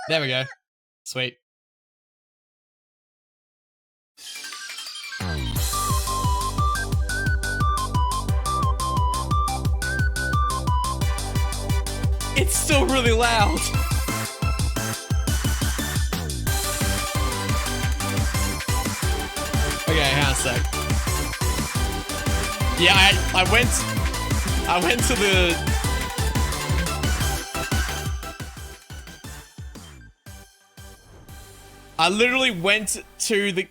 There we go. Sweet. It's still really loud. Okay, hang on a sec. Yeah, I went to the... I literally went to a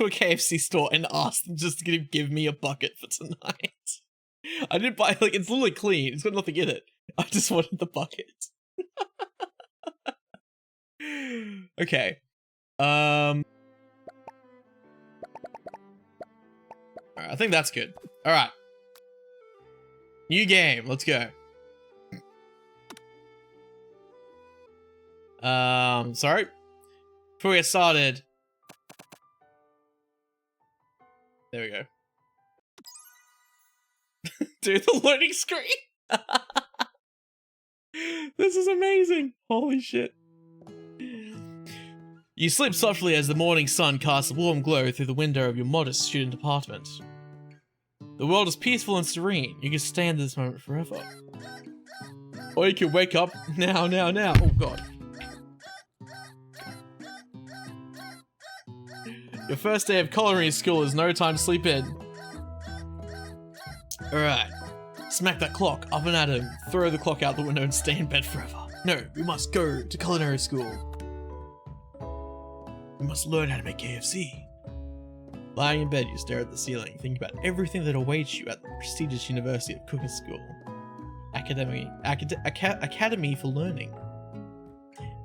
KFC store and asked them just to give me a bucket for tonight. I didn't buy, like, it's literally clean. It's got nothing in it. I just wanted the bucket. Okay. Alright, I think that's good. Alright. New game, let's go. Sorry. Before we get started. There we go. Dude, the loading screen. This is amazing. Holy shit. You sleep softly as the morning sun casts a warm glow through the window of your modest student apartment. The world is peaceful and serene. You can stay in this moment forever. Or you can wake up now. Oh god. Your first day of culinary school is no time to sleep in. Alright. Smack that clock up and at him. Throw the clock out the window and stay in bed forever. No, we must go to culinary school. We must learn how to make KFC. Lying in bed, you stare at the ceiling, thinking about everything that awaits you at the prestigious University of Cooking School. Academy for Learning.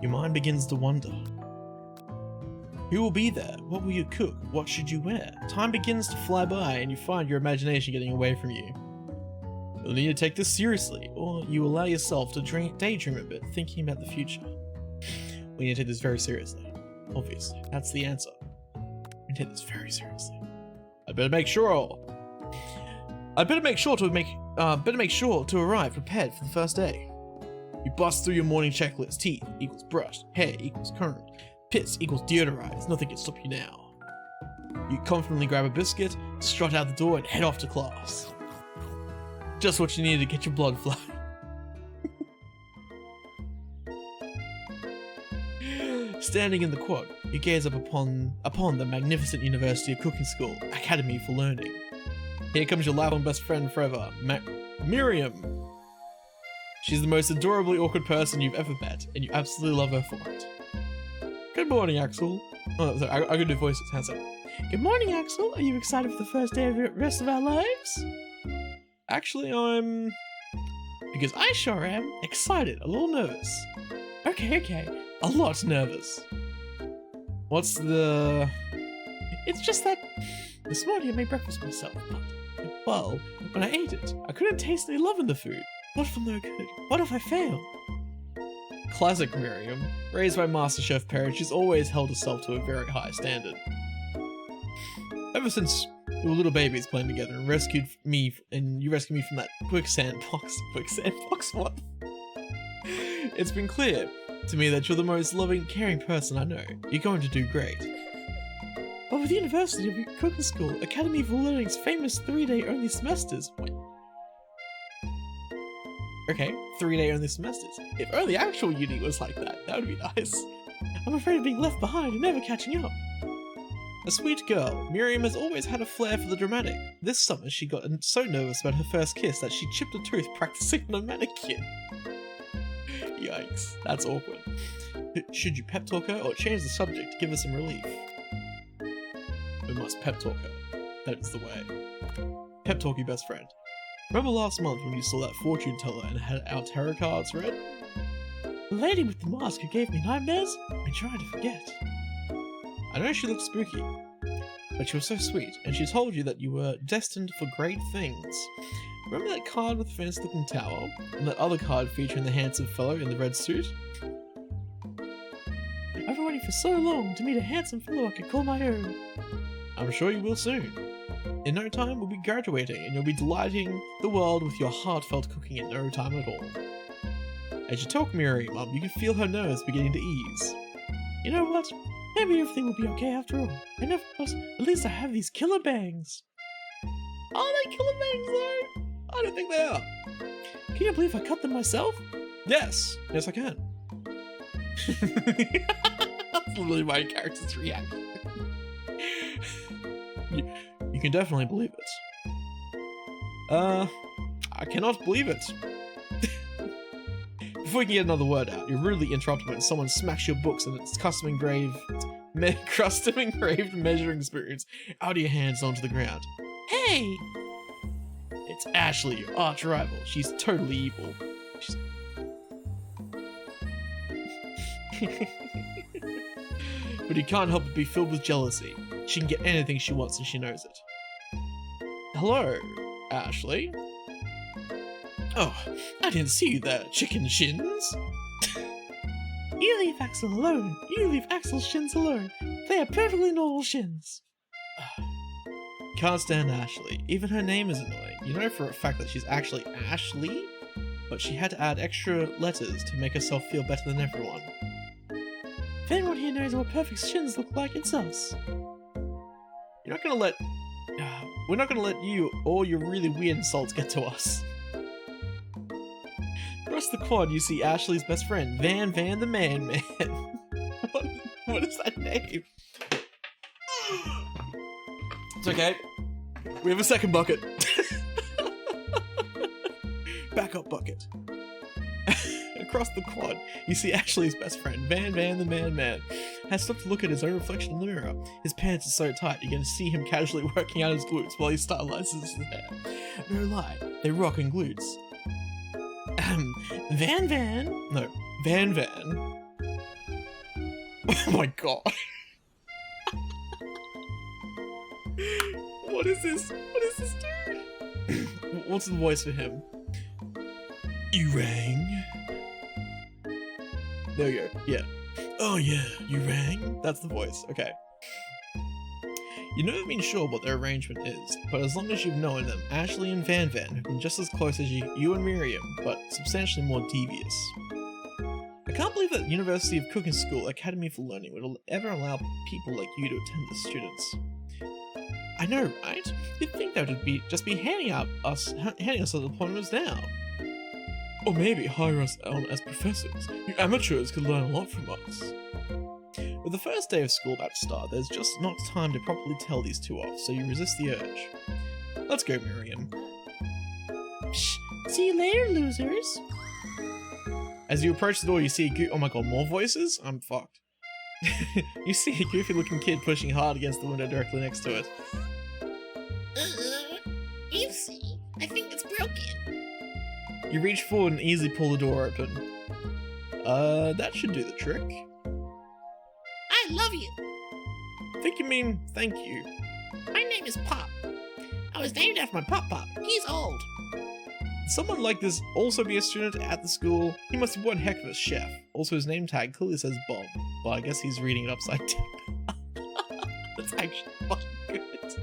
Your mind begins to wonder. Who will be there? What will you cook? What should you wear? Time begins to fly by and you find your imagination getting away from you. You'll need to take this seriously, or you allow yourself to daydream a bit, thinking about the future. We need to take this very seriously. Obviously, that's the answer. We take this very seriously. I'd better make sure to arrive prepared for the first day. You bust through your morning checklist. Teeth equals brushed, hair equals combed, piss equals deodorized. Nothing can stop you now. You confidently grab a biscuit, strut out the door, and head off to class. Just what you need to get your blood flowing. Standing in the quad, you gaze up upon the magnificent University of Cooking School, Academy for Learning. Here comes your lifelong best friend forever, Miriam. She's the most adorably awkward person you've ever met, and you absolutely love her for it. Good morning, Axel. Oh, sorry, I can do voices. How's that? Good morning, Axel. Are you excited for the first day of the rest of our lives? Actually, because I sure am excited, a little nervous. Okay. A lot nervous. What's the... It's just that this morning I made breakfast myself, but, well, when I ate it, I couldn't taste any love in the food. What if I'm no good? What if I fail? Classic Miriam. Raised by MasterChef parents, she's always held herself to a very high standard. Ever since we were little babies playing together and you rescued me from that quicksand box what? It's been clear to me that you're the most loving, caring person I know. You're going to do great. But with the University of Cooking School, Academy for Learning's famous 3-day only semesters. Wait. Okay, 3-day only semesters. If only actual uni was like that, that would be nice. I'm afraid of being left behind and never catching up. A sweet girl, Miriam has always had a flair for the dramatic. This summer she got so nervous about her first kiss that she chipped a tooth practicing on a mannequin. Yikes, that's awkward. Should you pep talk her or change the subject to give her some relief? We must pep talk her. That is the way. Pep talk your best friend. Remember last month when you saw that fortune teller and had our tarot cards read? The lady with the mask who gave me nightmares? I've been trying to forget. I know she looked spooky, but she was so sweet, and she told you that you were destined for great things. Remember that card with the fancy looking tower? And that other card featuring the handsome fellow in the red suit? I've been waiting for so long to meet a handsome fellow I could call my own. I'm sure you will soon. In no time, we'll be graduating, and you'll be delighting the world with your heartfelt cooking in no time at all. As you talk Miriam up, you can feel her nerves beginning to ease. You know what? Maybe everything will be okay after all. And of course, at least I have these killer bangs. Are they killer bangs though? I don't think they are. Can you believe I cut them myself? Yes. Yes, I can. That's literally my character's reaction. You can definitely believe it. I cannot believe it. Before you can get another word out, you're rudely interrupted when someone smacks your books and its custom engraved measuring spoons out of your hands onto the ground. Hey! It's Ashley, your arch rival. She's totally evil. But you can't help but be filled with jealousy. She can get anything she wants and she knows it. Hello, Ashley. Oh, I didn't see you there, chicken shins. You leave Axel alone. You leave Axel's shins alone. They are perfectly normal shins. Can't stand Ashley. Even her name is annoying. You know for a fact that she's actually Ashley, but she had to add extra letters to make herself feel better than everyone. If anyone here knows what perfect shins look like, it's us. We're not gonna let you or your really weird insults get to us. Across the quad, you see Ashley's best friend, Van the Man Man. What is that name? It's okay. We have a second bucket. Backup bucket. Across the quad, you see Ashley's best friend, Van the Man Man, has stopped to look at his own reflection in the mirror. His pants are so tight, you're going to see him casually working out his glutes while he stylizes his hair. No lie, they rock in glutes. Van. Oh my god. What is this? What is this dude? What's the voice for him? You rang? There we go, yeah. Oh yeah, you rang? That's the voice, okay. You've never been sure what their arrangement is, but as long as you've known them, Ashley and Van have been just as close as you and Miriam, but substantially more devious. I can't believe that University of Cooking School Academy for Learning would ever allow people like you to attend as students. I know, right? You'd think that would just be handing us other appointments now. Or maybe hire us on as professors. You amateurs could learn a lot from us. With the first day of school about to start, there's just not time to properly tell these two off, so you resist the urge. Let's go, Miriam. Psh, see you later, losers. As you approach the door, you see oh my god, more voices? I'm fucked. You see a goofy-looking kid pushing hard against the window directly next to it. You see, I think it's broken. You reach forward and easily pull the door open. That should do the trick. I love you. I think you mean thank you. My name is Pop. I was named after my Pop. He's old. Did someone like this also be a student at the school? He must be one heck of a chef. Also, his name tag clearly says Bob, but I guess he's reading it upside down. That's actually fucking good.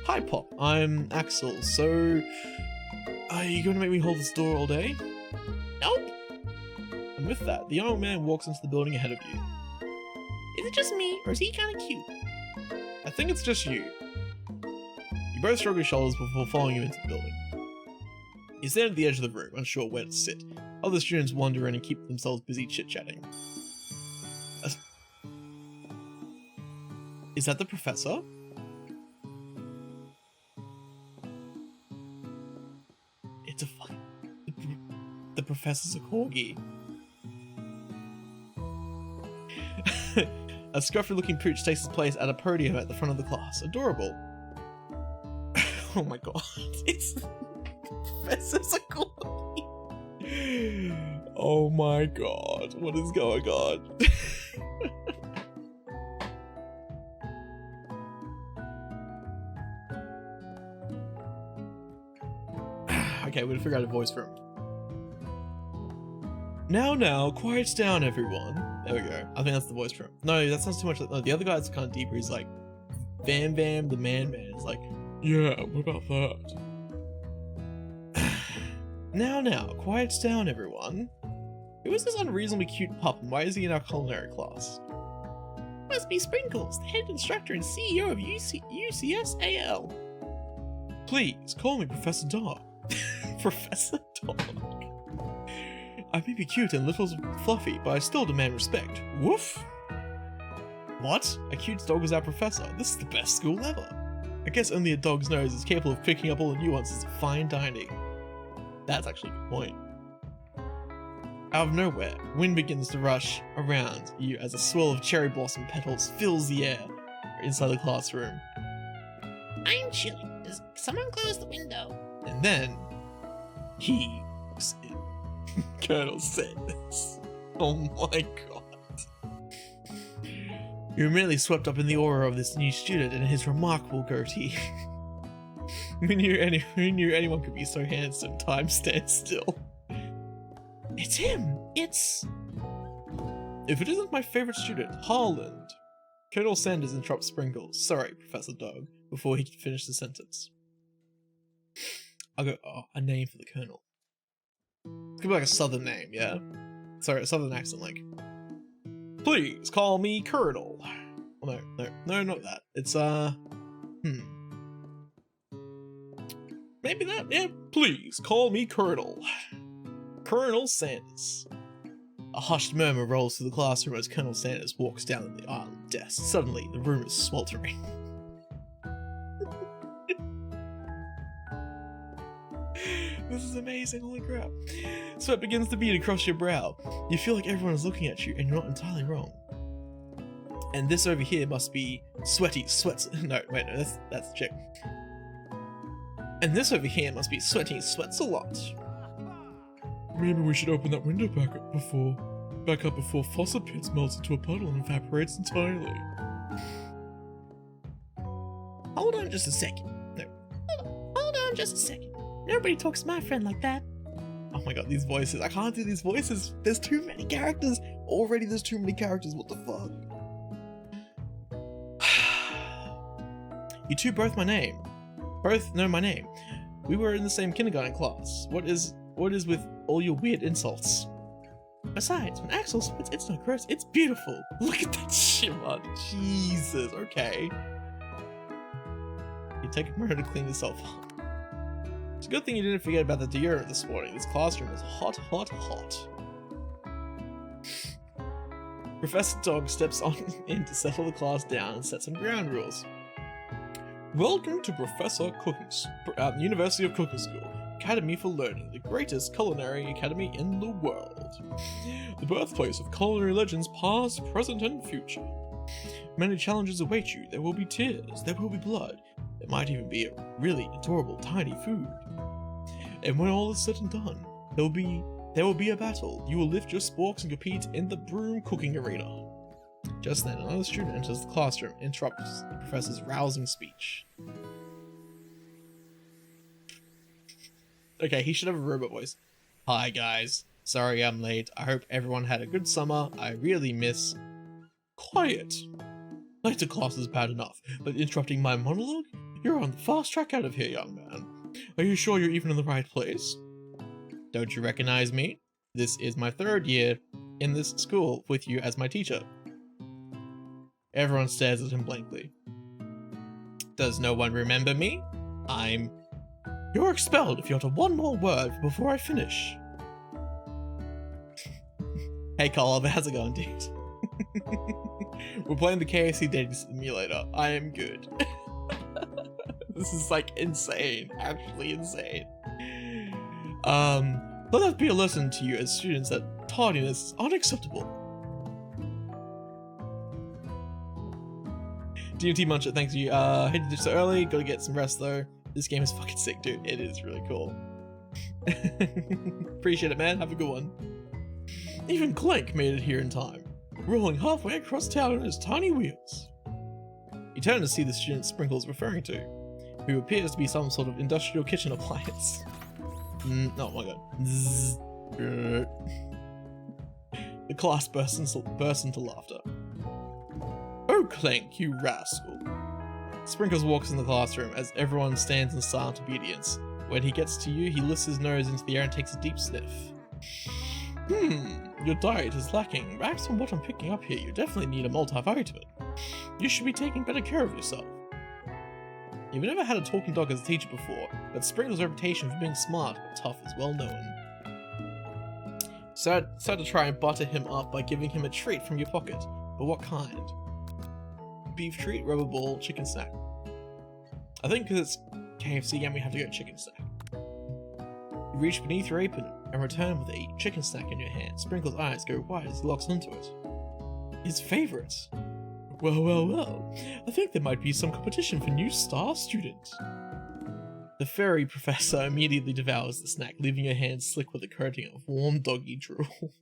Hi, Pop. I'm Axel. So, are you going to make me hold this door all day? Nope. And with that, the young man walks into the building ahead of you. Is it just me, or is he kind of cute? I think it's just you. You both shrug your shoulders before following him into the building. You stand at the edge of the room, unsure where to sit. Other students wander in and keep themselves busy chit-chatting. Is that the professor? It's a fucking... The professor's a corgi. A scruffy-looking pooch takes his place at a podium at the front of the class. Adorable. Oh my god. It's... The professor's a corgi. Oh my god. What is going on? Okay, we're gonna figure out a voice for him. Now, quiet down, everyone. There we go. I think that's the voice for him. No, that sounds too much like... No, the other guy's kind of deeper. He's like... Van, the man. It's like... Yeah, what about that? Now, quiet down, everyone. Who is this unreasonably cute pup, and why is he in our culinary class? Must be Sprinkles, the head instructor and CEO of UCSAL. Please, call me Professor Dog. Professor Dog. I may be cute and little fluffy, but I still demand respect. Woof! What? A cute dog is our professor? This is the best school ever. I guess only a dog's nose is capable of picking up all the nuances of fine dining. That's actually a good point. Out of nowhere, wind begins to rush around you as a swirl of cherry blossom petals fills the air inside the classroom. I'm chilly. Does someone close the window? And then, he walks in. Colonel Sanders. Oh my god. You're immediately swept up in the aura of this new student and his remarkable goatee. Who knew anyone could be so handsome? Time stands still. It's him! It's... If it isn't my favorite student, Harland. Colonel Sanders interrupts Sprinkles. Sorry, Professor Dog, before he can finish the sentence. I'll go, a name for the Colonel. It could be like a southern name, yeah? Sorry, a southern accent, like... Please, call me Colonel. Oh, no, not that. It's, maybe that, yeah? Please, call me Colonel. Colonel Sanders. A hushed murmur rolls through the classroom as Colonel Sanders walks down the aisle of desks. Suddenly, the room is sweltering. This is amazing, holy crap. Sweat begins to bead across your brow. You feel like everyone is looking at you, and you're not entirely wrong. And this over here must be sweats. No, wait, no, that's the chick. And this over here must be sweats a lot. Maybe we should open that window back up before fossil pits melts into a puddle and evaporates entirely. Hold on just a second. No. Hold on just a second. Nobody talks to my friend like that. Oh my god, these voices. I can't do these voices. There's too many characters. Already there's too many characters. What the fuck? You two both know my name. We were in the same kindergarten class. What is with all your weird insults? Besides, when Axel spits, it's not gross, it's beautiful. Look at that shimmer. Jesus, okay. You take a minute to clean yourself up. It's a good thing you didn't forget about the deodorant this morning. This classroom is hot, hot, hot. Professor Dog steps on in to settle the class down and set some ground rules. Welcome to University of Cooking School, Academy for Learning, the greatest culinary academy in the world. The birthplace of culinary legends past, present, and future. Many challenges await you. There will be tears, there will be blood, there might even be a really adorable tiny food. And when all is said and done, there will be a battle. You will lift your sporks and compete in the broom cooking arena. Just then, another student enters the classroom and interrupts the professor's rousing speech. Okay, he should have a robot voice. Hi guys, sorry I'm late. I hope everyone had a good summer. I really miss... Quiet! Late to class is bad enough, but interrupting my monologue? You're on the fast track out of here, young man. Are you sure you're even in the right place? Don't you recognize me? This is my 3rd year in this school with you as my teacher. Everyone stares at him blankly. Does no one remember me? You're expelled if you utter one more word before I finish. Hey Carl, how's it going, dude? We're playing the KFC dating simulator. I am good. This is like insane, actually insane. Let that be a lesson to you as students that tardiness is unacceptable. DMT Muncher, thanks you. Hate to do so early, gotta get some rest though. This game is fucking sick, dude. It is really cool. Appreciate it, man. Have a good one. Even Clank made it here in time, rolling halfway across town on his tiny wheels. You turn to see the student Sprinkles referring to, who appears to be some sort of industrial kitchen appliance. Oh my god. The class bursts into laughter. Oh, Clank, you rascal. Sprinkles walks in the classroom as everyone stands in silent obedience. When he gets to you, he lifts his nose into the air and takes a deep sniff. Your diet is lacking. Based on what I'm picking up here, you definitely need a multivitamin. You should be taking better care of yourself. You've never had a talking dog as a teacher before, but Sprinkle's reputation for being smart but tough is well known. So I decided to try and butter him up by giving him a treat from your pocket. But what kind? Beef treat, rubber ball, chicken snack. I think because it's KFC and we have to go chicken snack. You reach beneath your apron and return with a chicken snack in your hand. Sprinkle's eyes go wide as he locks onto it. His favourite. Well. I think there might be some competition for new star student. The furry professor immediately devours the snack, leaving her hands slick with a coating of warm doggy drool.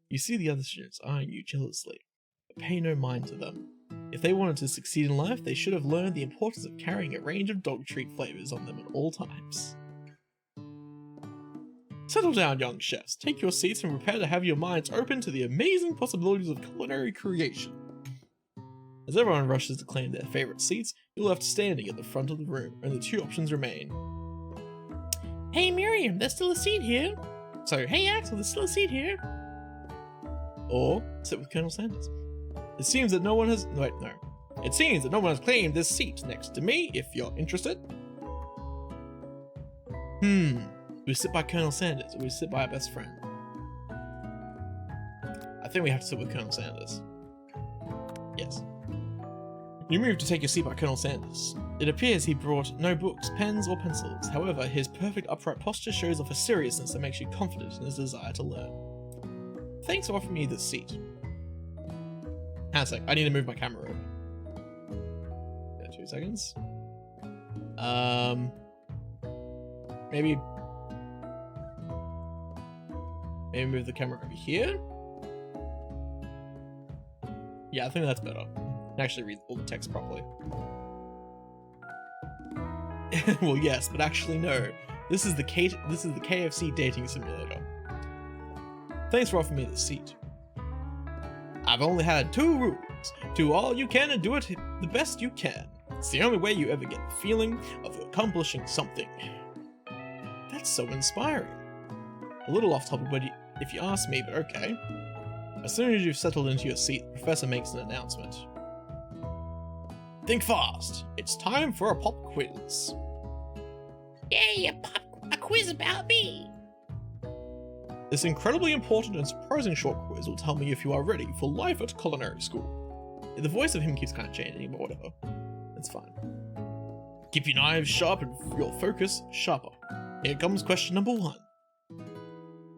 You see the other students eyeing you jealously, but pay no mind to them. If they wanted to succeed in life, they should have learned the importance of carrying a range of dog treat flavors on them at all times. Settle down, young chefs. Take your seats and prepare to have your minds open to the amazing possibilities of culinary creation. As everyone rushes to claim their favorite seats, you're left standing at the front of the room, and the two options remain. Hey Miriam, there's still a seat here. So, hey Axel, there's still a seat here. Or sit with Colonel Sanders. It seems that no one has It seems that no one has claimed this seat next to me, if you're interested. We sit by Colonel Sanders, or we sit by our best friend? I think we have to sit with Colonel Sanders. Yes. You move to take your seat by Colonel Sanders. It appears he brought no books, pens, or pencils. However, his perfect upright posture shows off a seriousness that makes you confident in his desire to learn. Thanks for offering me this seat. Hang on a sec, I need to move my camera over. 2 seconds. Maybe move the camera over here? Yeah, I think that's better. I can actually read all the text properly. Well, yes, but actually no. This is the KFC dating simulator. Thanks for offering me this seat. I've only had 2 rules. Do all you can and do it the best you can. It's the only way you ever get the feeling of accomplishing something. That's so inspiring. A little off topic, but if you ask me, but okay. As soon as you've settled into your seat, the professor makes an announcement. Think fast. It's time for a pop quiz. Yay, a quiz about me. This incredibly important and surprising short quiz will tell me if you are ready for life at culinary school. The voice of him keeps kind of changing, but whatever. It's fine. Keep your knives sharp and your focus sharper. Here comes question number 1.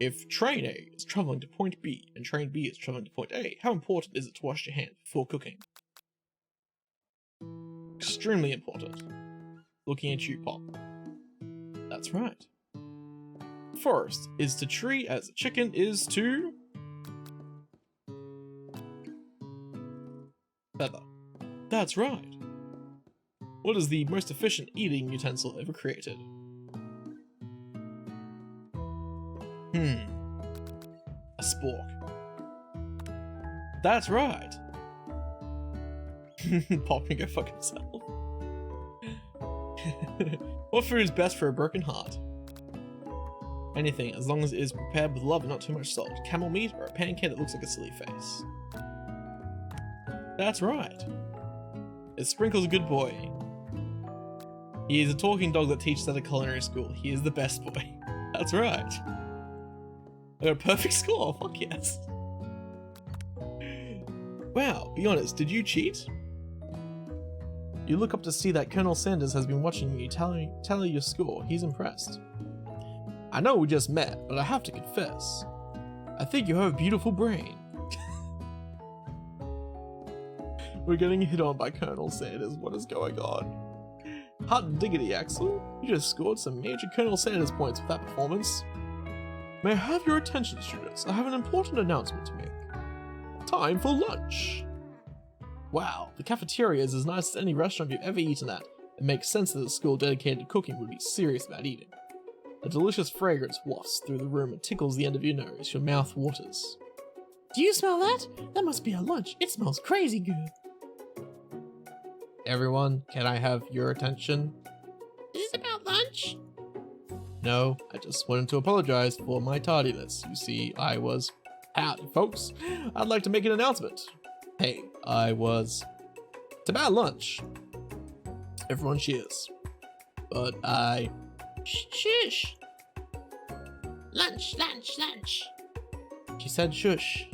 If train A is traveling to point B and train B is traveling to point A, how important is it to wash your hands before cooking? Extremely important. Looking at you, Pop. That's right. Forest is to tree as a chicken is to feather. That's right. What is the most efficient eating utensil ever created? A spork. That's right. Pop can go fuck himself. What food is best for a broken heart? Anything, as long as it is prepared with love and not too much salt. Camel meat or a pancake that looks like a silly face. That's right. Is Sprinkle's a good boy? He is a talking dog that teaches at a culinary school. He is the best boy. That's right. I got a perfect score, fuck yes. Wow, be honest, did you cheat? You look up to see that Colonel Sanders has been watching you tally your score. He's impressed. I know we just met, but I have to confess. I think you have a beautiful brain. We're getting hit on by Colonel Sanders. What is going on? Hot diggity, Axel. You just scored some major Colonel Sanders points with that performance. May I have your attention, students? I have an important announcement to make. Time for lunch! Wow, the cafeteria is as nice as any restaurant you've ever eaten at. It makes sense that a school dedicated to cooking would be serious about eating. A delicious fragrance wafts through the room and tickles the end of your nose. Your mouth waters. Do you smell that? That must be our lunch. It smells crazy good. Everyone, can I have your attention? Is this about lunch? No, I just wanted to apologize for my tardiness. You see, howdy folks, I'd like to make an announcement. Hey, it's about lunch. Everyone cheers. But Shush. Lunch. She said shush.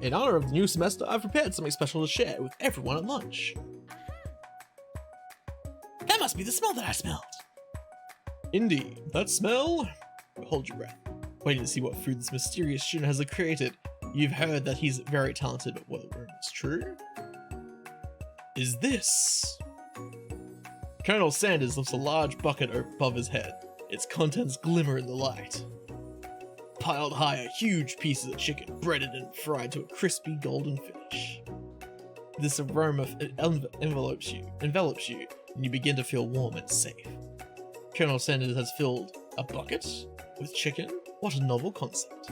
In honor of the new semester, I've prepared something special to share with everyone at lunch. That must be the smell that I smelled. Indeed, that smell? Hold your breath, waiting to see what food this mysterious student has created. You've heard that he's very talented, but whether it's true? Is this? Colonel Sanders lifts a large bucket above his head. Its contents glimmer in the light. Piled high are huge pieces of chicken, breaded and fried to a crispy golden finish. This aroma envelops you, and you begin to feel warm and safe. Colonel Sanders has filled a bucket with chicken. What a novel concept.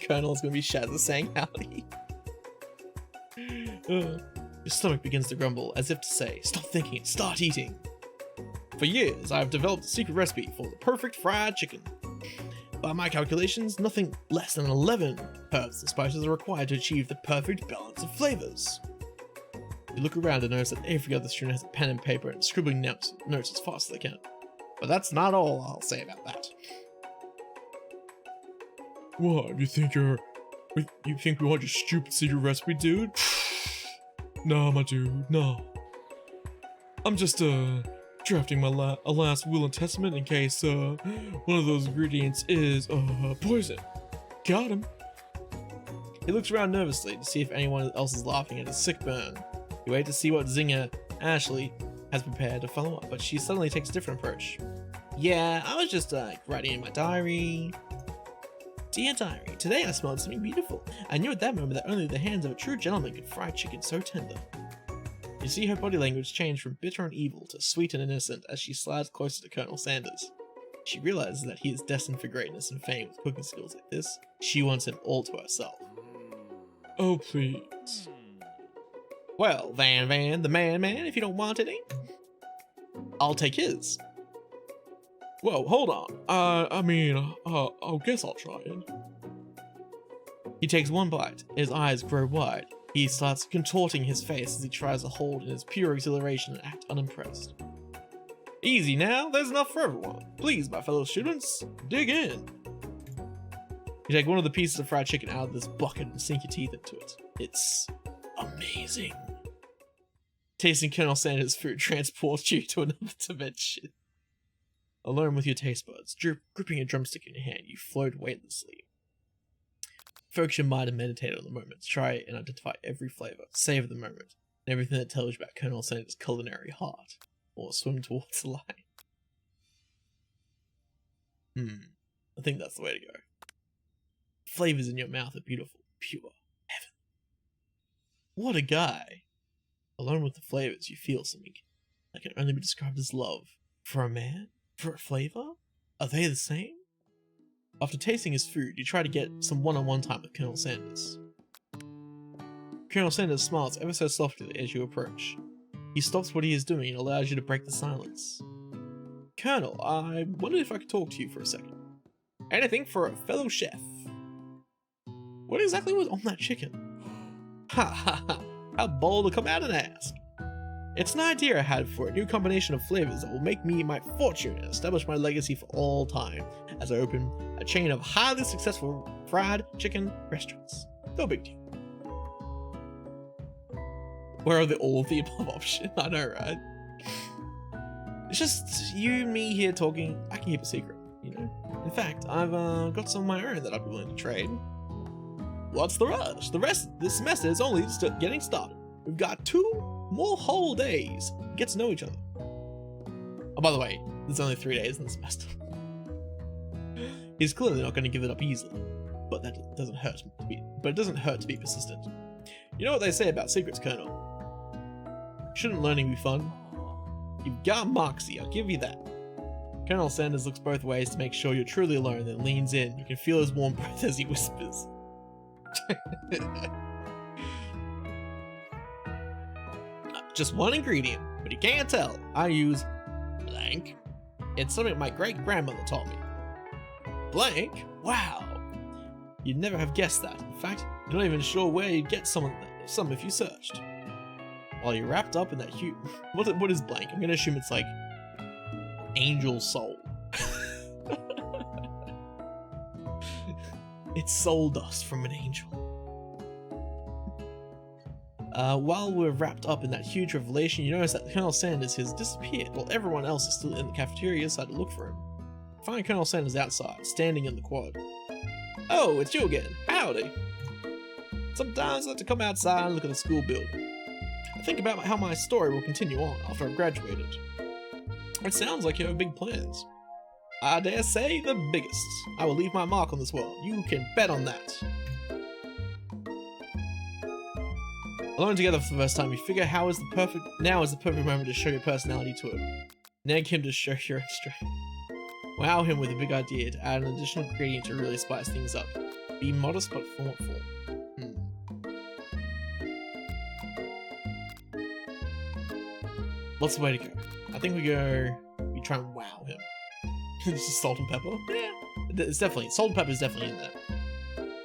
Colonel's gonna be Shazza saying howdy. Your stomach begins to grumble as if to say, stop thinking and start eating. For years, I have developed a secret recipe for the perfect fried chicken. By my calculations, nothing less than 11 herbs and spices are required to achieve the perfect balance of flavors. You look around and notice that every other student has a pen and paper and scribbling notes as fast as they can. But that's not all I'll say about that. What, you think we want your stupid secret recipe, dude? Nah, my dude, no. I'm just, drafting my last will and testament in case, one of those ingredients is, poison. Got him. He looks around nervously to see if anyone else is laughing at his sick burn. You wait to see what zinger Ashley has prepared to follow up, but she suddenly takes a different approach. Yeah, I was just, writing in my diary. Dear diary, today I smelled something beautiful. I knew at that moment that only the hands of a true gentleman could fry chicken so tender. You see her body language change from bitter and evil to sweet and innocent as she slides closer to Colonel Sanders. She realizes that he is destined for greatness and fame with cooking skills like this. She wants him all to herself. Oh, please. Well, Van, the man, if you don't want any, I'll take his. Whoa, hold on. I guess I'll try it. He takes one bite. His eyes grow wide. He starts contorting his face as he tries to hold in his pure exhilaration and act unimpressed. Easy now, there's enough for everyone. Please, my fellow students, dig in. You take one of the pieces of fried chicken out of this bucket and sink your teeth into it. It's amazing. Tasting Colonel Sanders' food transports you to another dimension. Alone with your taste buds, gripping a drumstick in your hand, you float weightlessly. Focus your mind and meditate on the moment. Try and identify every flavor, savor the moment, and everything that tells you about Colonel Sanders' culinary heart, or swim towards the line. I think that's the way to go. Flavors in your mouth are beautiful, pure, heaven. What a guy! Alone with the flavors, you feel something that can only be described as love. For a man? For a flavor? Are they the same? After tasting his food, you try to get some one-on-one time with Colonel Sanders. Colonel Sanders smiles ever so softly as you approach. He stops what he is doing and allows you to break the silence. Colonel, I wondered if I could talk to you for a second. Anything for a fellow chef. What exactly was on that chicken? Ha ha ha, how bold to come out and ask. It's an idea I had for a new combination of flavors that will make me my fortune and establish my legacy for all time as I open a chain of highly successful fried chicken restaurants. No big deal. Where are all of the above options? I know, right? It's just you and me here talking. I can keep a secret, you know? In fact, I've got some of my own that I'd be willing to trade. What's the rush? The rest of this semester is only getting started. We've got 2 more whole days to get to know each other. Oh, by the way, there's only 3 days in the semester. He's clearly not going to give it up easily, but that doesn't hurt to be. But it doesn't hurt to be persistent. You know what they say about secrets, Colonel? Shouldn't learning be fun? You've got moxie, I'll give you that. Colonel Sanders looks both ways to make sure you're truly alone, then leans in. You can feel his warm breath as he whispers. Just one ingredient, but you can't tell. I use blank. It's something my great-grandmother taught me. Blank? Wow. You'd never have guessed that. In fact, you're not even sure where you'd get some if you searched. While you're wrapped up in that huge... What is blank? I'm gonna assume it's like... angel soul. It's soul dust from an angel. While we're wrapped up in that huge revelation, you notice that Colonel Sanders has disappeared while everyone else is still in the cafeteria aside to look for him. Find Colonel Sanders outside, standing in the quad. Oh, it's you again. Howdy. Sometimes I like to come outside and look at the school building. I think about how my story will continue on after I've graduated. It sounds like you have big plans. I dare say the biggest. I will leave my mark on this world. You can bet on that. Alone together for the first time, you figure now is the perfect moment to show your personality to him. Nag him to show your own strength. Wow him with a big idea to add an additional ingredient to really spice things up. Be modest but thoughtful. What's the way to go? I think we try and wow him. This is salt and pepper? Yeah. It's definitely, salt and pepper is definitely in there.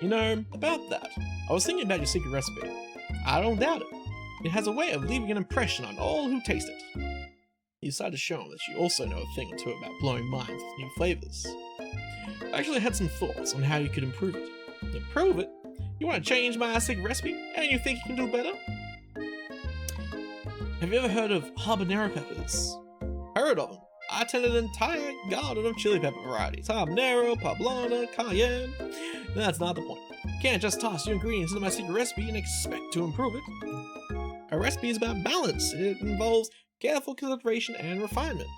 You know, about that, I was thinking about your secret recipe. I don't doubt it. It has a way of leaving an impression on all who taste it. You decide to show him that you also know a thing or two about blowing minds with new flavors. I actually had some thoughts on how you could improve it. Improve it? You want to change my secret recipe? And you think you can do better? Have you ever heard of habanero peppers? Heard of them. I tended an entire garden of chili pepper varieties. Habanero, poblano, cayenne. That's not the point. You can't just toss your ingredients into my secret recipe and expect to improve it. A recipe is about balance. It involves careful consideration and refinement.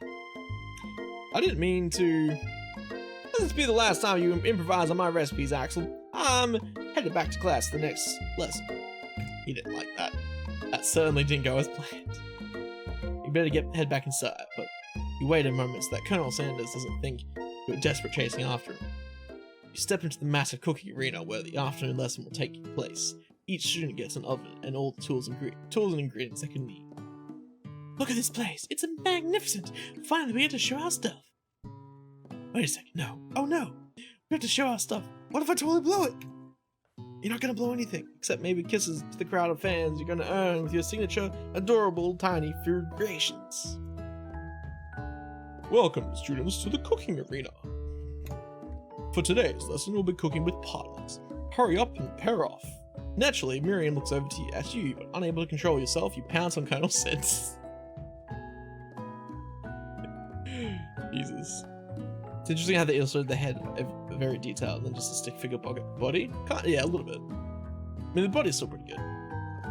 I didn't mean to... Let this be the last time you improvise on my recipes, Axel. I'm headed back to class for the next lesson. He didn't like that. That certainly didn't go as planned. You better head back inside, but you wait a moment so that Colonel Sanders doesn't think you're desperate chasing after him. You step into the massive cooking arena where the afternoon lesson will take place. Each student gets an oven and all the tools and ingredients they can need. Look at this place! It's magnificent! Finally we get to show our stuff! Wait a second, no. Oh no! We have to show our stuff. What if I totally blow it? You're not gonna blow anything, except maybe kisses to the crowd of fans you're gonna earn with your signature, adorable, tiny food creations. Welcome, students, to the cooking arena. For today's lesson, we'll be cooking with partners. Hurry up and pair off. Naturally, Miriam looks over at you, but unable to control yourself, you pounce on Colonel Sanders. Jesus. It's interesting how they illustrated the head very detailed than just a stick figure body. Yeah, a little bit. I mean, the body's still pretty good.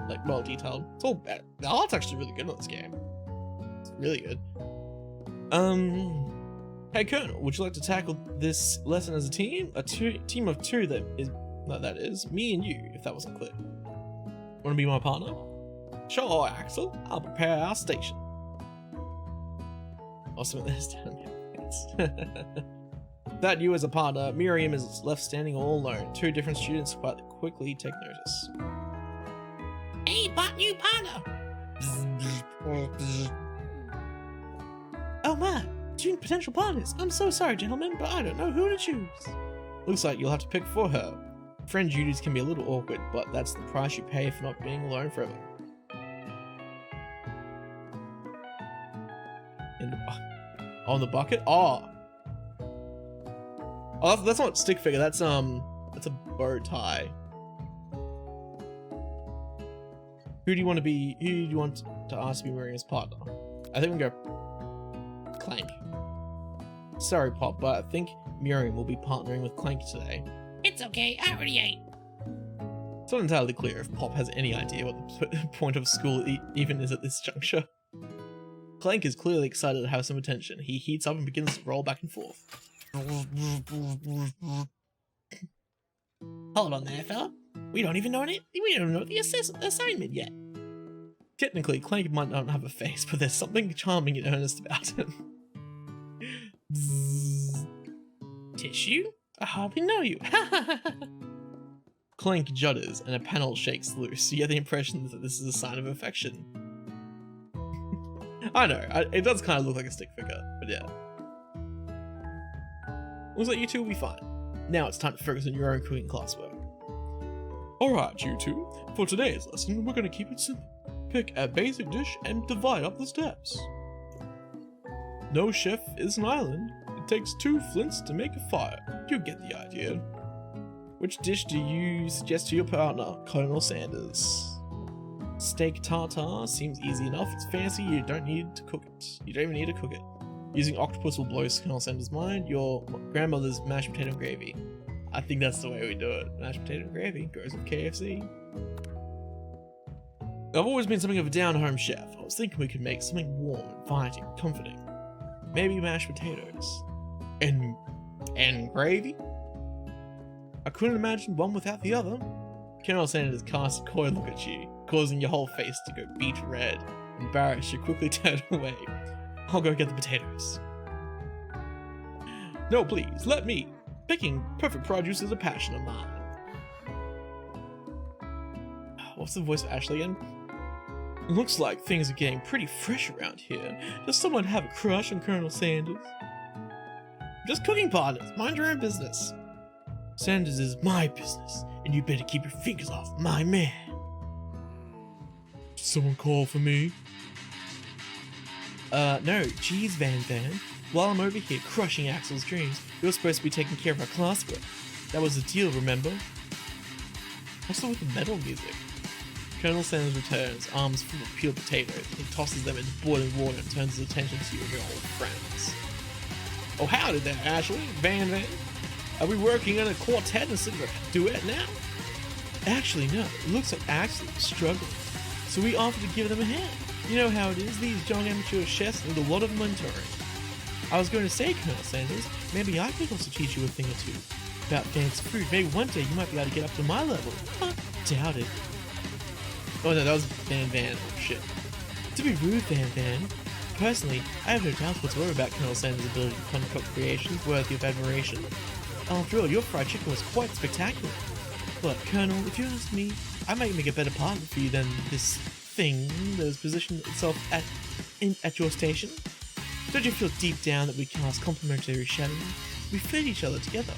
Like, well detailed. It's all bad. The art's actually really good on this game. It's really good. Hey Colonel, would you like to tackle this lesson as a team? A team of two that is me and you, if that wasn't clear. Wanna be my partner? Sure, Axel. I'll prepare our station. Awesome at this down here. Without you as a partner, Miriam is left standing all alone. Two different students quite quickly take notice. Hey, new partner! Oh my, two potential partners. I'm so sorry, gentlemen, but I don't know who to choose. Looks like you'll have to pick for her. Friend duties can be a little awkward, but that's the price you pay for not being alone forever. On the bucket? Oh, that's not stick figure. That's a bow tie. Who do you want to be? Who do you want to ask to be Miriam's partner? I think we go Clank. Sorry, Pop, but I think Miriam will be partnering with Clank today. It's okay, I already ate. It's not entirely clear if Pop has any idea what the point of school even is at this juncture. Clank is clearly excited to have some attention. He heats up and begins to roll back and forth. Hold on there, fella. We don't even know it. We don't know the assignment yet. Technically, Clank might not have a face, but there's something charming and earnest about him. Tissue? I hardly know you. Clank judders and a panel shakes loose. You get the impression that this is a sign of affection. I know, it does kind of look like a stick figure, but yeah. Looks like you two will be fine. Now it's time to focus on your own cooking classwork. Alright, you two, for today's lesson, we're going to keep it simple. Pick a basic dish and divide up the steps. No chef is an island. It takes 2 flints to make a fire. You get the idea. Which dish do you suggest to your partner, Colonel Sanders? Steak tartare seems easy enough. It's fancy, you don't need to cook it. You don't even need to cook it. Using octopus will blow Colonel Sanders' mind. Your grandmother's mashed potato and gravy. I think that's the way we do it. Mashed potato and gravy goes with KFC. I've always been something of a down-home chef. I was thinking we could make something warm, inviting, comforting. Maybe mashed potatoes. And gravy? I couldn't imagine one without the other. Colonel Sanders casts a coy look at you, causing your whole face to go beet red. Embarrassed, you quickly turn away. I'll go get the potatoes. No, please, let me. Picking perfect produce is a passion of mine. What's the voice of Ashley again? Looks like things are getting pretty fresh around here. Does someone have a crush on Colonel Sanders? Just cooking partners, mind your own business. Sanders is my business, and you better keep your fingers off my man. Did someone call for me? No, geez, Van Van. While I'm over here crushing Axel's dreams, you're supposed to be taking care of our classwork. That was the deal, remember? What's up with the metal music? Colonel Sanders returns, arms full of peeled potatoes. He tosses them into boiling water and turns his attention to you and your old friends. Oh, howdy there, Ashley, Van Van. Are we working in a quartet instead of a duet now? Actually, no. It looks like Axel is struggling, so we offered to give them a hand. You know how it is, these young amateur chefs need a lot of mentoring. I was going to say, Colonel Sanders, maybe I could also teach you a thing or two about fancy food. Maybe one day you might be able to get up to my level. Doubt it. Oh no, that was Van Van. Oh shit. To be rude, Van Van. Personally, I have no doubts whatsoever about Colonel Sanders' ability to concoct creations worthy of admiration. After all, your fried chicken was quite spectacular. But, Colonel, if you ask me, I might make a better partner for you than this thing that has positioned itself at your station. Don't you feel deep down that we cast complementary shadows? We fit each other together.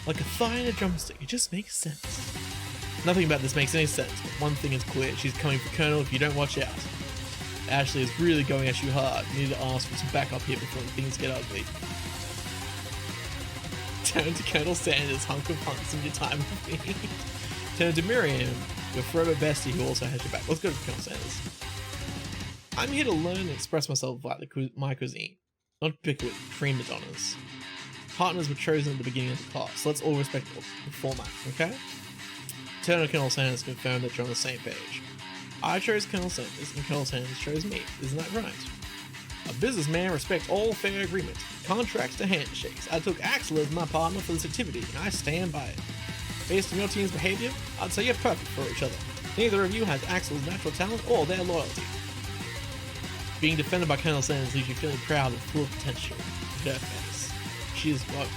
Like a thigh and a drumstick, it just makes sense. Nothing about this makes any sense, but one thing is clear, she's coming for Colonel if you don't watch out. Ashley is really going at you hard. You need to ask for some backup here before things get ugly. Turn to Colonel Sanders, hunk of hunks in your time with me. Turn to Miriam, your forever bestie who also has your back. Let's go to Colonel Sanders. I'm here to learn and express myself via my cuisine, not to pick with prima donnas. Partners were chosen at the beginning of the class, so let's all respect the format, okay? Turn to Colonel Sanders to confirm that you're on the same page. I chose Colonel Sanders, and Colonel Sanders chose me. Isn't that right? A businessman respects all fair agreements, contracts to handshakes. I took Axel as my partner for this activity, and I stand by it. Based on your team's behavior, I'd say you're perfect for each other. Neither of you has Axel's natural talent or their loyalty. Being defended by Colonel Sanders leaves you feeling proud and full of potential. Her face. She is what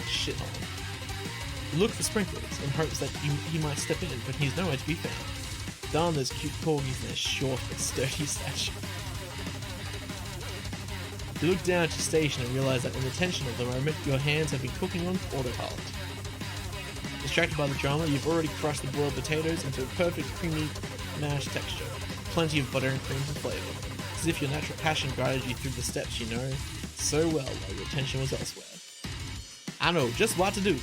shit on. You look for sprinklers in hopes that he might step in, but he's nowhere to be found. Darn those cute corgis and their short but sturdy stature. You look down at your station and realize that in the tension of the moment, your hands have been cooking on autopilot. Distracted by the drama, you've already crushed the boiled potatoes into a perfect creamy mash texture. Plenty of butter and cream for flavour. As if your natural passion guided you through the steps you know so well while your attention was elsewhere. I know just what to do.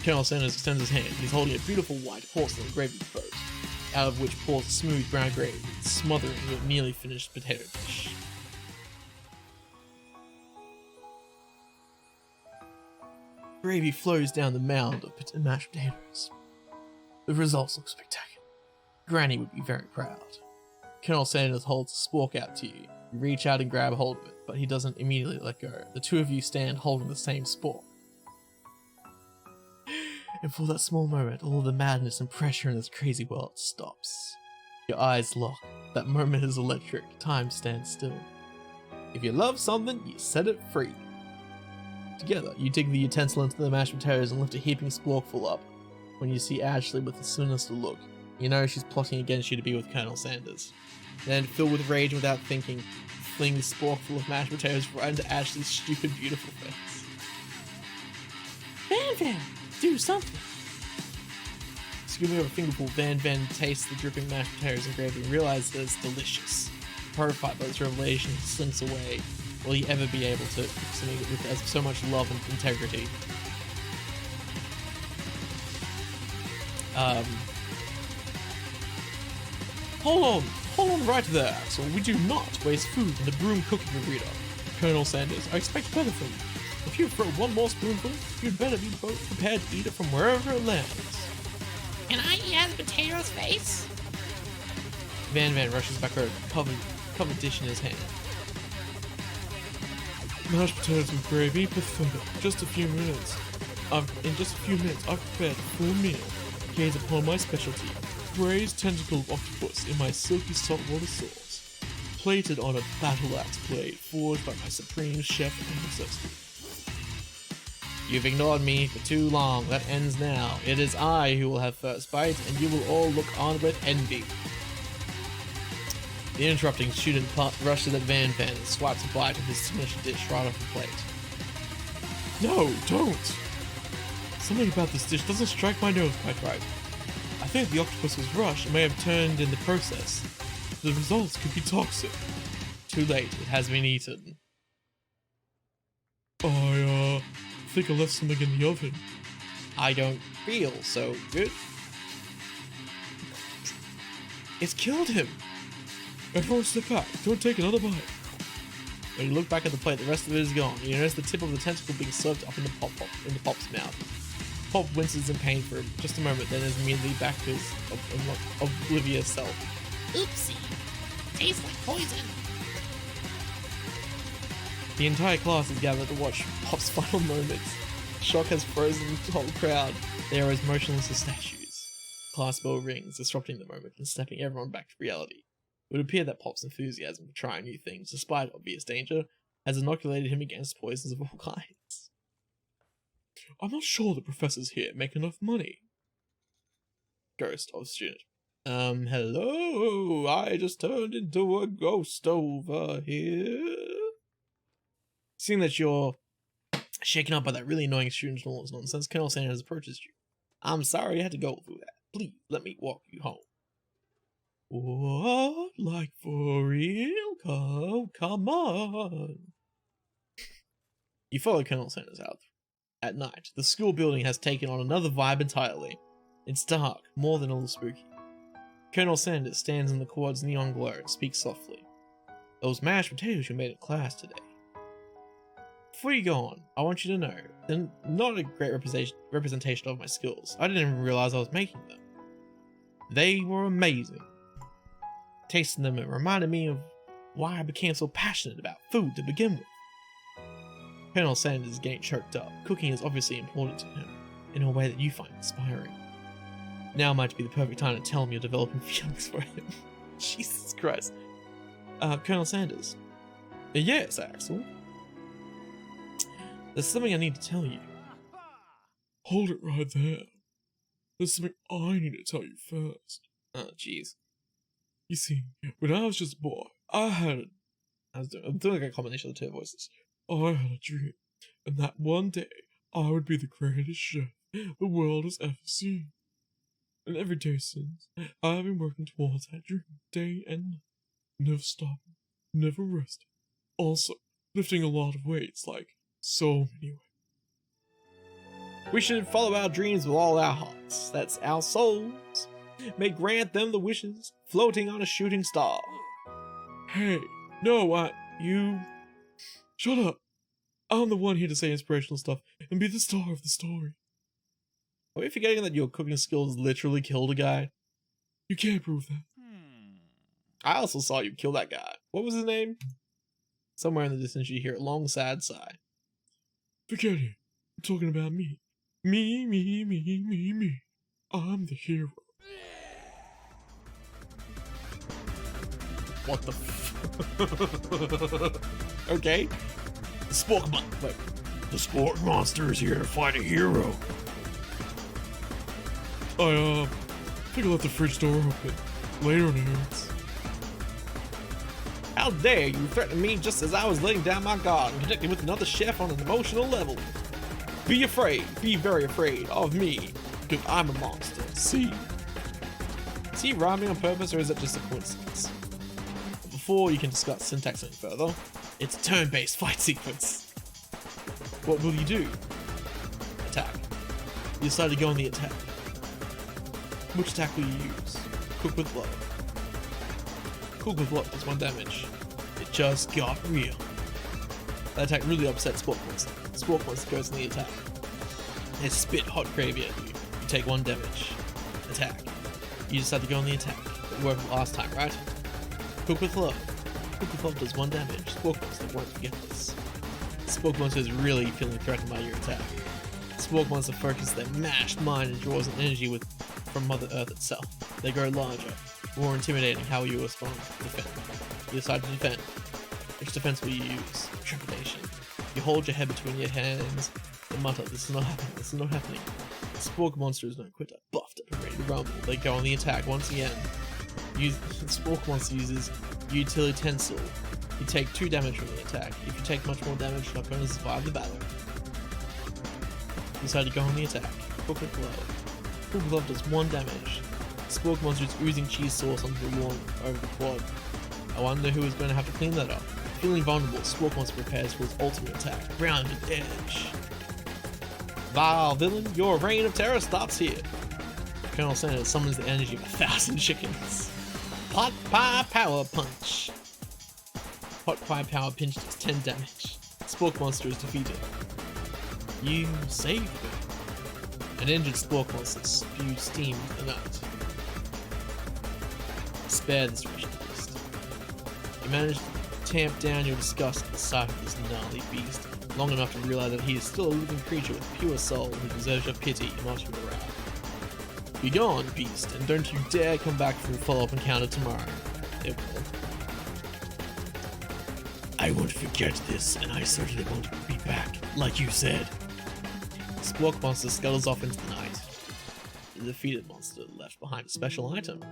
Colonel Sanders extends his hand. He's holding a beautiful white porcelain gravy boat, out of which pours smooth brown gravy, smothering your nearly finished potato dish. Gravy flows down the mound of mashed potatoes. The results look spectacular. Granny would be very proud. Colonel Sanders holds a spork out to you. You reach out and grab hold of it, but he doesn't immediately let go. The two of you stand holding the same spork. And for that small moment, all of the madness and pressure in this crazy world stops. Your eyes lock. That moment is electric. Time stands still. If you love something, you set it free. Together, you dig the utensil into the mashed potatoes and lift a heaping sporkful up. When you see Ashley with a sinister look, you know she's plotting against you to be with Colonel Sanders. Then, filled with rage without thinking, fling the sporkful of mashed potatoes right into Ashley's stupid, beautiful face. Van Van, do something. Scooping up a fingerful, Van Van tastes the dripping mashed potatoes and gravy and realizes that it's delicious. Horrified by this revelation, he slinks away. Will he ever be able to cook something with so much love and integrity? Hold on right there, Axel. We do not waste food in the broom cooking arena. Colonel Sanders, I expect better from you. If you throw one more spoonful, you'd better be both prepared to eat it from wherever it lands. Can I eat out of the potato's face? Van Van rushes back over, covered dish in his hand. Mashed potatoes with gravy, pathetic. In just a few minutes, I've prepared a full meal. Gaze upon my specialty, braised tentacled octopus in my silky saltwater sauce, plated on a battle axe blade forged by my supreme chef ancestor. You've ignored me for too long. That ends now. It is I who will have first bite, and you will all look on with envy. The interrupting student rushes at Van Van and swipes a bite of his signature dish right off the plate. No, don't! Something about this dish doesn't strike my nose quite right. I think the octopus was rushed and may have turned in the process. The results could be toxic. Too late, it has been eaten. I think I left something in the oven. I don't feel so good. It's killed him! Everyone step back, don't take another bite. When you look back at the plate, the rest of it is gone. You notice the tip of the tentacle being served up in the Pop's mouth. Pop winces in pain for just a moment, then is immediately back to his oblivious self. Oopsie. Tastes like poison. The entire class is gathered to watch Pop's final moments. Shock has frozen the whole crowd. They are as motionless as statues. Class bell rings, disrupting the moment and snapping everyone back to reality. It would appear that Pop's enthusiasm for trying new things, despite obvious danger, has inoculated him against poisons of all kinds. I'm not sure the professors here make enough money. Ghost of student. Hello? I just turned into a ghost over here. Seeing that you're shaken up by that really annoying student nonsense, Colonel Sanders approaches you. I'm sorry I had to go through that. Please, let me walk you home. What? Like for real? Come on. You follow Colonel Sanders out. At night, the school building has taken on another vibe entirely. It's dark, more than a little spooky. Colonel Sanders stands in the quad's neon glow and speaks softly. Those mashed potatoes you made in class today. Before you go on, I want you to know, they're not a great representation of my skills. I didn't even realize I was making them. They were amazing. Tasting them, it reminded me of why I became so passionate about food to begin with. Colonel Sanders is getting choked up. Cooking is obviously important to him, in a way that you find inspiring. Now might be the perfect time to tell him you're developing feelings for him. Jesus Christ. Colonel Sanders. Yes, Axel. There's something I need to tell you. Hold it right there. There's something I need to tell you first. Oh, jeez. You see, when I was just a boy, I'm doing like a combination of the two voices. I had a dream, and that one day I would be the greatest chef the world has ever seen. And every day since, I have been working towards that dream, day and night. Never stopping, never resting. Also, lifting a lot of weights, like so many weights. We should follow our dreams with all our hearts. That's our souls. May grant them the wishes, floating on a shooting star. Hey, no, you... Shut up. I'm the one here to say inspirational stuff and be the star of the story. Are we forgetting that your cooking skills literally killed a guy? You can't prove that. I also saw you kill that guy. What was his name? Somewhere in the distance you hear a long sad sigh. Forget it. I'm talking about me. Me. I'm the hero. What the f... Okay. The Spork Wait. The Spork Monster is here to find a hero. I think I left the fridge door open. Later nerds. How dare you threaten me just as I was laying down my guard and connecting with another chef on an emotional level? Be afraid, be very afraid of me, because I'm a monster. See? Is he rhyming on purpose or is it just a coincidence? Before you can discuss syntax any further, it's a turn-based fight sequence. What will you do? Attack. You decide to go on the attack. Which attack will you use? Cook with love. Cook with love does 1 damage. It just got real. That attack really upsets Spork Monster. Spork Monster goes on the attack. They spit hot gravy at you. You take 1 damage. Attack. You decide to go on the attack. It worked last time, right? Cook with love. Cook with love does 1 damage. Spork Monster won't forget this. Spork Monster is really feeling threatened by your attack. Spork Monster focuses their mashed mind and draws an energy from Mother Earth itself. They grow larger, more intimidating. How will you respond? Defend. You decide to defend. Which defense will you use? Trepidation. You hold your head between your hands and mutter, this is not happening, this is not happening. The Spork Monster is no quitter, buffed up and ready to rumble. They go on the attack once again. Spork Monster uses Utilitensile. You take 2 damage from the attack. If you take much more damage, you're not going to survive the battle. You decide to go on the attack. Cook with love. Cook with love does 1 damage. Spork Monster is oozing cheese sauce onto the lawn over the quad. I wonder who is going to have to clean that up. Feeling vulnerable, Spork Monster prepares for his ultimate attack. Grounded Edge. Vile villain, your reign of terror starts here. Colonel Sanders summons the energy of 1,000 chickens. Pot Pie Power Punch. Pot Pie Power Pinch does 10 damage. Spork Monster is defeated. You saved me. An injured Spork Monster spews steam into the night. Spare this wretched beast. You managed to tamp down your disgust at the sight of this gnarly beast long enough to realize that he is still a living creature with a pure soul who deserves your pity and not your wrath. Be gone, beast, and don't you dare come back for a follow-up encounter tomorrow. It will. I won't forget this, and I certainly won't be back, like you said. The Spork Monster scuttles off into the night. The defeated monster left behind a special item.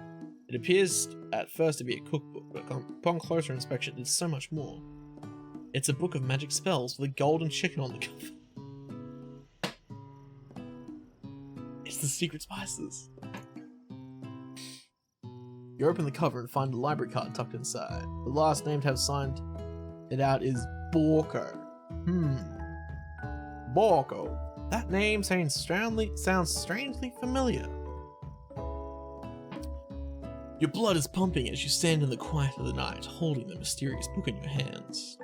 It appears at first to be a cookbook, but upon closer inspection it's so much more. It's a book of magic spells with a golden chicken on the cover. It's the secret spices. You open the cover and find a library card tucked inside. The last name to have signed it out is Borko. Borko. That name sounds strangely familiar. Your blood is pumping as you stand in the quiet of the night, holding the mysterious book in your hands.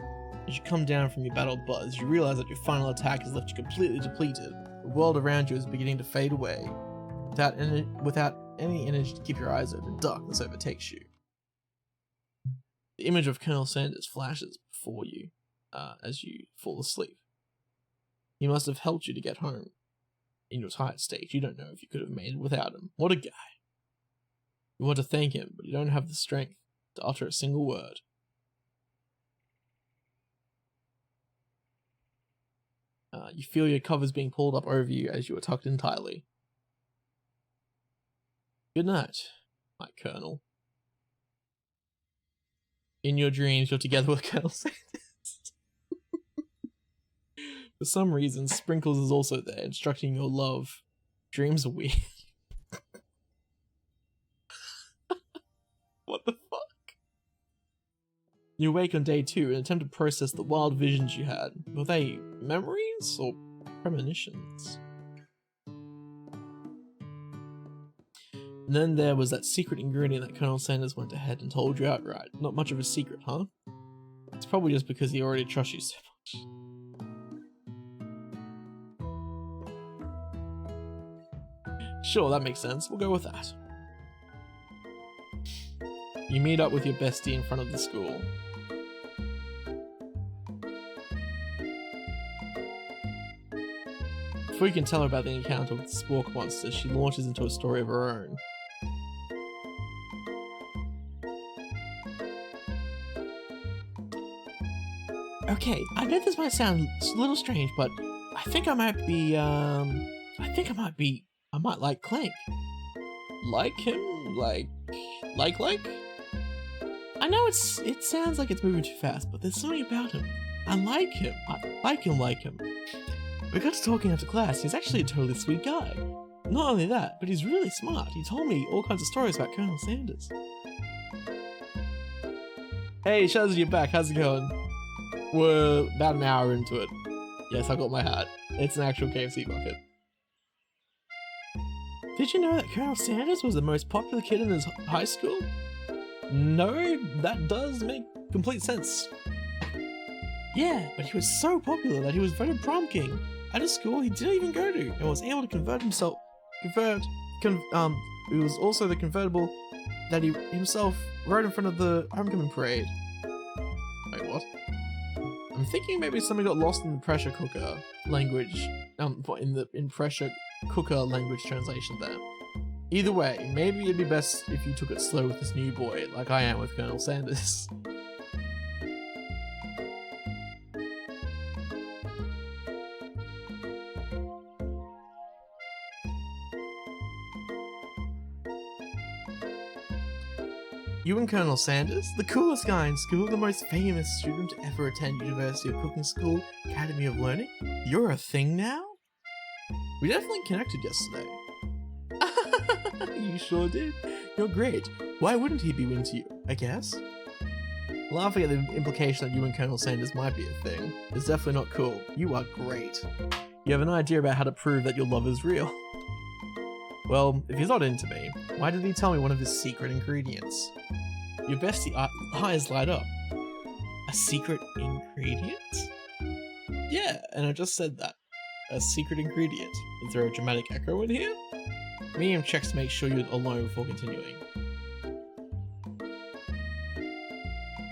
As you come down from your battle buzz, you realize that your final attack has left you completely depleted. The world around you is beginning to fade away. Without any energy to keep your eyes open, darkness overtakes you. The image of Colonel Sanders flashes before you as you fall asleep. He must have helped you to get home. In your tired state, you don't know if you could have made it without him. What a guy. You want to thank him, but you don't have the strength to utter a single word. You feel your covers being pulled up over you as you are tucked in tightly. Good night, my Colonel. In your dreams, you're together with Colonel Sanders. For some reason, Sprinkles is also there, instructing your love. Dreams are weird. What the fuck? You awake on day 2 and attempt to process the wild visions you had. Were they memories or premonitions? And then there was that secret ingredient that Colonel Sanders went ahead and told you outright. Not much of a secret, huh? It's probably just because he already trusts you so much. Sure, that makes sense. We'll go with that. You meet up with your bestie in front of the school. Before you can tell her about the encounter with the Spork Monster, she launches into a story of her own. Okay, I know this might sound a little strange, but I think I might like Clank. Like him? Like? I know it sounds like it's moving too fast, but there's something about him. I like him. Like him. We got to talking after class. He's actually a totally sweet guy. Not only that, but he's really smart. He told me all kinds of stories about Colonel Sanders. Hey, Shaz, you're back. How's it going? We're about an hour into it. Yes, I got my hat. It's an actual KFC bucket. Did you know that Colonel Sanders was the most popular kid in his high school? No, that does make complete sense. Yeah, but he was so popular that he was voted prom king at a school he didn't even go to, and was able to it was also the convertible that he himself rode in front of the homecoming parade. Wait, what? I'm thinking maybe something got lost in the pressure cooker language, in pressure cooker language translation there. Either way, maybe it'd be best if you took it slow with this new boy, like I am with Colonel Sanders. You and Colonel Sanders? The coolest guy in school, the most famous student to ever attend University of Cooking School, Academy of Learning? You're a thing now? We definitely connected yesterday. You sure did. You're great. Why wouldn't he be into you, I guess? Laughing at the implication that you and Colonel Sanders might be a thing is definitely not cool. You are great. You have an idea about how to prove that your love is real. Well, if he's not into me, why did he tell me one of his secret ingredients? Your bestie eyes light up. A secret ingredient? Yeah, and I just said that. A secret ingredient. Is there a dramatic echo in here? Miriam checks to make sure you're alone before continuing.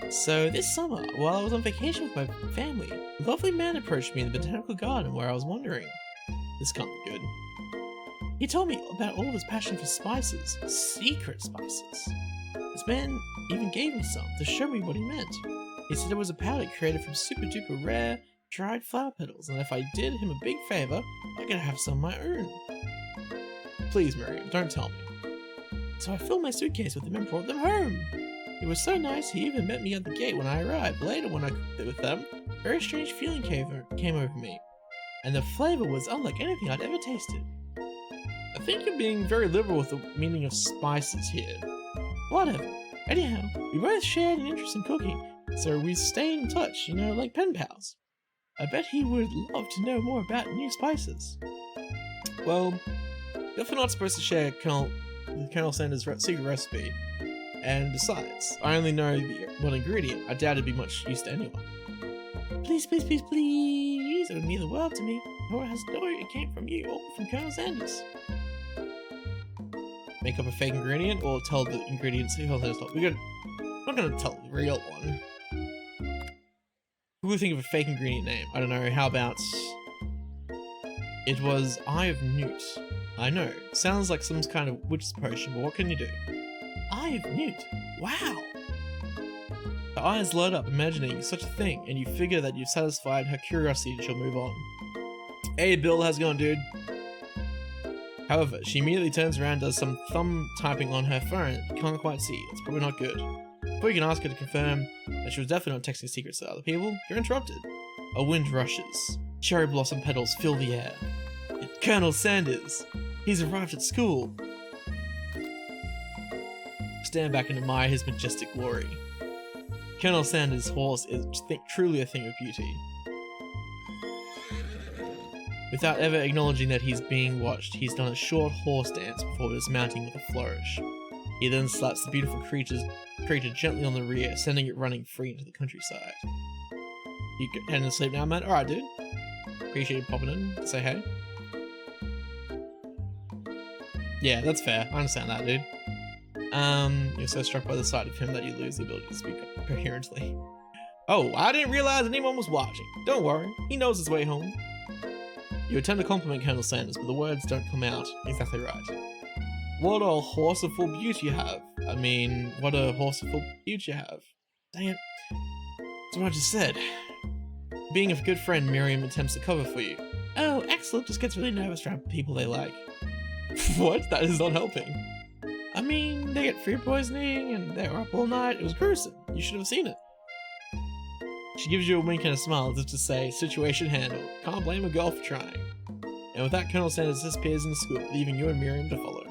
So this summer, while I was on vacation with my family, a lovely man approached me in the botanical garden where I was wandering. This can't be good. He told me about all of his passion for spices, secret spices. This man even gave me some to show me what he meant. He said it was a powder created from super duper rare, dried flower petals, and if I did him a big favor, I could have some of my own. Please, Miriam, don't tell me. So I filled my suitcase with them and brought them home. It was so nice, he even met me at the gate when I arrived. Later, when I cooked it with them, a very strange feeling came over me, and the flavor was unlike anything I'd ever tasted. I think you're being very liberal with the meaning of spices here. Whatever. Anyhow, we both shared an interest in cooking, so we stayed in touch, like pen pals. I bet he would love to know more about new spices. Well, definitely not supposed to share Colonel Sanders' secret recipe. And besides, I only know the one ingredient. I doubt it'd be much use to anyone. Please, please, please, please. It would mean the world to me. Nora has no idea it came from you or from Colonel Sanders. Make up a fake ingredient or tell the ingredients. We're not gonna tell the real one. Who would think of a fake ingredient name? I don't know. How about it was Eye of Newt? I know. Sounds like some kind of witch's potion, but what can you do? Eye of Newt? Wow! Her eyes light up, imagining such a thing, and you figure that you've satisfied her curiosity and she'll move on. Hey Bill, how's it going, dude? However, she immediately turns around and does some thumb typing on her phone. You can't quite see. It's probably not good. Before you can ask her to confirm that she was definitely not texting secrets to other people, you're interrupted. A wind rushes. Cherry blossom petals fill the air. It's Colonel Sanders. He's arrived at school. Stand back and admire his majestic glory. Colonel Sanders' horse is truly a thing of beauty. Without ever acknowledging that he's being watched, he's done a short horse dance before dismounting with a flourish. He then slaps the beautiful creature gently on the rear, sending it running free into the countryside. You heading to sleep now, man? Alright, dude. Appreciate you popping in to say hey. Yeah, that's fair. I understand that, dude. You're so struck by the sight of him that you lose the ability to speak coherently. Oh, I didn't realize anyone was watching. Don't worry, he knows his way home. You attempt to compliment Colonel Sanders, but the words don't come out exactly right. What a horseful beauty you have. I mean, what a horseful beauty you have. Dang it. That's what I just said. Being a good friend, Miriam attempts to cover for you. Oh, excellent, just gets really nervous around people they like. What? That is not helping. mean, they get food poisoning and they were up all night. It was gruesome. You should have seen it. She gives you a wink and a smile as if to say, situation handled. Can't blame a girl for trying. And with that, Colonel Sanders disappears in the school, leaving you and Miriam to follow.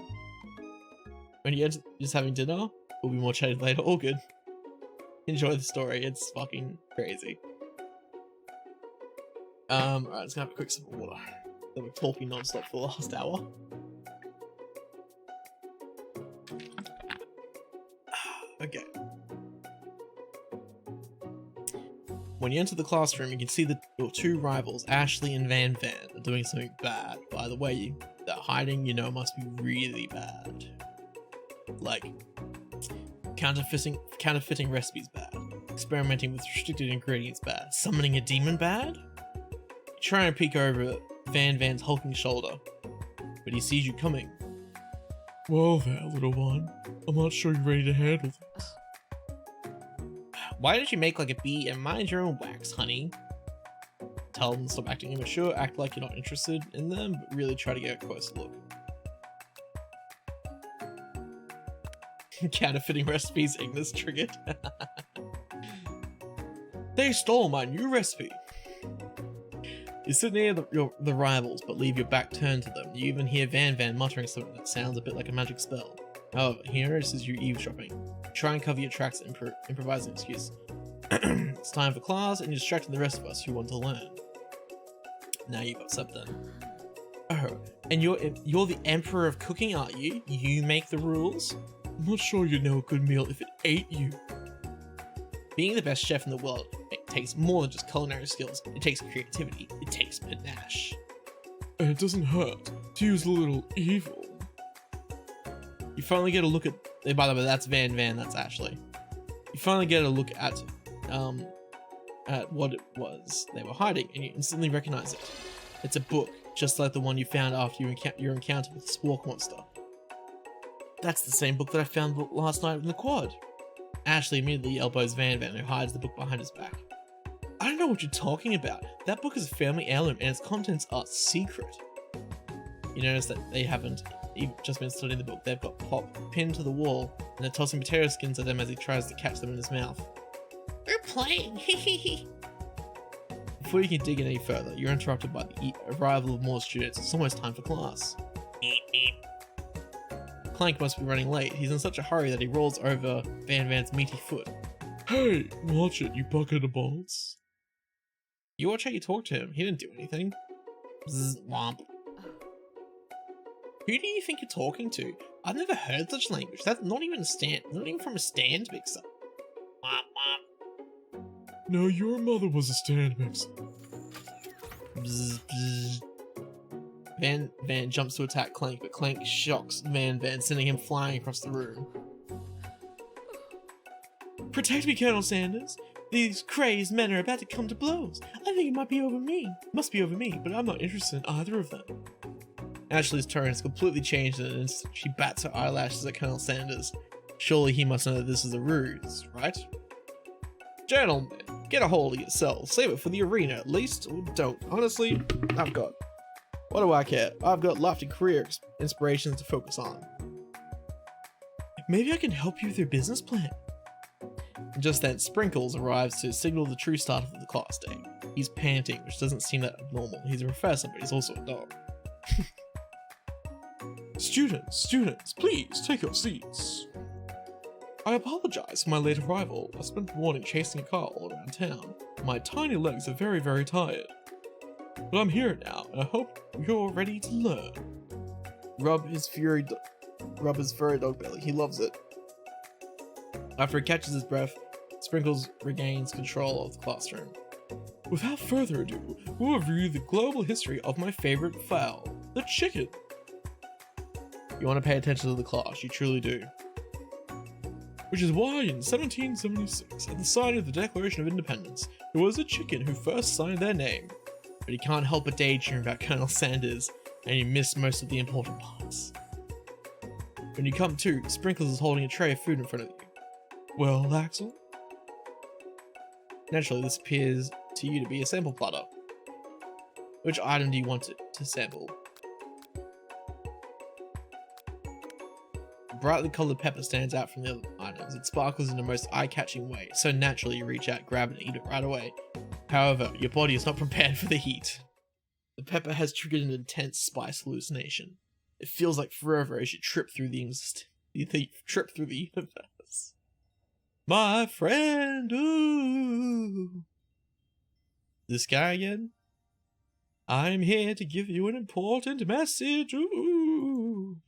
When you enter just having dinner, we'll be more chatted later. All good. Enjoy the story. It's fucking crazy. Alright, let's go have a quick sip of water. I've been talking non-stop for the last hour. Okay. When you enter the classroom, you can see that your two rivals, Ashley and Van Van, are doing something bad. By the way, they're hiding, you know, must be really bad. Like, counterfeiting recipes bad. Experimenting with restricted ingredients bad. Summoning a demon bad? You try and peek over Van Van's hulking shoulder, but he sees you coming. Well there, little one. I'm not sure you're ready to handle this. Why don't you make like a bee and mind your own wax, honey? Tell them to stop acting immature, act like you're not interested in them, but really try to get a closer look. Counterfeiting recipes, Ignis triggered. They stole my new recipe. You sit near the rivals, but leave your back turned to them. You even hear Van Van muttering something that sounds a bit like a magic spell. However, he notices you eavesdropping. Try and cover your tracks and improvise an excuse. It's time for class, and you're distracting the rest of us who want to learn. Now you've got something. Oh, and you're the emperor of cooking, aren't you? You make the rules? I'm not sure you'd know a good meal if it ate you. Being the best chef in the world, it takes more than just culinary skills. It takes creativity. It takes panache. And it doesn't hurt to use a little evil. You finally get a look at... By the way, that's Van Van, that's Ashley. You finally get a look at what it was they were hiding, and you instantly recognize it. It's a book, just like the one you found after your encounter with the Squawk Monster. That's the same book that I found last night in the quad. Ashley immediately elbows Van Van, who hides the book behind his back. I don't know what you're talking about. That book is a family heirloom, and its contents are secret. You notice that they haven't just been studying the book. They've got Pop pinned to the wall, and they're tossing potato skins at him as he tries to catch them in his mouth. We're playing. Before you can dig in any further, you're interrupted by the arrival of more students. It's almost time for class. Clank must be running late. He's in such a hurry that he rolls over Van Van's meaty foot. Hey, watch it, you bucket of balls. You watch how you talk to him. He didn't do anything. Bzz, womp. Who do you think you're talking to? I've never heard such language. That's not even from a stand mixer. Womp womp. No, your mother was a stand mixer. Bzz, bzz. Van jumps to attack Clank, but Clank shocks Van, sending him flying across the room. Protect me, Colonel Sanders! These crazed men are about to come to blows. I think it must be over me, but I'm not interested in either of them. Ashley's tone has completely changed in an instant. She bats her eyelashes at Colonel Sanders. Surely he must know that this is a ruse, right? Gentlemen, get a hold of yourselves. Save it for the arena, at least. Or don't. Honestly, what do I care? I've got lofty career inspirations to focus on. Maybe I can help you with your business plan. And just then, Sprinkles arrives to signal the true start of the class day. He's panting, which doesn't seem that abnormal. He's a professor, but he's also a dog. Students, please take your seats. I apologize for my late arrival. I spent the morning chasing a car all around town. My tiny legs are very, very tired. But I'm here now, and I hope you're ready to learn. Rub his furry dog belly. He loves it. After he catches his breath, Sprinkles regains control of the classroom. Without further ado, we'll review the global history of my favorite fowl, the chicken. You want to pay attention to the class, you truly do. Which is why in 1776, at the signing of the Declaration of Independence, it was a chicken who first signed their name. But you can't help but daydream about Colonel Sanders, and you miss most of the important parts. When you come to, Sprinkles is holding a tray of food in front of you. Well, Axel? Naturally, this appears to you to be a sample platter. Which item do you want to sample? brightly colored pepper stands out from the other items. It sparkles in the most eye-catching way, so naturally you reach out, grab it, and eat it right away. However, your body is not prepared for the heat. The pepper has triggered an intense spice hallucination. It feels like forever as you trip through the universe. My friend, ooh. This guy again? I'm here to give you an important message, ooh.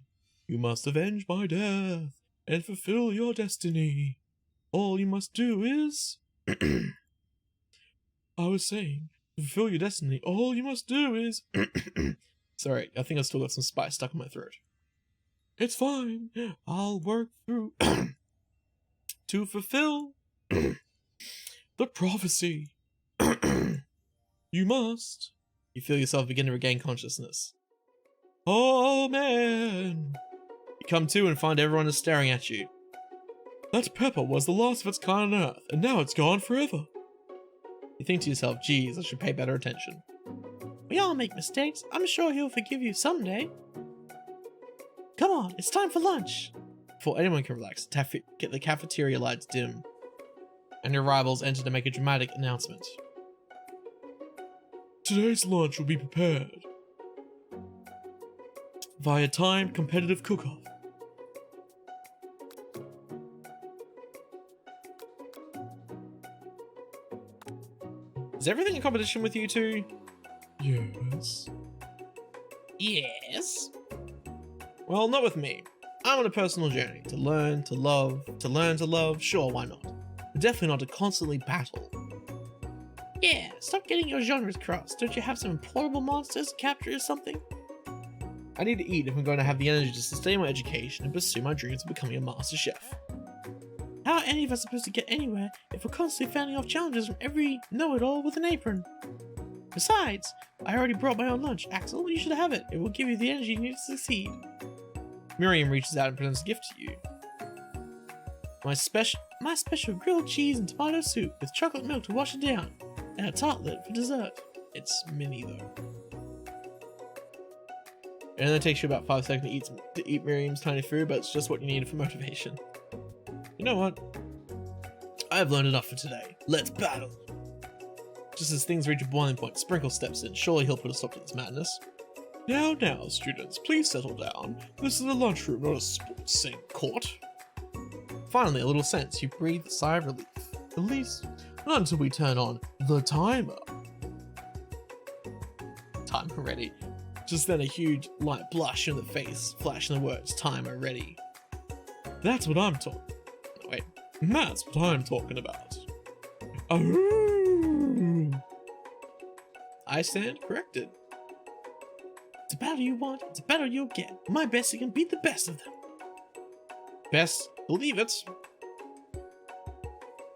You must avenge my death and fulfill your destiny. All you must do is... I was saying, to fulfill your destiny, all you must do is... Sorry, I think I still got some spice stuck in my throat. It's fine, I'll work through... to fulfill... the prophecy. You must... You feel yourself begin to regain consciousness. Oh man! You come to and find everyone is staring at you. That pepper was the last of its kind on Earth, and now it's gone forever. You think to yourself, geez, I should pay better attention. We all make mistakes. I'm sure he'll forgive you someday. Come on, it's time for lunch. Before anyone can relax, get the cafeteria lights dim, and your rivals enter to make a dramatic announcement. Today's lunch will be prepared via timed competitive cook-off. Is everything a competition with you two? Yes. Yes? Well, not with me. I'm on a personal journey to learn to love, sure, why not? But definitely not to constantly battle. Yeah, stop getting your genres crossed. Don't you have some portable monsters to capture or something? I need to eat if I'm going to have the energy to sustain my education and pursue my dreams of becoming a master chef. How are any of us supposed to get anywhere if we're constantly fending off challenges from every know-it-all with an apron? Besides, I already brought my own lunch. Axel, you should have it. It will give you the energy you need to succeed. Miriam reaches out and presents a gift to you. My special grilled cheese and tomato soup with chocolate milk to wash it down, and a tartlet for dessert. It's mini though. And then it takes you about 5 seconds to eat Miriam's tiny food, but it's just what you need for motivation. You know what? I've learned enough for today. Let's battle! Just as things reach a boiling point, Sprinkle steps in. Surely he'll put a stop to this madness. Now, students, please settle down. This is a lunchroom, not a sports court. Finally, a little sense. You breathe a sigh of relief. At least, not until we turn on the timer. Timer ready. Just then a huge light blush in the face, flashing the words, timer ready. That's what I'm talking. Wait, that's what I'm talking about. Oh! I stand corrected. It's a battle you want, it's a battle you'll get. My best can beat the best of them. Best, believe it.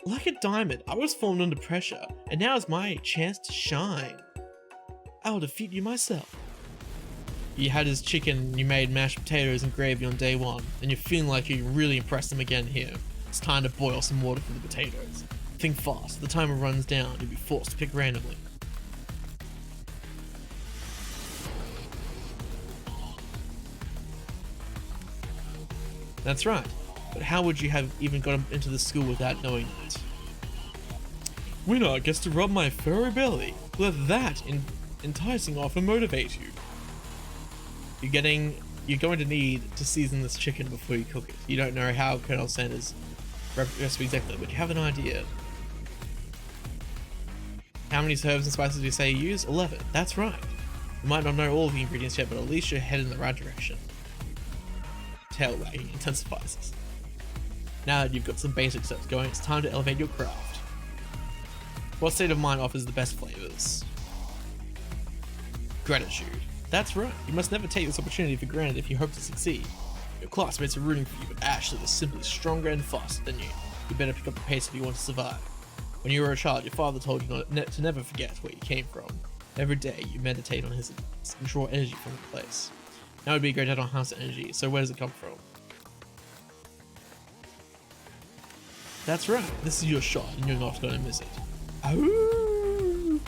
Like a diamond, I was formed under pressure, and now is my chance to shine. I will defeat you myself. You had his chicken, you made mashed potatoes and gravy on day one, and you're feeling like you can really impress him again here. It's time to boil some water for the potatoes. Think fast, the timer runs down, you'll be forced to pick randomly. That's right, but how would you have even got into the school without knowing that? Winner gets to rub my furry belly. Let that enticing offer motivate you. You're going to need to season this chicken before you cook it. You don't know how Colonel Sanders' recipe exactly, but you have an idea. How many herbs and spices do you say you use? 11. That's right. You might not know all of the ingredients yet, but at least you're headed in the right direction. Tail wagging intensifies. Now that you've got some basic steps going, it's time to elevate your craft. What state of mind offers the best flavors? Gratitude. That's right, you must never take this opportunity for granted if you hope to succeed. Your classmates are rooting for you, but Ashley is simply stronger and faster than you. You better pick up the pace if you want to survive. When you were a child, your father told you to never forget where you came from. Every day, you meditate on his and draw energy from the place. Now would be a great idea on house energy, so where does it come from? That's right, this is your shot, and you're not going to miss it. Oh!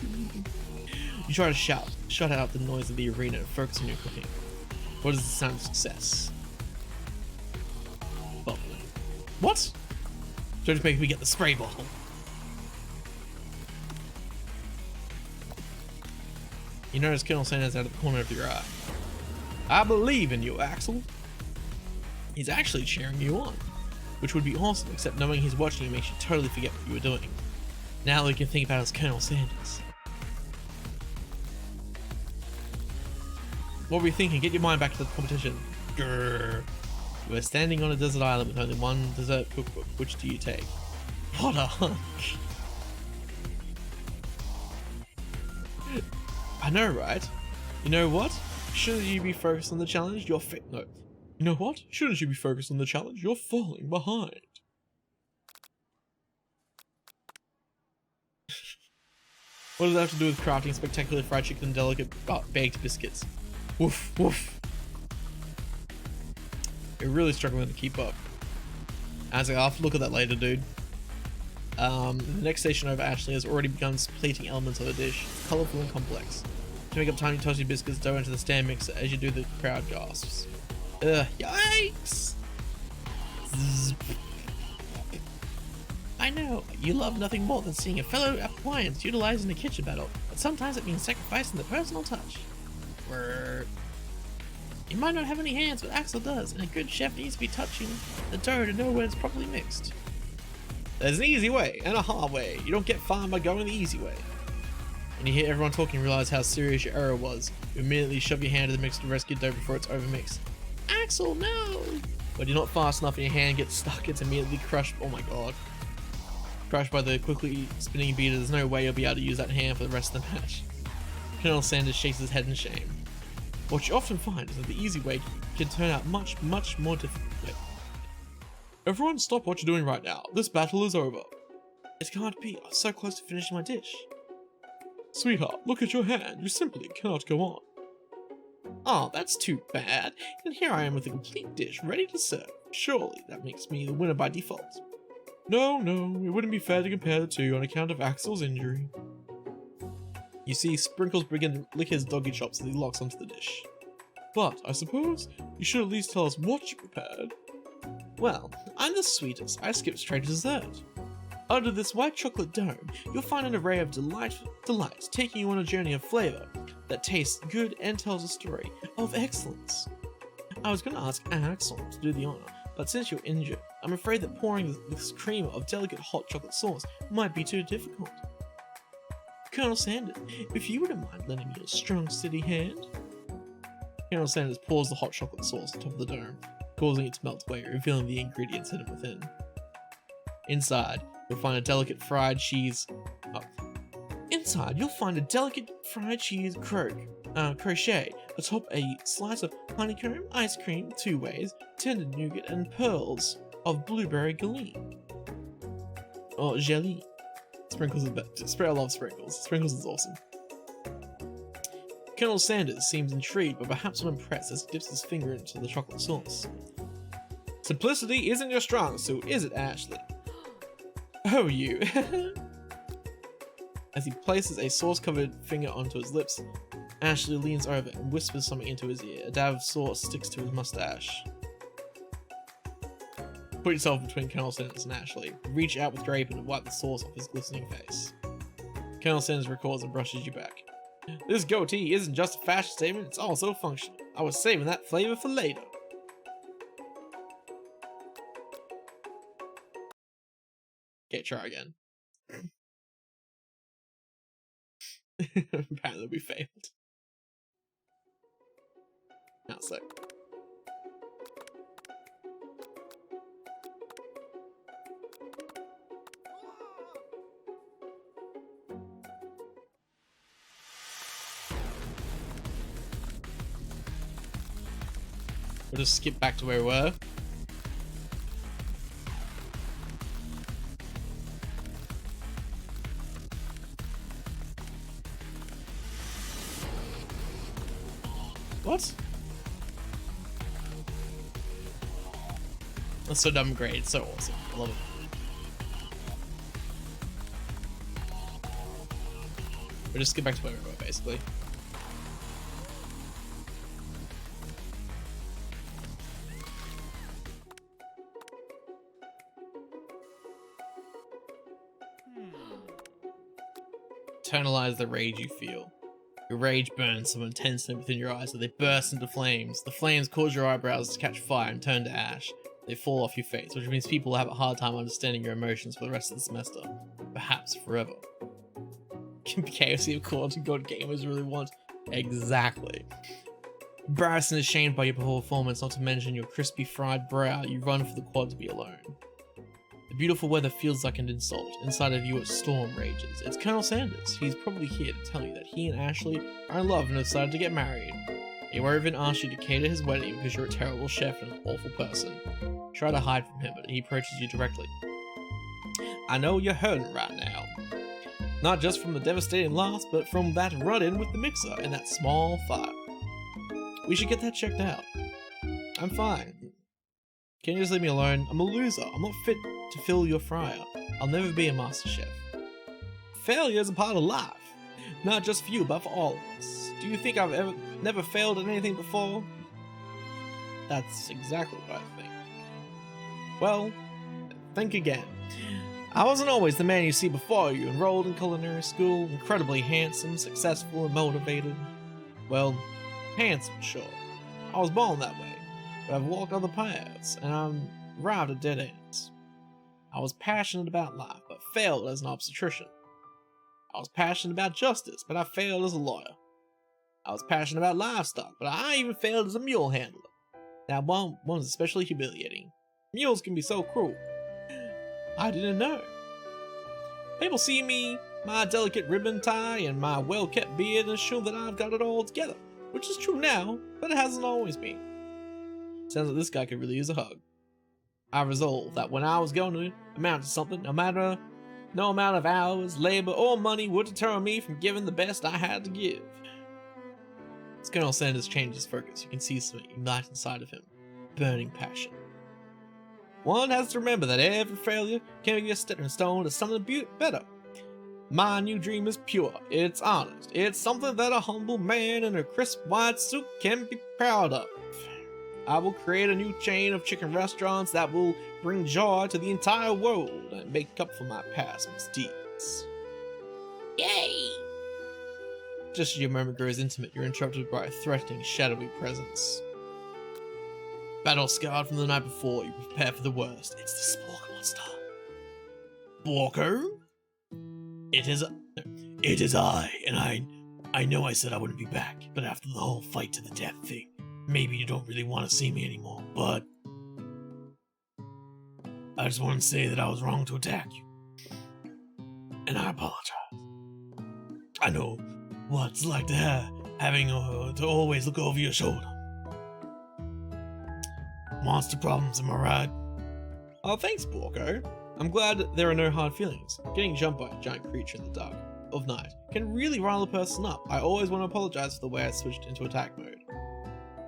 You try to shut out the noise of the arena and focus on your cooking. What is the sound of success? What? Don't make me get the spray bottle. You notice Colonel Sanders out of the corner of your eye. I believe in you, Axel. He's actually cheering you on, which would be awesome, except knowing he's watching you makes you totally forget what you were doing. Now all you can think about is Colonel Sanders. What were you thinking? Get your mind back to the competition. Grrr. You are standing on a desert island with only one dessert cookbook. Which do you take? What a hunk. I know, right? You know what? Shouldn't you be focused on the challenge? No. You know what? Shouldn't you be focused on the challenge? You're falling behind. What does that have to do with crafting spectacular fried chicken and delicate baked biscuits? Woof, woof. You're really struggling to keep up. I'll have to look at that later, dude. The next station over, Ashley has already begun plating elements of a dish. It's colourful and complex. To make up tiny toasty biscuits, dough into the stand mixer. As you do, the crowd gasps. Ugh, yikes! Zzz. I know, you love nothing more than seeing a fellow appliance utilized in a kitchen battle, but sometimes it means sacrificing the personal touch. Word. You might not have any hands, but Axel does, and a good chef needs to be touching the dough to know when it's properly mixed. There's an easy way and a hard way. You don't get far by going the easy way. And you hear everyone talking and realize how serious your error was. You immediately shove your hand in the mixer to rescue dough before it's overmixed. Axel, no! But you're not fast enough and your hand gets stuck. It's immediately crushed. Oh my god. Crushed by the quickly spinning beater. There's no way you'll be able to use that hand for the rest of the match. Colonel Sanders shakes his head in shame. What you often find is that the easy way can turn out much more difficult. Everyone stop what you're doing right now. This battle is over. It can't be. I'm so close to finishing my dish. Sweetheart, look at your hand. You simply cannot go on. Oh, that's too bad. And here I am with a complete dish ready to serve. Surely that makes me the winner by default. No, it wouldn't be fair to compare the two on account of Axel's injury. You see Sprinkles begin to lick his doggy chops as he locks onto the dish. But, I suppose, you should at least tell us what you prepared. Well, I'm the sweetest. I skip straight to dessert. Under this white chocolate dome, you'll find an array of delights taking you on a journey of flavor that tastes good and tells a story of excellence. I was going to ask Axel to do the honor, but since you're injured, I'm afraid that pouring this cream of delicate hot chocolate sauce might be too difficult. Colonel Sanders, if you wouldn't mind lending me your strong, steady hand. Colonel Sanders pours the hot chocolate sauce on top of the dome, causing it to melt away, revealing the ingredients hidden within. Inside, you'll find a delicate fried cheese. Crochet atop a slice of honeycomb, ice cream, 2 ways, tender nougat, and pearls of blueberry galine. Or jelly. Sprinkles is better. I love Sprinkles. Sprinkles is awesome. Colonel Sanders seems intrigued, but perhaps not impressed as he dips his finger into the chocolate sauce. Simplicity isn't your strong suit, is it, Ashley? Oh, you. As he places a sauce-covered finger onto his lips, Ashley leans over and whispers something into his ear. A dab of sauce sticks to his mustache. Put yourself between Colonel Sanders and Ashley. Reach out with your apron and wipe the sauce off his glistening face. Colonel Sanders records and brushes you back. This goatee isn't just a fashion statement, it's also functional. I was saving that flavor for later. Okay, try again. Apparently we failed. Now so. We'll just skip back to where we were. What? That's so dumb great. It's so awesome. I love it. We'll just skip back to where we were, basically. internalize the rage you feel. Your rage burns so intensely within your eyes that they burst into flames. The flames cause your eyebrows to catch fire and turn to ash. They fall off your face, which means people will have a hard time understanding your emotions for the rest of the semester. Perhaps forever. KFC of course, God gamers really want. Exactly. Embarrassed and ashamed by your poor performance, not to mention your crispy fried brow, you run for the quad to be alone. The beautiful weather feels like an insult. Inside of you a storm rages. It's Colonel Sanders. He's probably here to tell you that he and Ashley are in love and have decided to get married. He won't even ask you to cater his wedding because you're a terrible chef and an awful person. Try to hide from him, but he approaches you directly. I know you're hurting right now. Not just from the devastating loss, but from that run-in with the mixer and that small fight. We should get that checked out. I'm fine. Can you just leave me alone? I'm a loser. I'm not fit to fill your fryer. I'll never be a master chef. Failure is a part of life. Not just for you, but for all of us. Do you think I've never failed at anything before? That's exactly what I think. Well, think again. I wasn't always the man you see before you, enrolled in culinary school, incredibly handsome, successful, and motivated. Well, handsome, sure. I was born that way, but I've walked other paths, and I've arrived at dead ends. I was passionate about life, but failed as an obstetrician. I was passionate about justice, but I failed as a lawyer. I was passionate about livestock, but I even failed as a mule handler. Now, one was especially humiliating. Mules can be so cruel. I didn't know. People see me, my delicate ribbon tie, and my well-kept beard, and assume that I've got it all together, which is true now, but it hasn't always been. Sounds like this guy could really use a hug. I resolved that when I was going to amount to something, no amount of hours, labor, or money would deter me from giving the best I had to give. As Colonel Sanders changed his focus, you can see something ignite inside of him. Burning passion. One has to remember that every failure can be a stepping stone to something better. My new dream is pure, it's honest, it's something that a humble man in a crisp white suit can be proud of. I will create a new chain of chicken restaurants that will bring joy to the entire world and make up for my past misdeeds. Yay! Just as your moment grows intimate, you're interrupted by a threatening, shadowy presence. Battle scarred from the night before, you prepare for the worst. It's the Sporker monster. Sporker? It is I, and I know I said I wouldn't be back, but after the whole fight to the death thing, maybe you don't really want to see me anymore, but I just want to say that I was wrong to attack you. And I apologize. I know what it's like to having to always look over your shoulder. Monster problems, am I right? Oh, thanks, Borko. I'm glad there are no hard feelings. Getting jumped by a giant creature in the dark of night can really rile a person up. I always want to apologize for the way I switched into attack mode.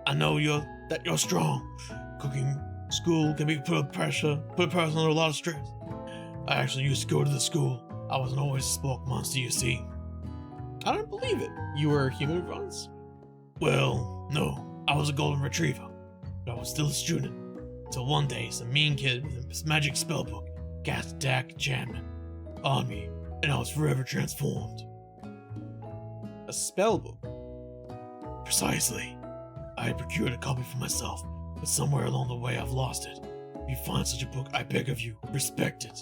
I know that you're strong. Cooking school can be put a person under a lot of stress. I actually used to go to the school. I wasn't always a spork monster, you see. I don't believe it. You were a human once? Well, no. I was a golden retriever. But I was still a student. Until one day, some mean kid with a magic spellbook cast attack enchantment on me, and I was forever transformed. A spellbook? Precisely. I had procured a copy for myself, but somewhere along the way I've lost it. If you find such a book, I beg of you, respect it.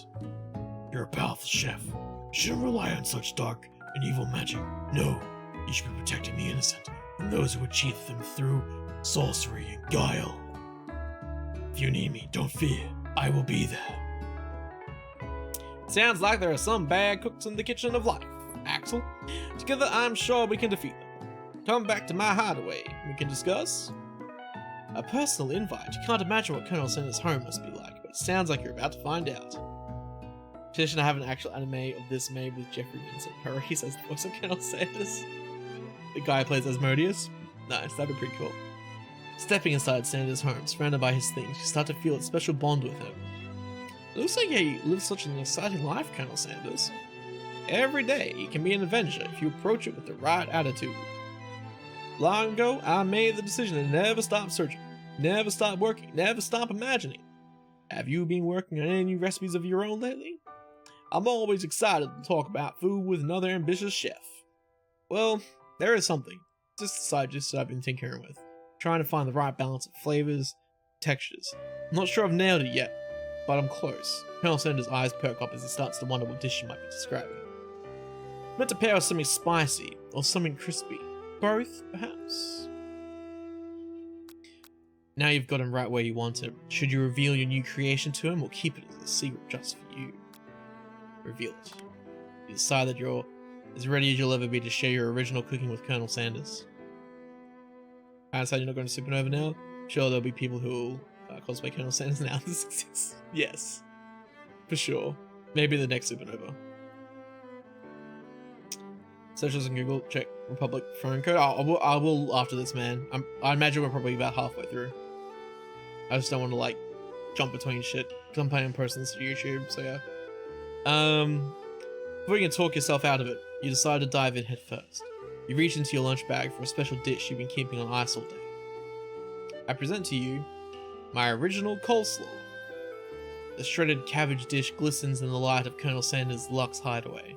You're a powerful chef. You shouldn't rely on such dark and evil magic. No, you should be protecting the innocent from those who would cheat them through sorcery and guile. If you need me, don't fear. I will be there. Sounds like there are some bad cooks in the kitchen of life, Axel. Together, I'm sure we can defeat them. Come back to my hideaway. We can discuss. A personal invite. You can't imagine what Colonel Sanders' home must be like, but it sounds like you're about to find out. Petition to have an actual anime of this made with Jeffrey Vincent Paris as the voice of Colonel Sanders. The guy who plays Asmodeus. Nice, that'd be pretty cool. Stepping inside Sanders' home, surrounded by his things, you start to feel a special bond with him. It looks like he lives such an exciting life, Colonel Sanders. Every day, he can be an adventure if you approach it with the right attitude. Long ago, I made the decision to never stop searching, never stop working, never stop imagining. Have you been working on any new recipes of your own lately? I'm always excited to talk about food with another ambitious chef. Well, there is something. Just the side dish that I've been tinkering with, trying to find the right balance of flavors, textures. I'm not sure I've nailed it yet, but I'm close. Colonel Sanders' eyes perk up as he starts to wonder what dish he might be describing. Meant to pair with something spicy, or something crispy. Both, perhaps? Now you've got him right where you want him. Should you reveal your new creation to him, or keep it as a secret just for you? Reveal it. You decide that you're as ready as you'll ever be to share your original cooking with Colonel Sanders. I decide you're not going to Supernova now? Sure, there'll be people who will cosplay Colonel Sanders now. Yes. For sure. Maybe the next Supernova. Searches on Google, check Republic phone code. I will after this, man. I imagine we're probably about halfway through. I just don't want to, like, jump between shit. Because I'm playing posting this to YouTube, so yeah. Before you can talk yourself out of it, you decide to dive in head first. You reach into your lunch bag for a special dish you've been keeping on ice all day. I present to you my original coleslaw. The shredded cabbage dish glistens in the light of Colonel Sanders' Lux hideaway.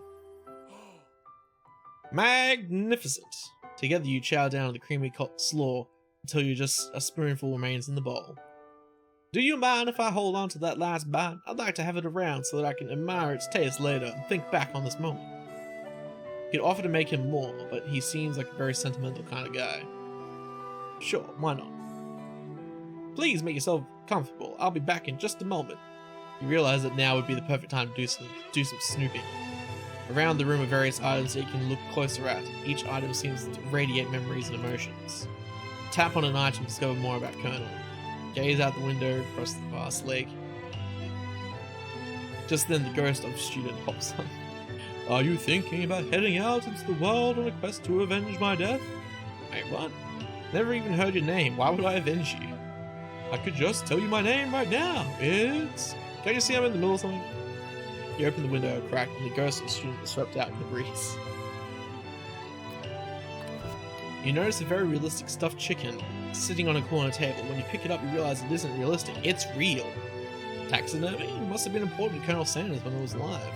Magnificent! Together you chow down the creamy slaw until just a spoonful remains in the bowl. Do you mind if I hold on to that last bite? I'd like to have it around so that I can admire its taste later and think back on this moment. You could offer to make him more, but he seems like a very sentimental kind of guy. Sure, why not? Please make yourself comfortable. I'll be back in just a moment. You realize that now would be the perfect time to do some snooping. Around the room are various items that you can look closer at. Each item seems to radiate memories and emotions. Tap on an item to discover more about Colonel. Gaze out the window across the vast lake. Just then the ghost of a student pops up. Are you thinking about heading out into the world on a quest to avenge my death? Wait, what? Never even heard your name. Why would I avenge you? I could just tell you my name right now. It's... Can't you see I'm in the middle of something? You open the window a crack and the ghost of a student is swept out in the breeze. You notice a very realistic stuffed chicken sitting on a corner table. When you pick it up, you realize it isn't realistic. It's real. Taxidermy? It must have been important to Colonel Sanders when it was alive.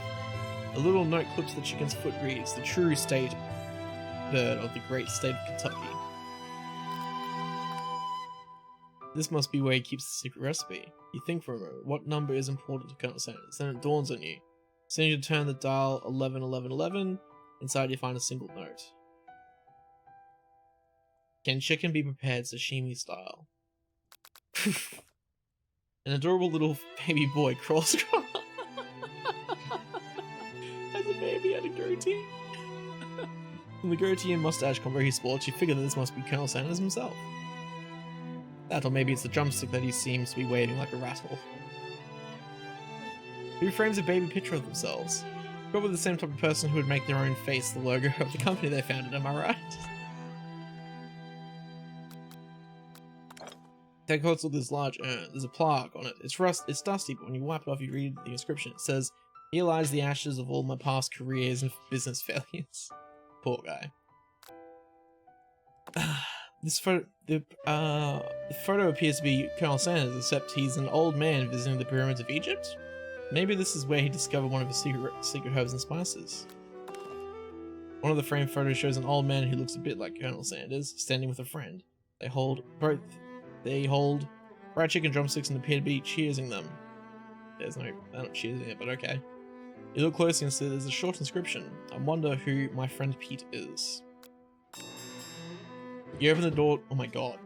A little note clips the chicken's foot reads, the true state bird of the great state of Kentucky. This must be where he keeps the secret recipe. You think for a moment, what number is important to Colonel Sanders? Then it dawns on you. As soon as you turn the dial 111111, inside you find a single note. Can chicken be prepared sashimi style? An adorable little baby boy crawls across. As a baby had a goatee. From the goatee and mustache combo he sports, you figure that this must be Colonel Sanders himself. That, or maybe it's the drumstick that he seems to be waving like a rattle. Who frames a baby picture of themselves? Probably the same type of person who would make their own face the logo of the company they founded, am I right? Take hold of this large urn. There's a plaque on it. It's dusty, but when you wipe it off, you read the inscription. It says, "Here lies the ashes of all my past careers and business failures." Poor guy. The photo appears to be Colonel Sanders, except he's an old man visiting the pyramids of Egypt. Maybe this is where he discovered one of his secret herbs and spices. One of the framed photos shows an old man who looks a bit like Colonel Sanders, standing with a friend. They hold fried chicken drumsticks and appear to be cheersing them. They're not cheersing it, but okay. You look closely and see there's a short inscription. I wonder who my friend Pete is. You open the door. Oh my god.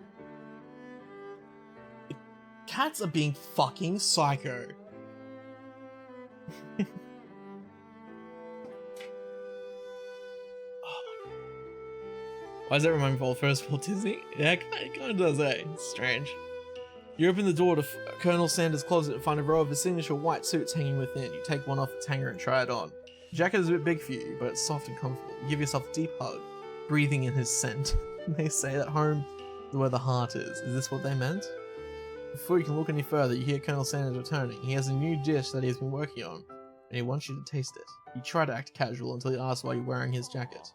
The cats are being fucking psycho. Oh my god. Why does that remind me of all first of all Disney? Yeah, it kind of does, eh? It's strange. You open the door to Colonel Sanders' closet and find a row of his signature white suits hanging within. You take one off its hanger and try it on. The jacket is a bit big for you, but it's soft and comfortable. You give yourself a deep hug, breathing in his scent. They say that home is where the heart is. Is this what they meant? Before you can look any further, you hear Colonel Sanders returning. He has a new dish that he has been working on, and he wants you to taste it. You try to act casual until he asks why you're wearing his jacket.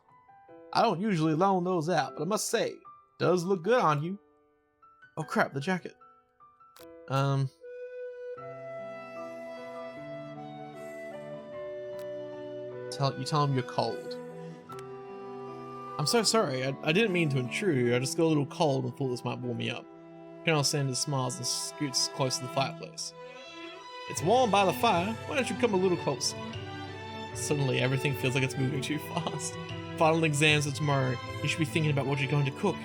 I don't usually loan those out, but I must say, it does look good on you. Oh crap, the jacket. you tell him you're cold. I'm so sorry, I didn't mean to intrude, I just got a little cold and thought this might warm me up. Colonel Sanders smiles and scoots close to the fireplace. It's warm by the fire, why don't you come a little closer? Suddenly, everything feels like it's moving too fast. Final exams are tomorrow, you should be thinking about what you're going to cook.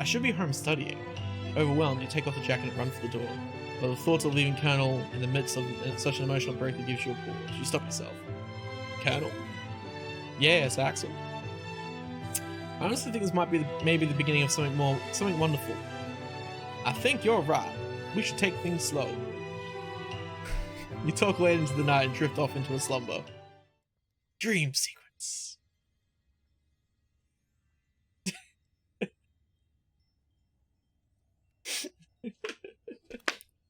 I should be home studying. Overwhelmed, you take off the jacket and run for the door. But the thoughts of leaving Colonel in the midst of such an emotional break that gives you a pause. You stop yourself. Colonel? Yes, Axel. I honestly think this might be maybe the beginning of something wonderful. I think you're right. We should take things slow. You talk late into the night and drift off into a slumber. Dream sequence.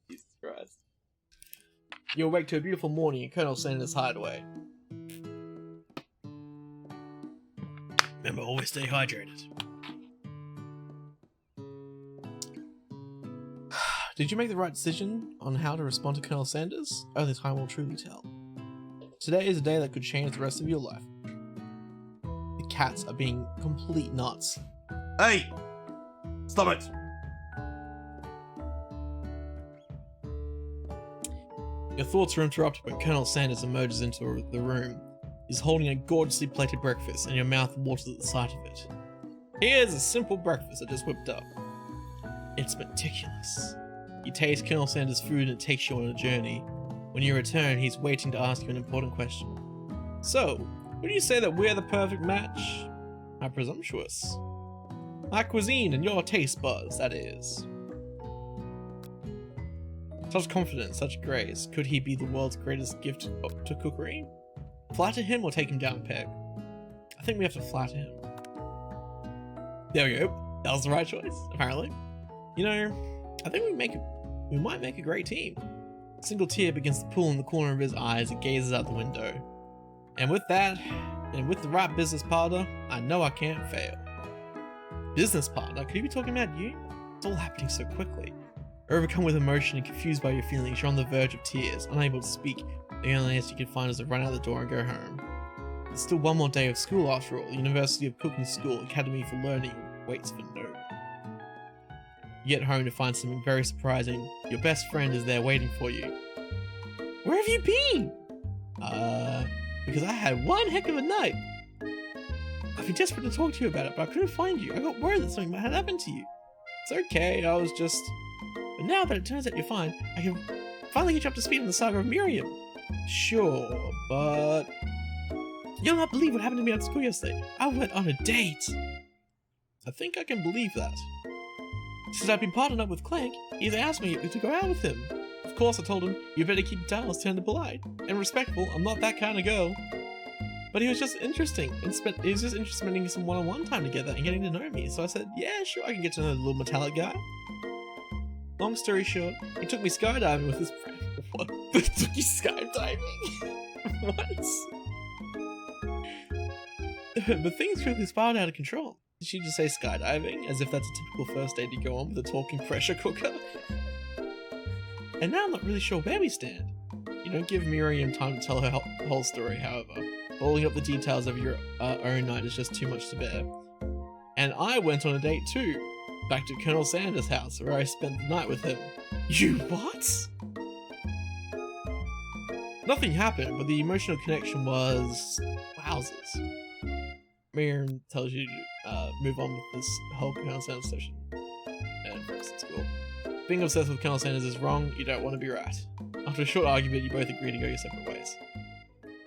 Jesus Christ. You awake to a beautiful morning in Colonel Sanders' hideaway. Remember, always stay hydrated. Did you make the right decision on how to respond to Colonel Sanders? Only time will truly tell. Today is a day that could change the rest of your life. The cats are being complete nuts. Hey! Stop it! Your thoughts are interrupted when Colonel Sanders emerges into the room. He's holding a gorgeously plated breakfast and your mouth waters at the sight of it. Here's a simple breakfast I just whipped up. It's meticulous. You taste Colonel Sanders' food and it takes you on a journey. When you return, he's waiting to ask you an important question. So, would you say that we're the perfect match? How presumptuous. My cuisine and your taste buds, that is. Such confidence, such grace. Could he be the world's greatest gift to cookery? Flatter him or take him down a peg? I think we have to flatter him. There we go. That was the right choice, apparently. You know, I think we might make a great team. A single tear begins to pool in the corner of his eye as he gazes out the window. And with that, and with the right business partner, I know I can't fail. Business partner? Could he be talking about you? It's all happening so quickly. Overcome with emotion and confused by your feelings, you're on the verge of tears, unable to speak. The only answer you can find is to run out the door and go home. There's still one more day of school after all. The University of Cooking School, Academy for Learning, waits for no one. You get home to find something very surprising. Your best friend is there waiting for you. Where have you been? Because I had one heck of a night. I've been desperate to talk to you about it, but I couldn't find you. I got worried that something might have happened to you. It's okay, I was just... But now that it turns out you're fine, I can finally get you up to speed on the saga of Miriam. Sure, but... You'll not believe what happened to me at school yesterday. I went on a date. I think I can believe that. Since I've been partnered up with Clank, he's asked me to go out with him. Of course I told him, you better keep your towels turned and polite. And respectful, I'm not that kind of girl. But he was just interesting, and he was just interested in spending some one-on-one time together and getting to know me. So I said, yeah, sure, I can get to know the little metallic guy. Long story short, he took me skydiving with his friend. What? Took you skydiving? What? But things really spiraled out of control. Did she just say skydiving, as if that's a typical first date you go on with a talking pressure cooker? And now I'm not really sure where we stand. You don't give Miriam time to tell her whole story, however. Following up the details of your own night is just too much to bear. And I went on a date too. Back to Colonel Sanders' house, where I spent the night with him. You what? Nothing happened, but the emotional connection was... wowzers. Miriam tells you to move on with this whole Colonel Sanders session and focus at school. Being obsessed with Colonel Sanders is wrong, you don't want to be right. After a short argument, you both agree to go your separate ways.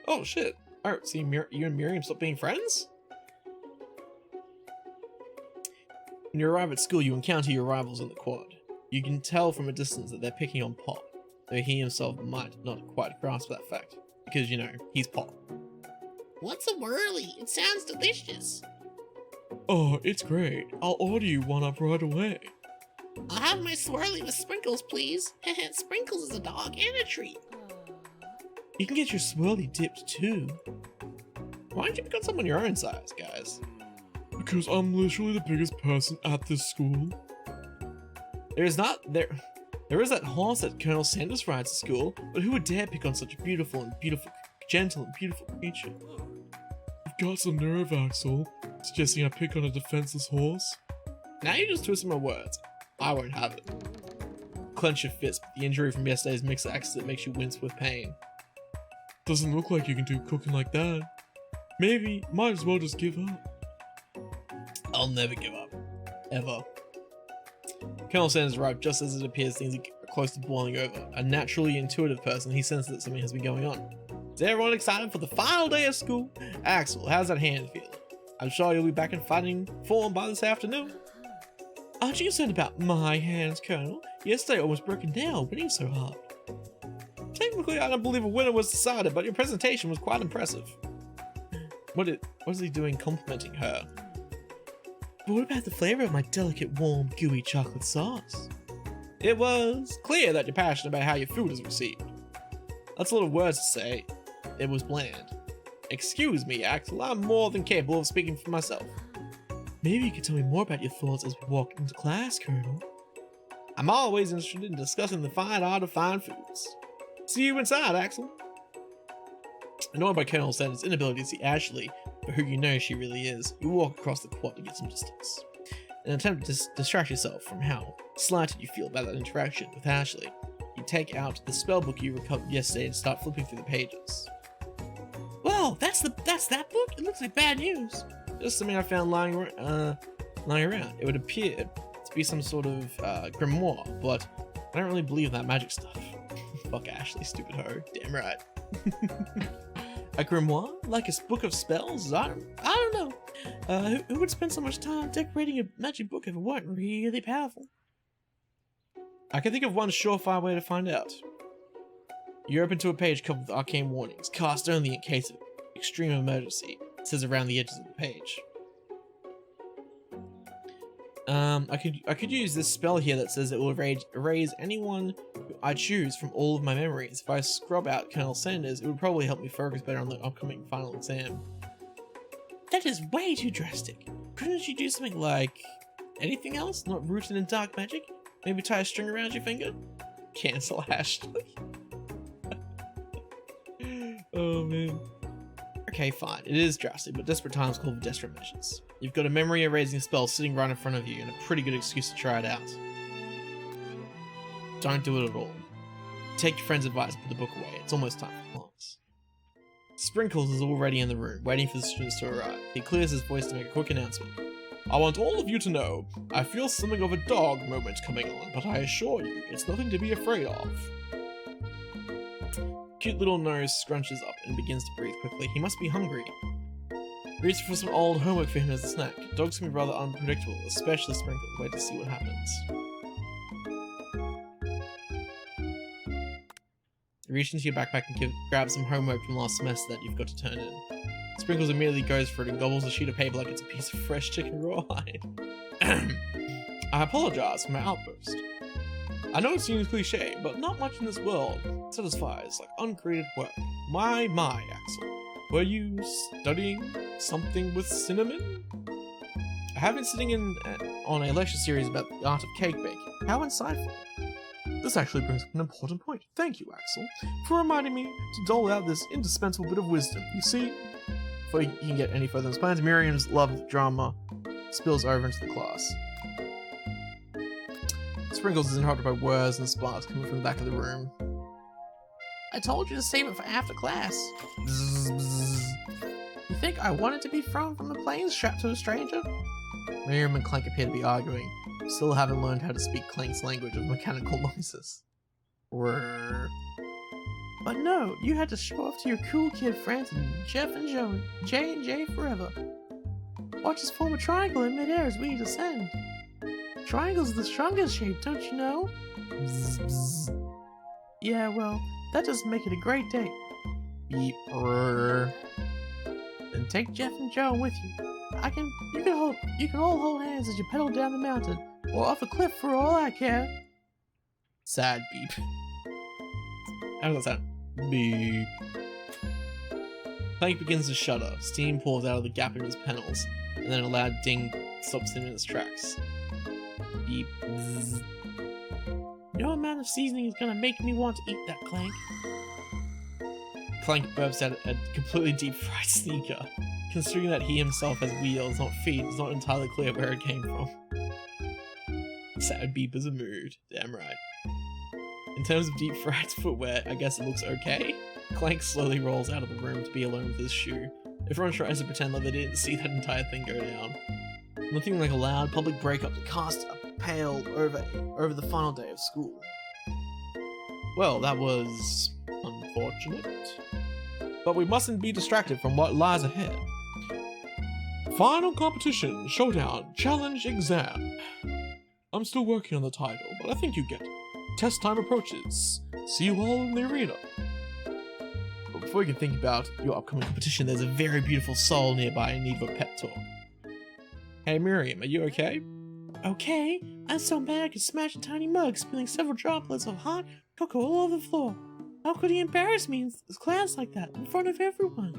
Oh shit. Alright, so you and Miriam stop being friends? When you arrive at school, you encounter your rivals in the quad. You can tell from a distance that they're picking on Pop, though he himself might not quite grasp that fact, because, you know, he's Pop. What's a whirly? It sounds delicious. Oh, it's great. I'll order you one up right away. I'll have my swirly with sprinkles, please. Sprinkles is a dog and a treat. You can get your swirly dipped too. Why don't you pick on someone your own size, guys? Because I'm literally the biggest person at this school. There is that horse that Colonel Sanders rides to school, but who would dare pick on such a beautiful gentle and beautiful creature. You've got some nerve, Axel. Suggesting I pick on a defenseless horse? Now you're just twisting my words. I won't have it. Clench your fist, but the injury from yesterday's mixer accident makes you wince with pain. Doesn't look like you can do cooking like that. Maybe, might as well just give up. I'll never give up. Ever. Colonel Sanders arrived just as it appears things are close to boiling over. A naturally intuitive person, he senses that something has been going on. Is everyone excited for the final day of school? Axel, how's that hand feeling? I'm sure you'll be back in fighting form by this afternoon. Aren't you concerned about my hands, Colonel? Yesterday I almost broken down, winning so hard. Technically, I don't believe a winner was decided, but your presentation was quite impressive. What is he doing complimenting her? But what about the flavor of my delicate, warm, gooey chocolate sauce? It was clear that you're passionate about how your food is received. That's a lot of words to say. It was bland. Excuse me, Axel, I'm more than capable of speaking for myself. Maybe you could tell me more about your thoughts as we walk into class, Colonel. I'm always interested in discussing the fine art of fine foods. See you inside, Axel. Annoyed by Colonel Sanders' inability to see Ashley for who you know she really is, you walk across the quad to get some distance. In an attempt to distract yourself from how slighted you feel about that interaction with Ashley, you take out the spellbook you recovered yesterday and start flipping through the pages. Whoa, that's that book? It looks like bad news. Just something I found lying around. It would appear to be some sort of grimoire, but I don't really believe in that magic stuff. Fuck Ashley, stupid hoe. Damn right. A grimoire? Like a book of spells? I don't know. Who would spend so much time decorating a magic book if it weren't really powerful? I can think of one surefire way to find out. You're open to a page covered with arcane warnings, cast only in case of extreme emergency. It says around the edges of the page. I could use this spell here that says it will erase anyone who I choose from all of my memories. If I scrub out Colonel Sanders, it would probably help me focus better on the upcoming final exam. That is way too drastic. Couldn't you do something like anything else? Not rooted in dark magic? Maybe tie a string around your finger? Cancel Ashley. Oh man. Okay, fine. It is drastic, but desperate times call for desperate measures. You've got a memory erasing spell sitting right in front of you and a pretty good excuse to try it out. Don't do it at all. Take your friend's advice and put the book away. It's almost time for class. Sprinkles is already in the room, waiting for the students to arrive. He clears his voice to make a quick announcement. I want all of you to know, I feel something of a dog moment coming on, but I assure you, it's nothing to be afraid of. Cute little nose scrunches up and begins to breathe quickly. He must be hungry. Reaches for some old homework for him as a snack. Dogs can be rather unpredictable, especially Sprinkles. Wait to see what happens. Reach into your backpack and grab some homework from last semester that you've got to turn in. Sprinkles immediately goes for it and gobbles a sheet of paper like it's a piece of fresh chicken rawhide. I apologize for my outburst. I know it seems cliche, but not much in this world satisfies like uncreated work. My, Axel. Were you studying something with cinnamon? I have been sitting on a lecture series about the art of cake baking. How insightful. This actually brings up an important point. Thank you, Axel, for reminding me to dole out this indispensable bit of wisdom. You see, before you can get any further in his plans, Miriam's love of drama spills over into the class. Sprinkles is interrupted by whirs and sparks coming from the back of the room. I told you to save it for after class. Bzz, bzz. You think I wanted to be thrown from the planes strapped to a stranger? Miriam and Clank appear to be arguing, still haven't learned how to speak Clank's language of mechanical noises. Rrrr. But no, you had to show off to your cool kid friends and Jeff and Joan, J&J forever. Watch us form a triangle in midair as we descend. Triangles are the strongest shape, don't you know? Bzz, bzz. Yeah, well, that doesn't make it a great date. Beep. Rrr. Then take Jeff and Joan with you. You can all hold hands as you pedal down the mountain, or off a cliff for all I care. Sad beep. How does that sound? Beep. Clank begins to shudder. Steam pours out of the gap in his panels, and then a loud ding stops him in his tracks. Beep. Zzz. No amount of seasoning is gonna make me want to eat that, Clank. Clank burps out a completely deep-fried sneaker. Considering that he himself has wheels, not feet, it's not entirely clear where it came from. Sad beepers a mood. Damn right. In terms of deep-fried footwear, I guess it looks okay. Clank slowly rolls out of the room to be alone with his shoe. Everyone tries to pretend like they didn't see that entire thing go down. Nothing like a loud public breakup to cast a pale over the final day of school. Well, that was unfortunate. But we mustn't be distracted from what lies ahead. Final competition, showdown, challenge, exam. I'm still working on the title, but I think you get it. Test time approaches. See you all in the arena. But before you can think about your upcoming competition, there's a very beautiful soul nearby in need of a pep talk. Hey Miriam, are you okay? Okay, I'm so mad I could smash a tiny mug, spilling several droplets of hot cocoa all over the floor. How could he embarrass me in class like that, in front of everyone?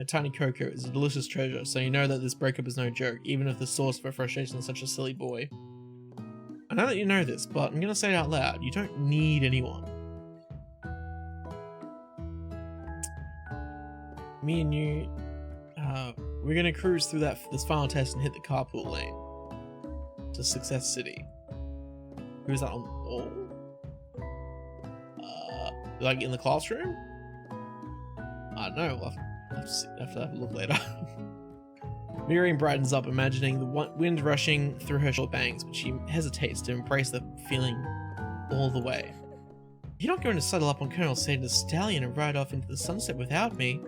A tiny cocoa is a delicious treasure, so you know that this breakup is no joke, even if the source for frustration is such a silly boy. I know that you know this, but I'm gonna say it out loud. You don't need anyone. Me and you, we're gonna cruise through this final test and hit the carpool lane to Success City. Who's that on the wall? Like in the classroom? I don't know. I'll have to have a look later. Miriam brightens up, imagining the wind rushing through her short bangs, but she hesitates to embrace the feeling all the way. You're not going to settle up on Colonel Satan's stallion and ride off into the sunset without me?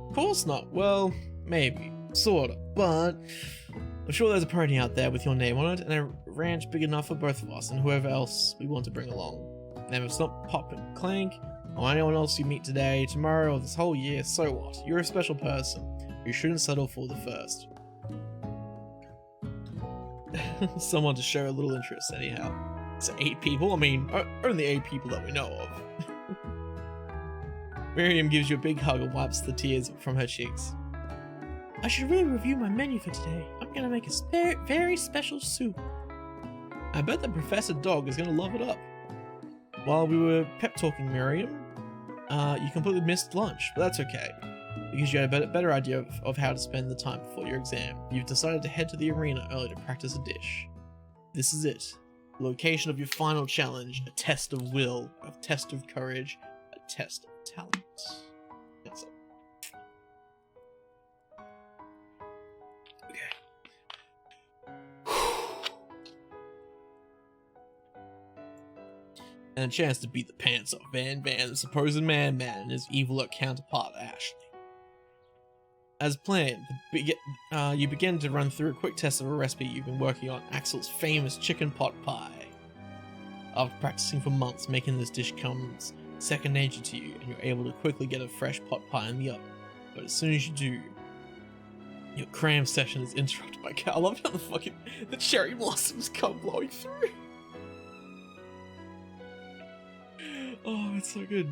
Of course not. Well, maybe. Sorta. But I'm sure there's a pony out there with your name on it, and a ranch big enough for both of us and whoever else we want to bring along. And if it's not Pop and Clank, or anyone else you meet today, tomorrow, or this whole year, so what? You're a special person. You shouldn't settle for the first. Someone to show a little interest, anyhow. It's 8 people? I mean, only 8 people that we know of. Miriam gives you a big hug and wipes the tears from her cheeks. I should really review my menu for today. I'm gonna make a very special soup. I bet the Professor Dog is gonna love it up. While we were pep talking Miriam, you completely missed lunch, but that's okay. Because you had a better idea of how to spend the time before your exam, you've decided to head to the arena early to practice a dish. This is it. The location of your final challenge, a test of will, a test of courage, a test of talent. That's it. And a chance to beat the pants off Van, the supposed man, and his evil counterpart, Ashley. As planned, you begin to run through a quick test of a recipe you've been working on, Axel's famous chicken pot pie. After practicing for months, making this dish comes second nature to you, and you're able to quickly get a fresh pot pie in the oven. But as soon as you do, your cram session is interrupted by I love how the cherry blossoms come blowing through. Oh, it's so good.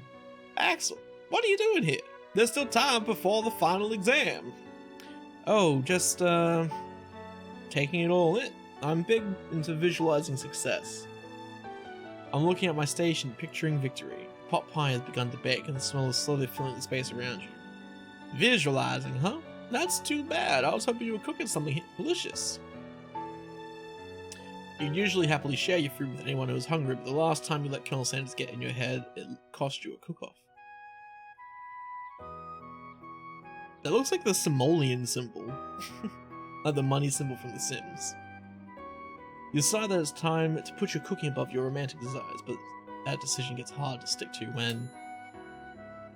Axel, what are you doing here? There's still time before the final exam. Oh, just, taking it all in. I'm big into visualizing success. I'm looking at my station, picturing victory. Pot pie has begun to bake, and the smell is slowly filling the space around you. Visualizing, huh? That's too bad. I was hoping you were cooking something delicious. You'd usually happily share your food with anyone who was hungry, but the last time you let Colonel Sanders get in your head, it cost you a cook-off. That looks like the simoleon symbol. Like the money symbol from The Sims. You decide that it's time to put your cooking above your romantic desires, but that decision gets hard to stick to when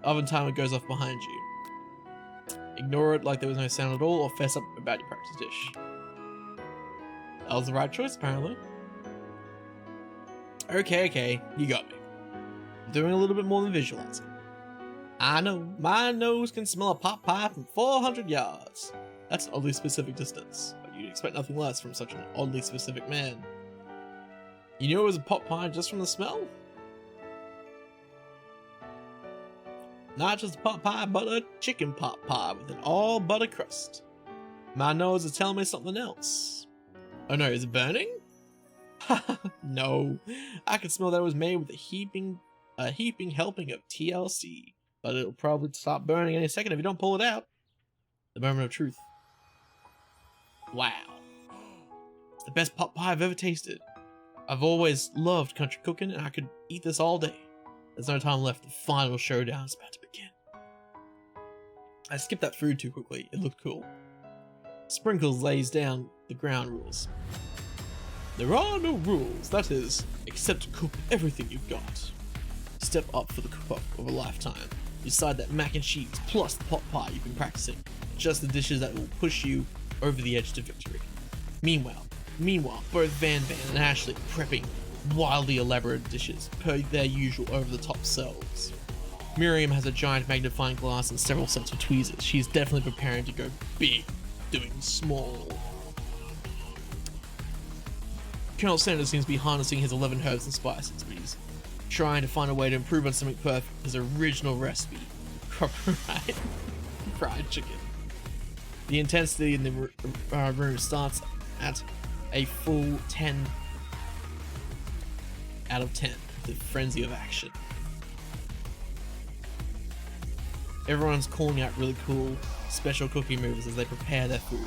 oven timer goes off behind you. Ignore it like there was no sound at all, or fess up about your practice dish. That was the right choice, apparently. Okay, you got me. I'm doing a little bit more than visualizing. I know, my nose can smell a pot pie from 400 yards. That's an oddly specific distance, but you'd expect nothing less from such an oddly specific man. You knew it was a pot pie just from the smell? Not just a pot pie, but a chicken pot pie with an all butter crust. My nose is telling me something else. Oh no, is it burning? No, I can smell that it was made with a heaping helping of TLC. but it'll probably start burning any second if you don't pull it out. The moment of truth. Wow. It's the best pot pie I've ever tasted. I've always loved country cooking, and I could eat this all day. There's no time left. The final showdown is about to begin. I skipped that food too quickly. It looked cool. Sprinkles lays down the ground rules. There are no rules, that is, except to cook everything you've got. Step up for the cook-up of a lifetime. Decide that mac and cheese plus the pot pie you've been practicing. Just the dishes that will push you over the edge to victory. Meanwhile, both Van and Ashley prepping wildly elaborate dishes per their usual over-the-top selves. Miriam has a giant magnifying glass and several sets of tweezers. She's definitely preparing to go big, doing small. Colonel Sanders seems to be harnessing his 11 herbs and spices, but he's trying to find a way to improve on something perfect, his original recipe. Fried chicken. The intensity in the room starts at a full 10 out of 10, the frenzy of action. Everyone's calling out really cool special cooking moves as they prepare their food.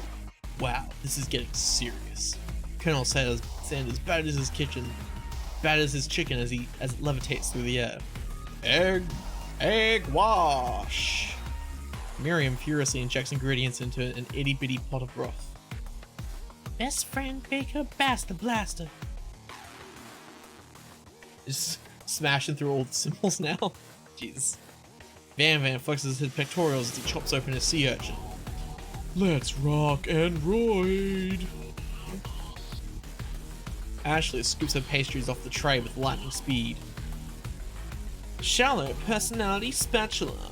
Wow, this is getting serious. Colonel Sanders batters his chicken as it levitates through the air. Egg wash! Miriam furiously injects ingredients into an itty-bitty pot of broth. Best friend baker basta blaster. Just smashing through all the symbols now. Jesus. Van flexes his pectorals as he chops open a sea urchin. Let's rock and roid. Ashley scoops her pastries off the tray with lightning speed. Shallow personality spatula.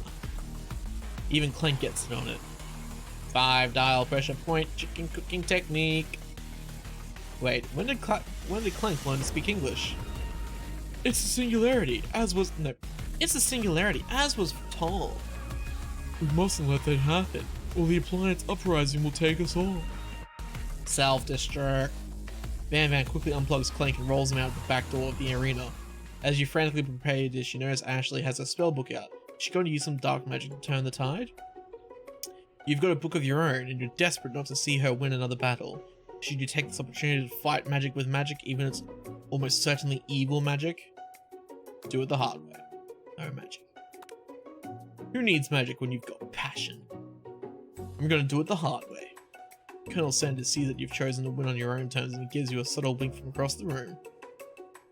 Even Clink gets it on it. 5 dial pressure point chicken cooking technique. Wait, when did Clink learn to speak English? It's the singularity, as was Tom. We mustn't let that happen, or the appliance uprising will take us all. Self-destruct. Van quickly unplugs Clank and rolls him out the back door of the arena. As you frantically prepare your dish, you notice Ashley has her spellbook out. Is she going to use some dark magic to turn the tide? You've got a book of your own, and you're desperate not to see her win another battle. Should you take this opportunity to fight magic with magic, even if it's almost certainly evil magic? Do it the hard way. No magic. Who needs magic when you've got passion? I'm gonna do it the hard way. Colonel Sanders sees that you've chosen to win on your own terms and he gives you a subtle wink from across the room.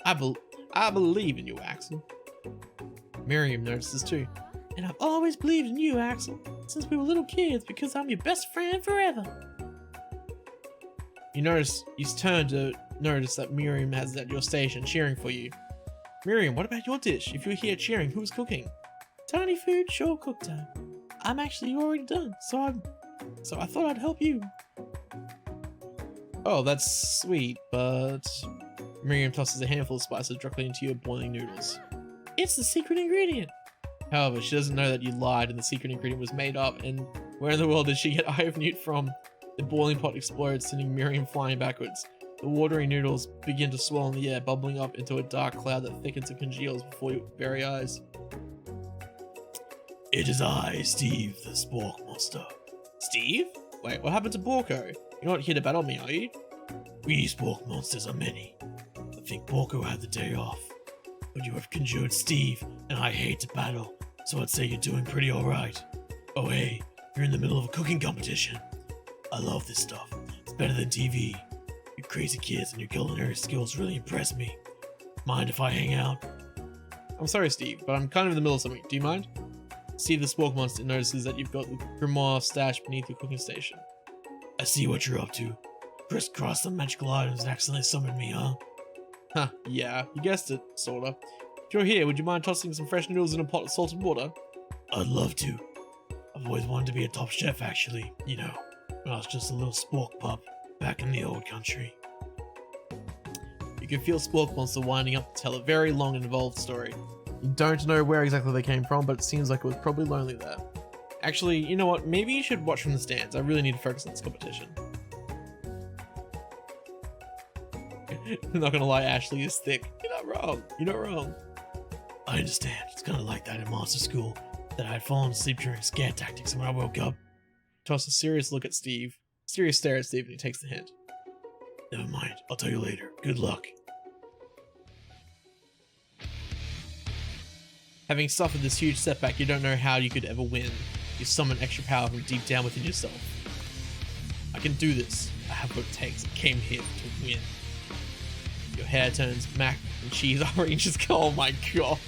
I believe in you, Axel. Miriam notices too. And I've always believed in you, Axel, since we were little kids, because I'm your best friend forever. You turn to notice that Miriam has at your station cheering for you. Miriam, what about your dish? If you're here cheering, who's cooking? Tiny food, sure cook time. I'm actually already done, so I thought I'd help you. Oh, that's sweet, but Miriam tosses a handful of spices directly into your boiling noodles. It's the secret ingredient. However, she doesn't know that you lied and the secret ingredient was made up, and where in the world did she get Eye of Newt from? The boiling pot explodes, sending Miriam flying backwards. The watery noodles begin to swirl in the air, bubbling up into a dark cloud that thickens and congeals before your very eyes. It is I, Steve, the Spork Monster. Steve? Wait, what happened to Borko? You're not here to battle me, are you? We Spork Monsters are many. I think Borko had the day off. But you have conjured Steve, and I hate to battle, so I'd say you're doing pretty alright. Oh hey, you're in the middle of a cooking competition. I love this stuff. It's better than TV. You crazy kids and your culinary skills really impress me. Mind if I hang out? I'm sorry, Steve, but I'm kind of in the middle of something. Do you mind? Steve the Spork Monster notices that you've got the grimoire stashed beneath your cooking station. I see what you're up to. Crisscross some magical items and accidentally summon me, huh? Huh, yeah, you guessed it, sorta. If you're here, would you mind tossing some fresh noodles in a pot of salted water? I'd love to. I've always wanted to be a top chef, actually. You know, when I was just a little spork pup back in the old country. You can feel Spork Monster winding up to tell a very long and involved story. You don't know where exactly they came from, but it seems like it was probably lonely there. Actually, you know what? Maybe you should watch from the stands. I really need to focus on this competition. I'm not gonna lie, Ashley is thick. You're not wrong. You're not wrong. I understand. It's kind of like that in Monster School. that I'd fallen asleep during scare tactics, and when I woke up, Toss a serious look at Steve. Serious stare at Steve, and he takes the hint. never mind. I'll tell you later. Good luck. Having suffered this huge setback, you don't know how you could ever win. You summon extra power from deep down within yourself. I can do this. I have what it takes. I came here to win. Your hair turns mac and cheese orange as oh my god.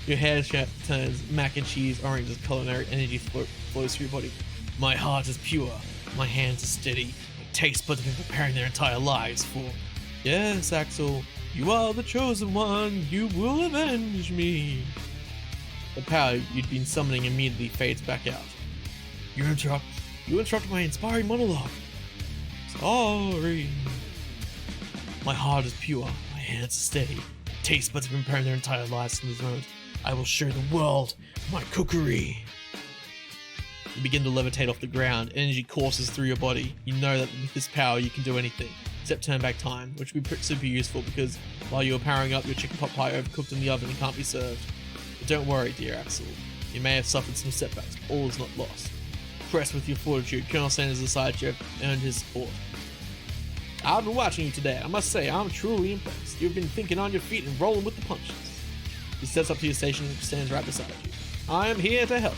Your hair turns mac and cheese orange as culinary energy flows through your body. My heart is pure. My hands are steady. My taste buds have been preparing their entire lives for. Yes, Axel. You are the chosen one. You will avenge me. The power you'd been summoning immediately fades back out. You interrupt my inspiring monologue. Sorry. My heart is pure. My hands are steady. Taste buds have been preparing their entire lives from this moment. I will show the world my cookery. You begin to levitate off the ground. Energy courses through your body. You know that with this power you can do anything, except turn back time, which would be super useful because while you were powering up, your chicken pot pie overcooked in the oven and can't be served. But don't worry, dear Axel. You may have suffered some setbacks, but all is not lost. Impressed with your fortitude, Colonel Sanders decided you have earned his support. I've been watching you today. I must say, I'm truly impressed. You've been thinking on your feet and rolling with the punches. He steps up to your station and stands right beside you. I am here to help.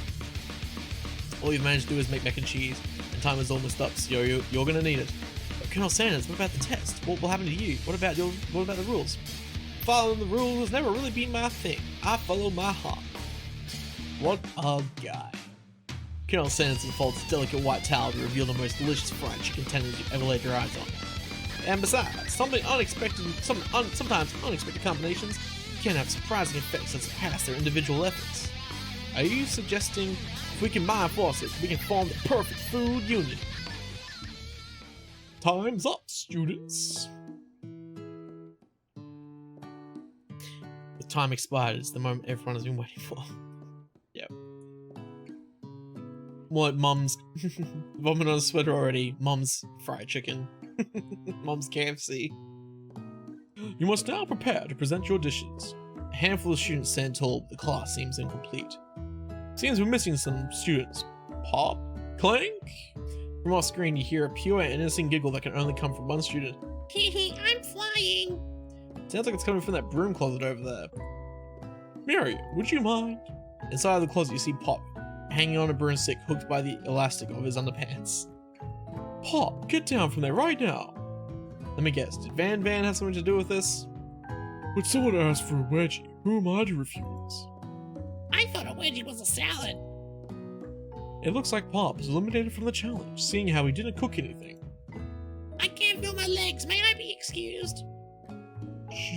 All you've managed to do is make mac and cheese, and time is almost up, so you're gonna need it. But Colonel Sanders, what about the test? What will happen to you? What about the rules? Following the rules has never really been my thing. I follow my heart. What a guy. Colonel Sanders unfolds a delicate white towel to reveal the most delicious fried chicken tenders you've ever laid your eyes on. And besides, sometimes unexpected combinations can have surprising effects that surpass their individual efforts. Are you suggesting if we combine forces, we can form the perfect food unit? Time's up, students. The time expired. It's the moment everyone has been waiting for. Yep. What, Mum's vomit on a sweater already? Mum's fried chicken. Mum's KFC. You must now prepare to present your dishes. A handful of students stand tall, but the class seems incomplete. Seems we're missing some students. Pop? Clank? From off screen, you hear a pure and innocent giggle that can only come from one student. Hee I'm flying. Sounds like it's coming from that broom closet over there. Miriam, would you mind? Inside the closet, you see Pop, hanging on a broomstick hooked by the elastic of his underpants. Pop, get down from there right now. Let me guess, did Van have something to do with this? Would someone ask for a wedgie? Who am I to refuse? I thought a wedgie was a salad. It looks like Pop was eliminated from the challenge, seeing how he didn't cook anything. I can't feel my legs. May I be excused?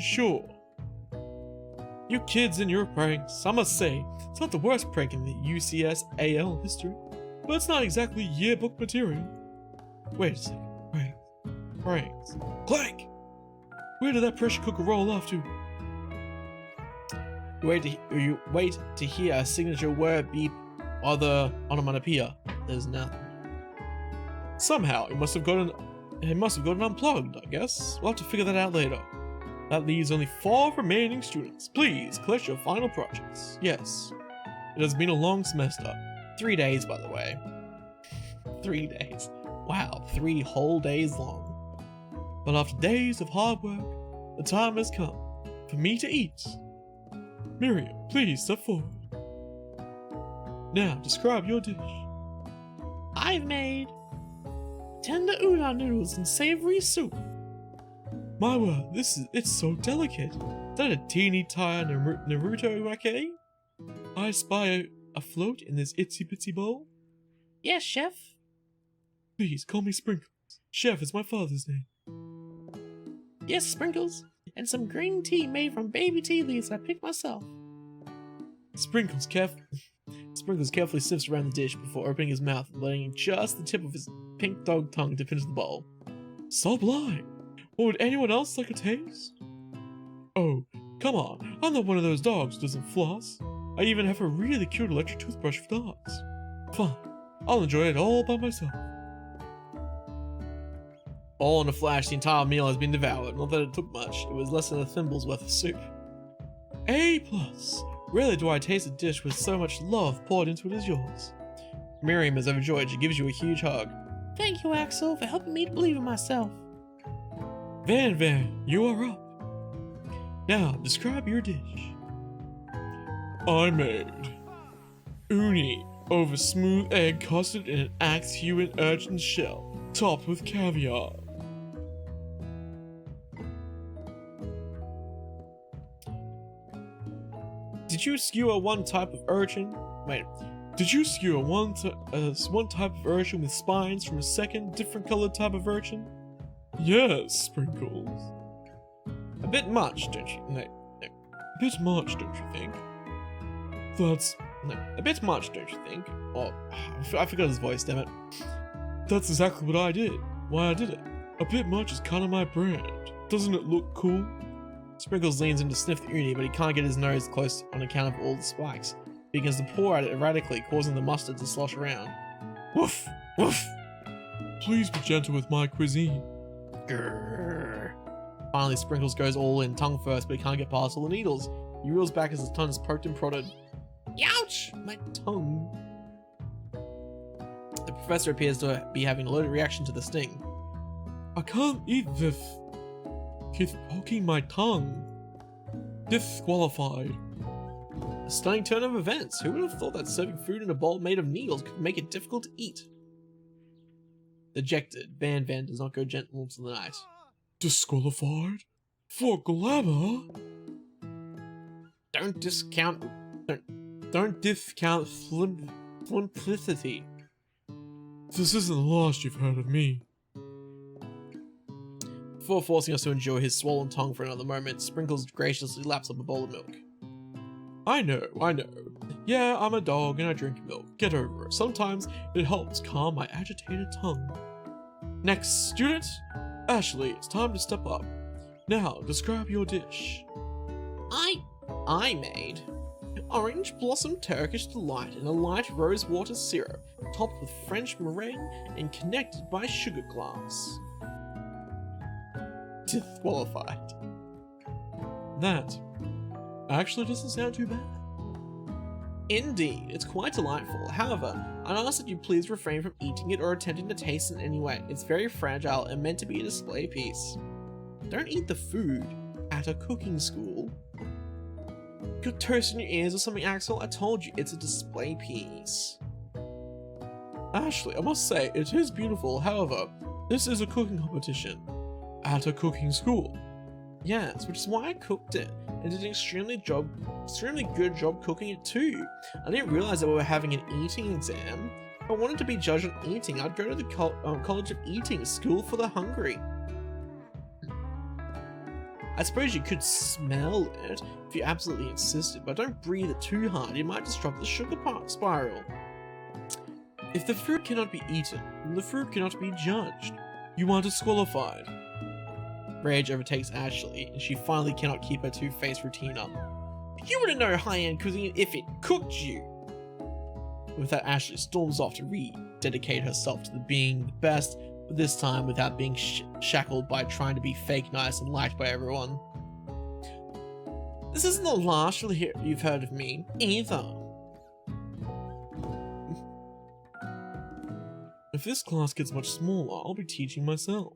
Sure. You kids and your pranks, I must say, it's not the worst prank in the UCS AL history, but it's not exactly yearbook material. Wait a second. Pranks. Clank! Where did that pressure cooker roll off to? You wait to hear a signature word beep or the onomatopoeia. There's nothing. Somehow it must have gotten unplugged, I guess. We'll have to figure that out later. That leaves only 4 remaining students. Please collect your final projects. Yes. It has been a long semester. 3 days, by the way. 3 days. Wow, 3 whole days long. But after days of hard work, the time has come for me to eat. Miriam, please step forward. Now, describe your dish. I've made tender udon noodles and savory soup. My word, it's so delicate. Is that a teeny tiny Naruto wake? I spy a float in this itsy bitsy bowl? Yes, chef. Please call me Sprinkles. Chef is my father's name. Yes, Sprinkles. And some green tea made from baby tea leaves I picked myself. Sprinkles carefully sifts around the dish before opening his mouth and letting just the tip of his pink dog tongue to finish the bowl. Sublime! What would anyone else like a taste? Oh, come on, I'm not one of those dogs who doesn't floss. I even have a really cute electric toothbrush for dogs. Fine, I'll enjoy it all by myself. All in a flash, the entire meal has been devoured. Not that it took much, it was less than a thimble's worth of soup. A+. Rarely do I taste a dish with so much love poured into it as yours. Miriam is overjoyed. She gives you a huge hug. Thank you, Axel, for helping me to believe in myself. Van, you are up. Now, describe your dish. I made uni over smooth egg custard in an axe hewn urchin shell, topped with caviar. Did you skewer one type of urchin? Wait. Did you skewer one type of urchin with spines from a second, different colored type of urchin? Yes, Sprinkles. A bit much, don't you? No. A bit much, don't you think? That's... No. A bit much, don't you think? Oh, I forgot his voice, damn it. That's exactly what I did. Why I did it. A bit much is kind of my brand. Doesn't it look cool? Sprinkles leans in to sniff the uni, but he can't get his nose close on account of all the spikes. He begins to pour at it erratically, causing the mustard to slosh around. Woof! Woof! Please be gentle with my cuisine. Grrr. Finally, Sprinkles goes all in, tongue first, but he can't get past all the needles. He reels back as his tongue is poked and prodded. Ouch! My tongue. The professor appears to be having a loaded reaction to the sting. I can't eat this. Keeps poking my tongue. Disqualified. A stunning turn of events. Who would have thought that serving food in a bowl made of needles could make it difficult to eat? Dejected, Van does not go gentle into the night. Disqualified? For glamour? Don't discount simplicity. This isn't the last you've heard of me. Before forcing us to enjoy his swollen tongue for another moment, Sprinkles graciously laps up a bowl of milk. I know. Yeah, I'm a dog and I drink milk. Get over it. Sometimes it helps calm my agitated tongue. Next student, Ashley, it's time to step up. Now, describe your dish. I made orange blossom Turkish delight in a light rose water syrup, topped with French meringue and connected by sugar glass. Disqualified. That actually doesn't sound too bad. Indeed, it's quite delightful. However, I'd ask that you please refrain from eating it or attempting to taste it in any way. It's very fragile and meant to be a display piece. Don't eat the food at a cooking school. Got toast in your ears or something, Axel? I told you, it's a display piece. Ashley, I must say, it is beautiful. However, this is a cooking competition at a cooking school. Yes, which is why I cooked it and did an extremely good job cooking it too. I didn't realize that we were having an eating exam. If I wanted to be judged on eating, I'd go to the College of Eating, School for the Hungry. I suppose you could smell it if you absolutely insisted, but don't breathe it too hard, you might disrupt the sugar spiral. If the fruit cannot be eaten, then the fruit cannot be judged. You are disqualified. Rage overtakes Ashley, and she finally cannot keep her two-faced routine up. You wouldn't know high-end cuisine if it cooked you! With that, Ashley storms off to rededicate herself to being the best, but this time without being shackled by trying to be fake nice and liked by everyone. This isn't the last you've heard of me, either. If this class gets much smaller, I'll be teaching myself.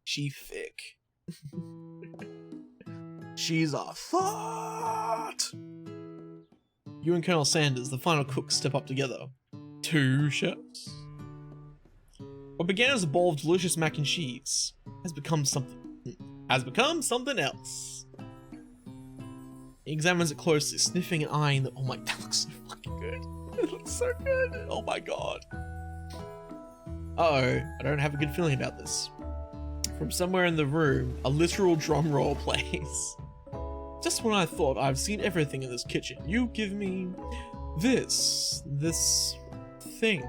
She thick. She's a thought. You and Colonel Sanders, the final cooks, step up together. Two chefs. What began as a bowl of delicious mac and cheese has become something else. He examines it closely, sniffing and eyeing the. Oh my, that looks so fucking good. It looks so good. Oh my god. Uh-oh, I don't have a good feeling about this. From somewhere in the room, a literal drum roll plays. Just when I thought I've seen everything in this kitchen, you give me this thing,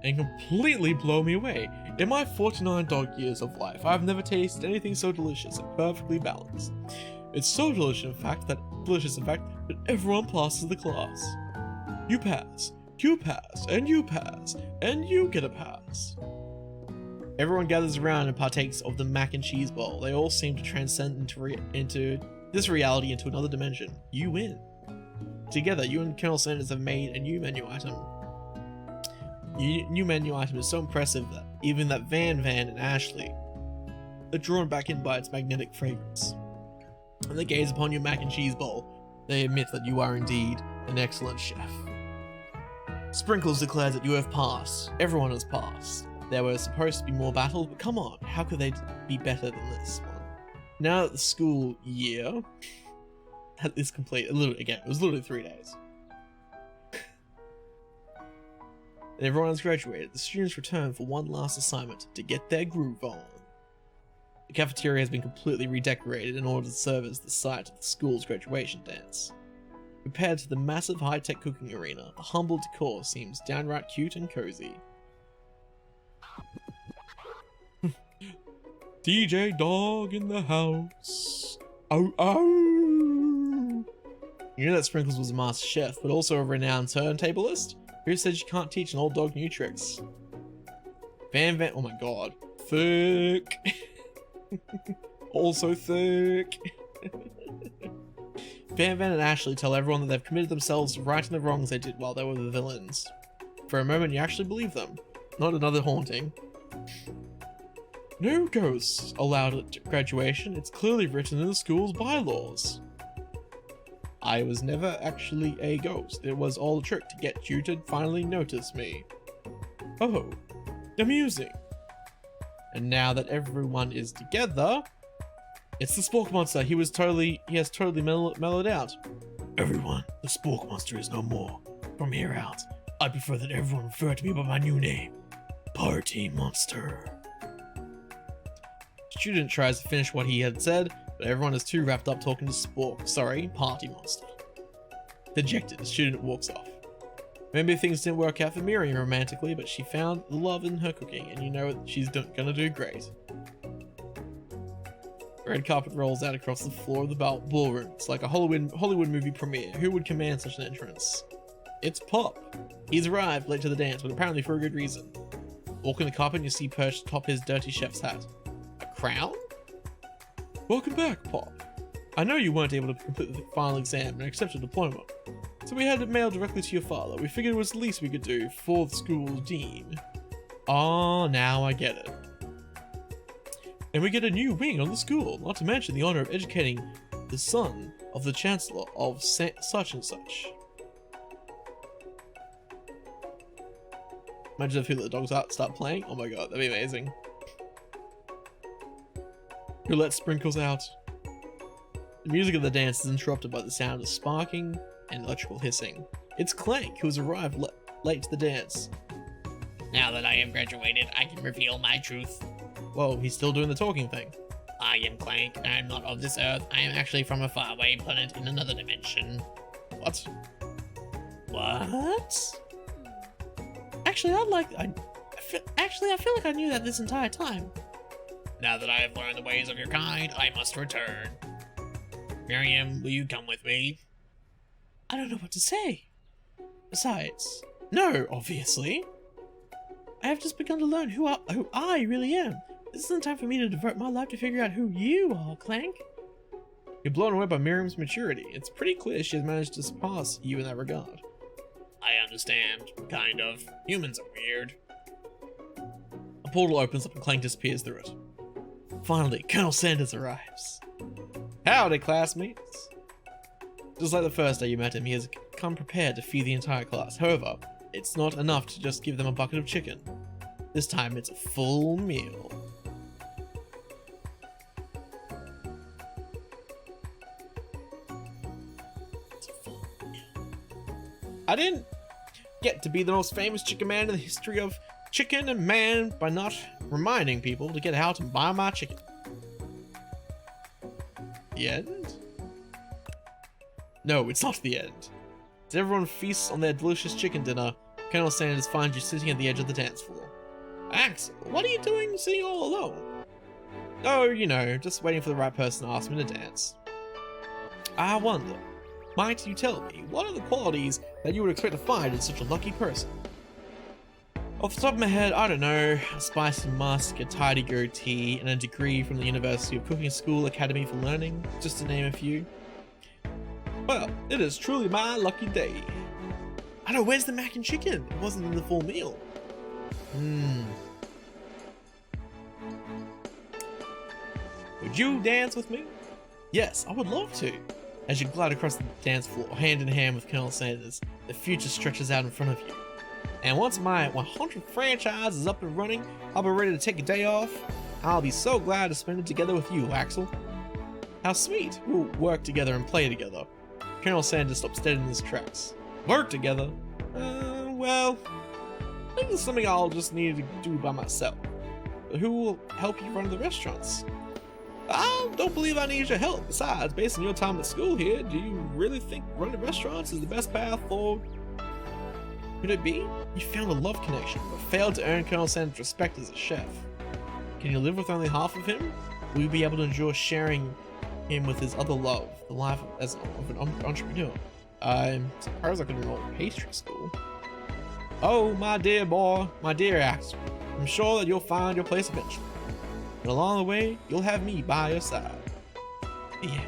and completely blow me away. In my 49 dog years of life, I've never tasted anything so delicious and perfectly balanced. It's so delicious, in fact, that everyone passes the class. You pass, and you pass, and you get a pass. Everyone gathers around and partakes of the mac and cheese bowl. They all seem to transcend into this reality into another dimension. You win. Together, you and Colonel Sanders have made a new menu item. New menu item is so impressive that even that Van and Ashley are drawn back in by its magnetic fragrance. When they gaze upon your mac and cheese bowl, they admit that you are indeed an excellent chef. Sprinkles declares that you have passed. Everyone has passed. There were supposed to be more battles, but come on, how could they be better than this one? Now that the school year is complete, it was literally 3 days. And everyone has graduated. The students return for one last assignment to get their groove on. The cafeteria has been completely redecorated in order to serve as the site of the school's graduation dance. Compared to the massive high-tech cooking arena, the humble decor seems downright cute and cozy. DJ Dog in the house. Oh, oh. You know that Sprinkles was a master chef, but also a renowned turntablist? Who says you can't teach an old dog new tricks? Van, oh my god. Thick. Also thick. Van and Ashley tell everyone that they've committed themselves to righting the wrongs they did while they were the villains. For a moment you actually believe them. Not another haunting. No ghosts allowed at graduation. It's clearly written in the school's bylaws. I was never actually a ghost. It was all a trick to get you to finally notice me. Oh, amusing. And now that everyone is together, it's the Spork Monster. He has totally mellowed out. Everyone, the Spork Monster is no more. From here out, I prefer that everyone refer to me by my new name, Party Monster. Student tries to finish what he had said, but everyone is too wrapped up talking to Party Monster. Dejected, the student walks off. Maybe things didn't work out for Miriam romantically, but she found love in her cooking, and you know she's gonna do great. Red carpet rolls out across the floor of the ballroom. It's like a Hollywood movie premiere. Who would command such an entrance? It's Pop. He's arrived late to the dance, but apparently for a good reason. Walking the carpet, you see perched atop his dirty chef's hat. A crown? Welcome back, Pop. I know you weren't able to complete the final exam and accept a diploma, so we had it mailed directly to your father. We figured it was the least we could do for the school's dean. Oh, now I get it. And we get a new wing on the school, not to mention the honor of educating the son of the chancellor of such and such. Imagine if the dogs start playing. Oh my god, that'd be amazing. Who let Sprinkles out? The music of the dance is interrupted by the sound of sparking and electrical hissing. It's Clank, who has arrived late to the dance. Now that I have graduated, I can reveal my truth. Whoa, he's still doing the talking thing. I am Clank. I am not of this earth. I am actually from a faraway planet in another dimension. What? What? Actually, I feel like I knew that this entire time. Now that I have learned the ways of your kind, I must return. Miriam, will you come with me? I don't know what to say. Besides, no, obviously. I have just begun to learn who I really am. This isn't time for me to devote my life to figure out who you are, Clank. You're blown away by Miriam's maturity. It's pretty clear she has managed to surpass you in that regard. I understand. Kind of. Humans are weird. A portal opens up and Clank disappears through it. Finally, Colonel Sanders arrives. Howdy, classmates. Just like the first day you met him, he has come prepared to feed the entire class. However, it's not enough to just give them a bucket of chicken. This time it's a full meal. It's a full meal. I didn't get to be the most famous chicken man in the history of chicken and man by not reminding people to get out and buy my chicken. The end? No, it's not the end. As everyone feasts on their delicious chicken dinner, Colonel Sanders finds you sitting at the edge of the dance floor. Axel, what are you doing sitting all alone? Oh, you know, just waiting for the right person to ask me to dance. I wonder, might you tell me, what are the qualities that you would expect to find in such a lucky person? Off the top of my head, I don't know. A spicy musk, a tidy goatee, and a degree from the University of Cooking School Academy for Learning, just to name a few. Well, it is truly my lucky day. I know, where's the mac and chicken? It wasn't in the full meal. Would you dance with me? Yes, I would love to. As you glide across the dance floor, hand in hand with Colonel Sanders, the future stretches out in front of you. And once my 100th franchise is up and running, I'll be ready to take a day off. I'll be so glad to spend it together with you, Axel. How sweet. We'll work together and play together. Colonel Sanders stops dead in his tracks. Work together? Well, I think it's something I'll just need to do by myself. But who will help you run the restaurants? I don't believe I need your help. Besides, based on your time at school here, do you really think running restaurants is the best path forward? Could it be? You found a love connection, but failed to earn Colonel Sanders' respect as a chef. Can you live with only half of him? Will you be able to enjoy sharing him with his other love, the life of an entrepreneur? I'm surprised I could enroll in pastry school. Oh, my dear boy, my dear Axel, I'm sure that you'll find your place eventually. And along the way, you'll have me by your side. Yeah.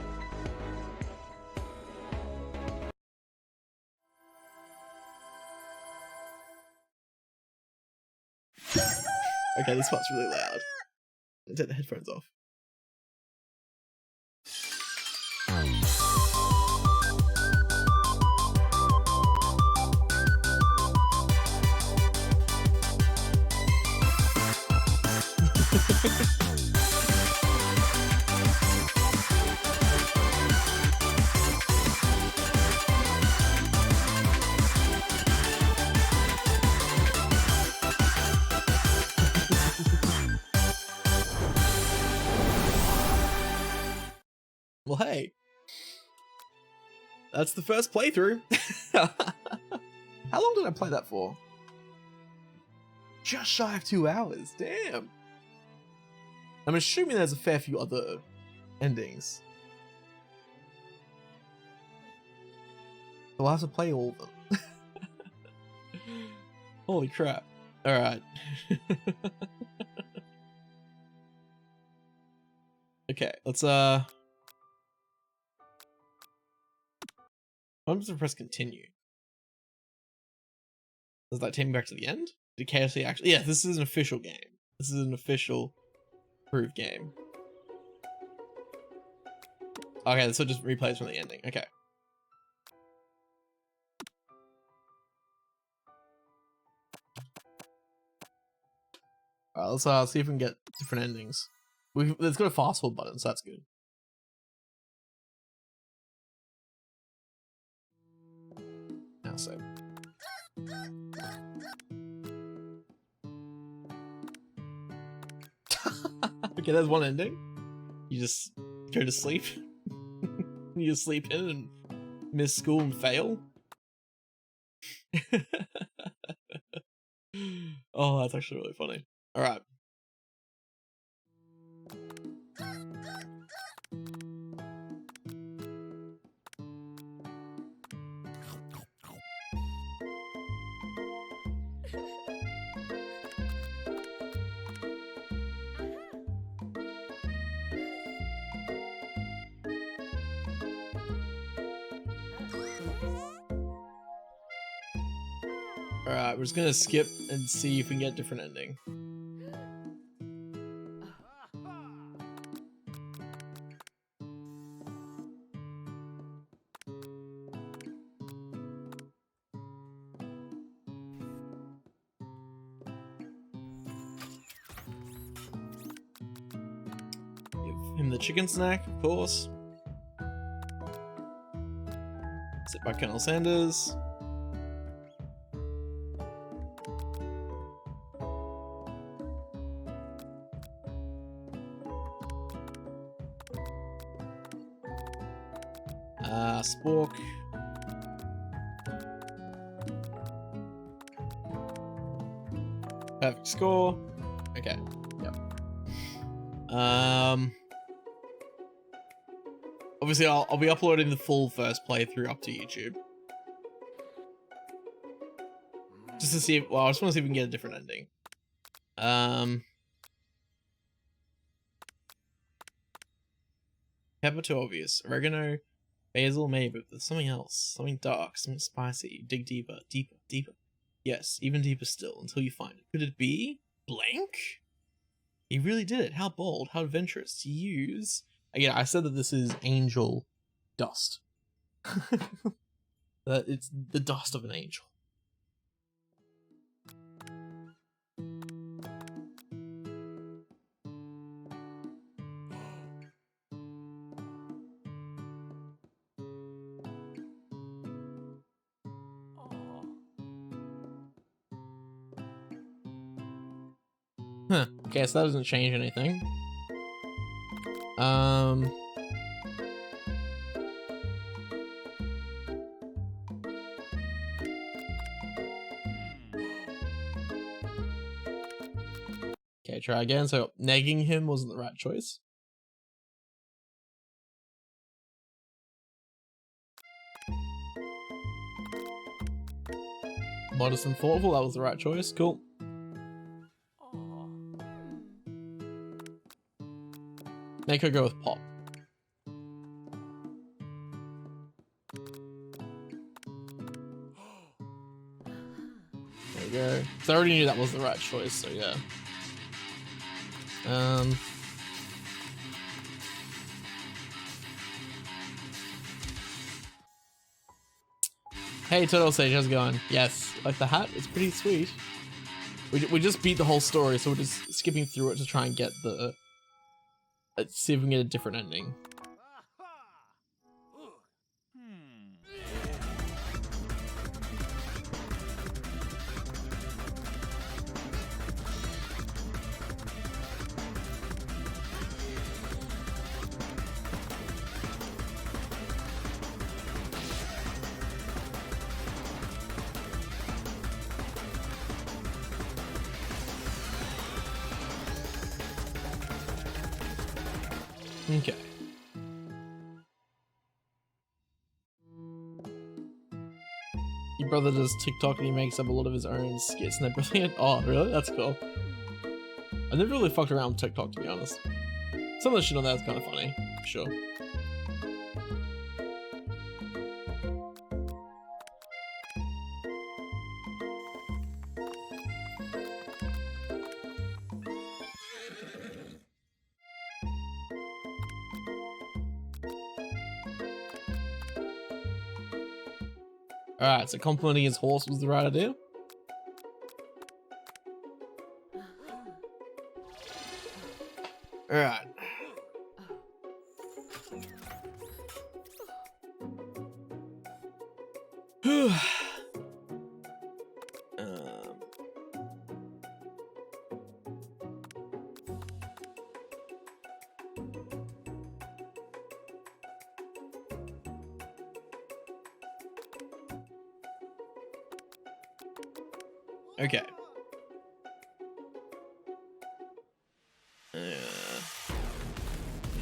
Okay, this part's really loud. Take the headphones off. Well, hey, that's the first playthrough. How long did I play that for? Just shy of 2 hours. Damn. I'm assuming there's a fair few other endings. So I'll have to play all of them. Holy crap. Alright. Okay, let's I'm just gonna press continue. Does that take me back to the end? Did KFC actually? Yeah, this is an official game. This is an official approved game. Okay, so it just replays from the ending. Okay. Alright, let's see if we can get different endings. There's got a fast forward button, so that's good. Now save. Okay, there's one ending. You just go to sleep. You just sleep in and miss school and fail. Oh, that's actually really funny. All right. Alright, we're just gonna skip and see if we can get a different ending. Give him the chicken snack, of course. Sit by Colonel Sanders. Spork. Perfect score. Okay. Yep. Obviously, I'll be uploading the full first playthrough up to YouTube. Just to see if, well, I just want to see if we can get a different ending. Pepper too obvious. Oregano, basil, maybe, but there's something else. Something dark, something spicy. Dig deeper, deeper, deeper. Yes, even deeper still, until you find it. Could it be blank? He really did it. How bold, how adventurous to use. Again, I said that this is angel dust. That it's the dust of an angel. Huh. Okay, so that doesn't change anything. Okay, try again. So negging him wasn't the right choice. Modest and thoughtful, that was the right choice. Cool. Make her go with pop. There we go. So I already knew that was the right choice, so yeah. Hey, Turtle Sage, how's it going? Yes, like the hat, it's pretty sweet. We just beat the whole story, so we're just skipping through it to try and get the... Let's see if we can get a different ending. Okay. Your brother does TikTok and he makes up a lot of his own skits and they're brilliant. Oh, really? That's cool. I never really fucked around with TikTok, to be honest. Some of the shit on there is kind of funny. Sure. Alright, so complimenting his horse was the right idea. Alright. Okay.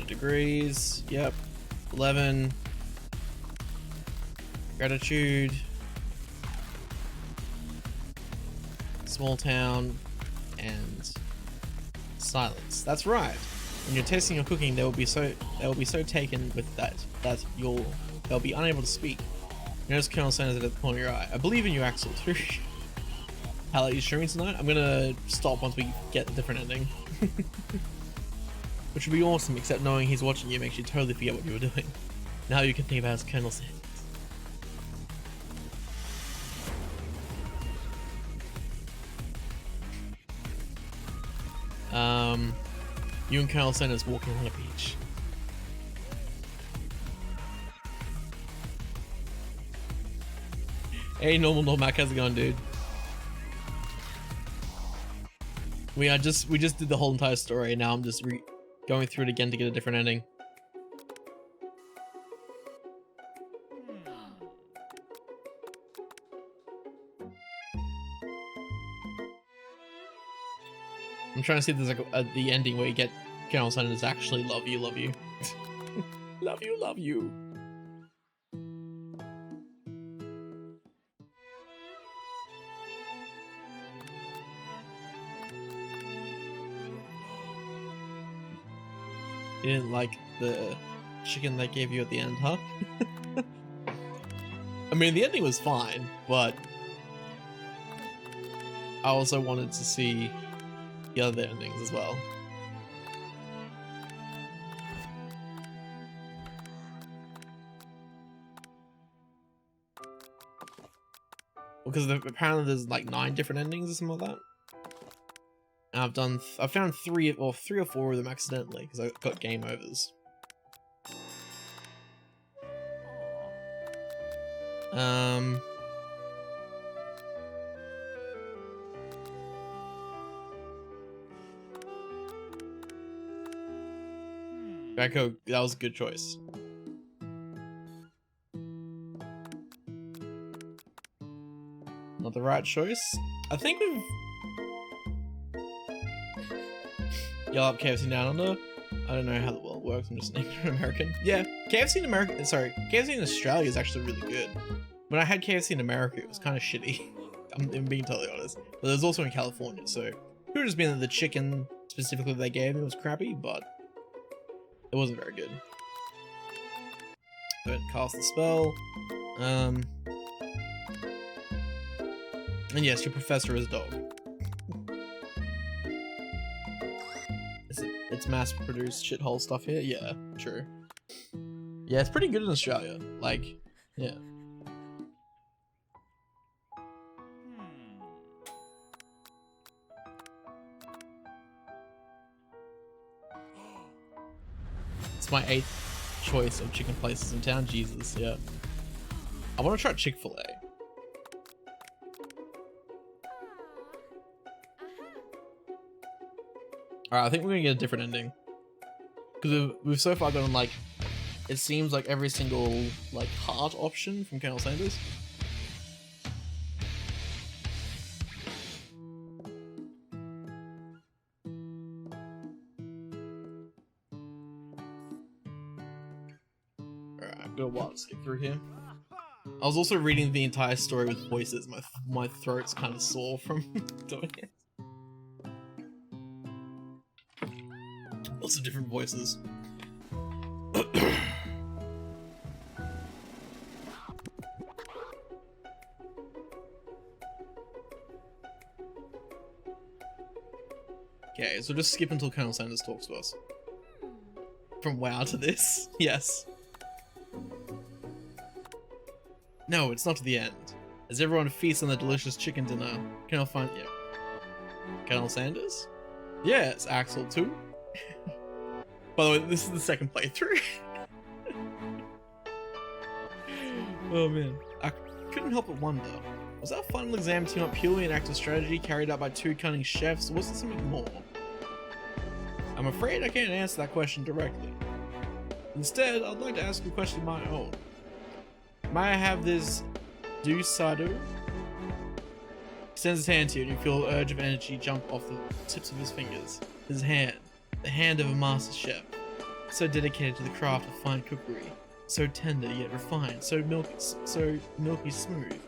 Degrees. Yep. 11. Gratitude. Small town. And silence. That's right. When you're tasting or cooking, they will be so taken with that they'll be unable to speak. Notice Colonel Sanders at the corner of your eye. I believe in you, Axel, too. How late are you streaming tonight? I'm gonna stop once we get a different ending. Which would be awesome, except knowing he's watching you makes you totally forget what you were doing. Now you can think about it as Colonel Sanders. You and Colonel Sanders walking on a beach. Hey, normal Mac, how's it going, dude? We just did the whole entire story, and now I'm just going through it again to get a different ending. I'm trying to see if there's like the ending where you get Colonel Sanders actually love you. Love you. You didn't like the chicken they gave you at the end, huh? I mean, the ending was fine, but I also wanted to see the other endings as well. Because apparently there's like 9 different endings or something like that. And I've found 3 or 4 of them accidentally because I got game overs. Echo, that was a good choice. Not the right choice. I think we've... Yell up KFC Down Under. I don't know how the world works, I'm just an ignorant American. Yeah, KFC in America, KFC in Australia is actually really good. When I had KFC in America, it was kind of shitty. I'm being totally honest. But it was also in California, so it could have just been that the chicken specifically they gave me was crappy, but it wasn't very good. But cast the spell. And yes, your professor is a dog. It's mass-produced shithole stuff here? Yeah, true. Yeah, it's pretty good in Australia. Like, yeah. It's my 8th choice of chicken places in town. Jesus, yeah. I want to try Chick-fil-A. Alright, I think we're gonna get a different ending. Because we've so far gotten, like, it seems like every single, like, heart option from Colonel Sanders. Alright, I've got a while to skip through here. I was also reading the entire story with voices. My throat's kind of sore from doing it. Lots of different voices. Okay, so just skip until Colonel Sanders talks to us. From WoW to this? Yes. No, it's not to the end. As everyone feasts on the delicious chicken dinner, Colonel Colonel Sanders? Yes, Axel too. By the way, this is the second playthrough. Oh man. I couldn't help but wonder, was our final exam team up purely an act of strategy carried out by 2 cunning chefs, or was there something more? I'm afraid I can't answer that question directly. Instead, I'd like to ask a question of my own. May I have this Dusado? Extends his hand to you and you feel an urge of energy jump off the tips of his fingers. His hand. The hand of a master chef, so dedicated to the craft of fine cookery, so tender yet refined, so milky smooth.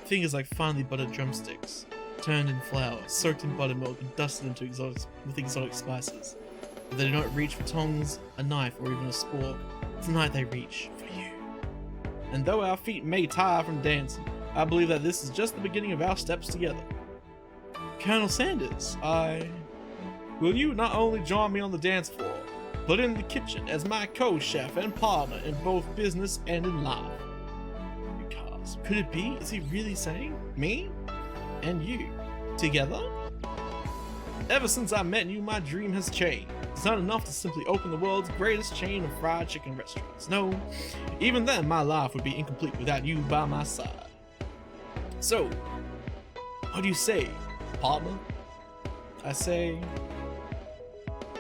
Fingers like finely buttered drumsticks, turned in flour, soaked in buttermilk, and dusted into exotic spices. But they do not reach for tongs, a knife, or even a spork. Tonight they reach for you. And though our feet may tire from dancing, I believe that this is just the beginning of our steps together. Colonel Sanders, will you not only join me on the dance floor, but in the kitchen as my co-chef and partner in both business and in life? Because, could it be? Is he really saying me and you together? Ever since I met you, my dream has changed. It's not enough to simply open the world's greatest chain of fried chicken restaurants. No, even then my life would be incomplete without you by my side. So, what do you say, partner? I say,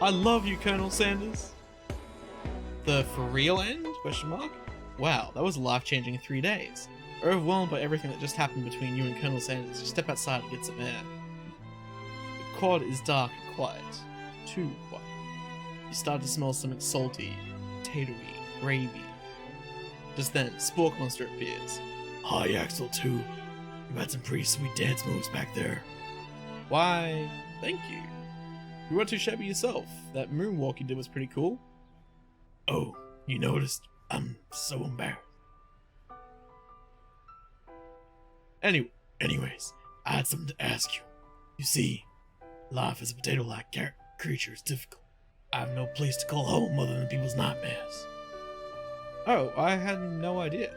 I love you, Colonel Sanders. The for real end? Question mark? Wow, that was life-changing 3 days. Overwhelmed by everything that just happened between you and Colonel Sanders, you step outside and get some air. The quad is dark and quiet. Too quiet. You start to smell something salty, potatoey, gravy. Just then, Spork Monster appears. Hi, Axel 2. You had some pretty sweet dance moves back there. Why, thank you. You weren't too shabby yourself. That moonwalk you did was pretty cool. Oh, you noticed? I'm so embarrassed. Anyways, I had something to ask you. You see, life as a potato-like creature is difficult. I have no place to call home other than people's nightmares. Oh, I had no idea.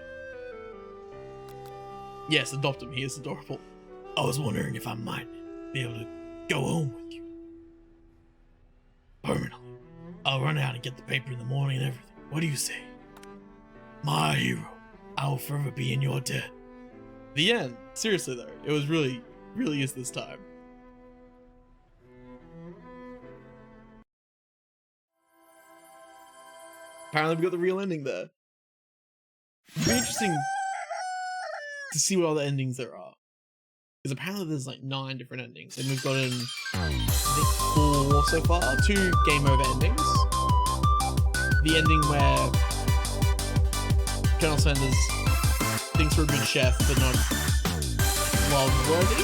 Yes, adopt him. He is adorable. I was wondering if I might be able to go home with you. Permanently. I'll run out and get the paper in the morning and everything. What do you say? My hero. I will forever be in your debt. The end. Seriously though, it was really is this time. Apparently we got the real ending there. It'd be interesting to see what other endings there are. Because apparently there's like 9 different endings, and we've gotten, I think, 4 so far. 2 game over endings. The ending where Colonel Sanders thinks we're a good chef, but not world-worthy.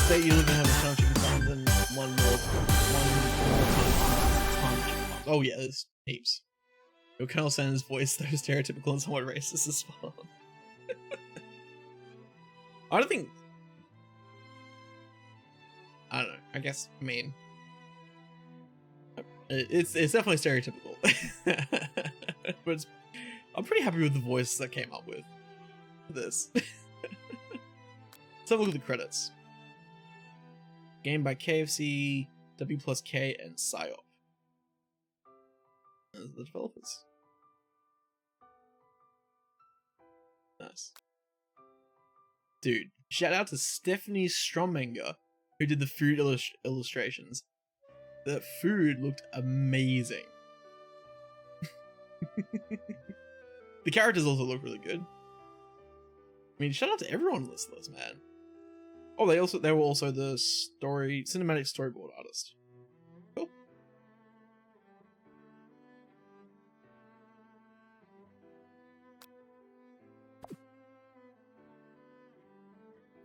State you live and have a ton of chicken farms and one more ton of chicken farms. Oh yeah, there's heaps. Your Colonel Sanders' voice, though stereotypical and somewhat racist as well. I don't know. I guess. I mean, it's definitely stereotypical, but I'm pretty happy with the voice that came up with this. Let's have a look at the credits. Game by KFC, W plus K, and Psyop. Those are the developers. Nice. Dude, shout out to Stephanie Stromenger, who did the food illustrations. The food looked amazing. The characters also look really good. I mean, shout out to everyone on this list, man. Oh, they were also the cinematic storyboard artist. Cool.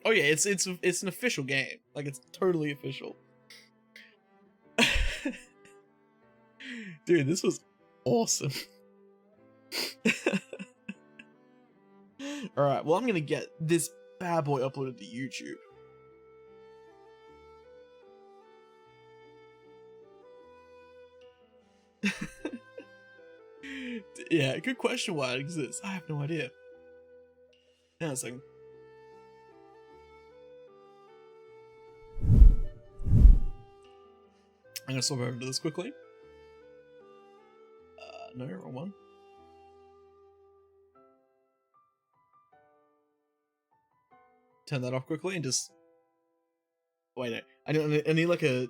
Oh yeah, it's an official game. Like, it's totally official. Dude, this was awesome. Alright, well, I'm gonna get this bad boy uploaded to YouTube. Yeah, good question why it exists. I have no idea. Hang on a second. I'm gonna swap over to this quickly. No, wrong one. Turn that off quickly and just... Wait, no. I need like a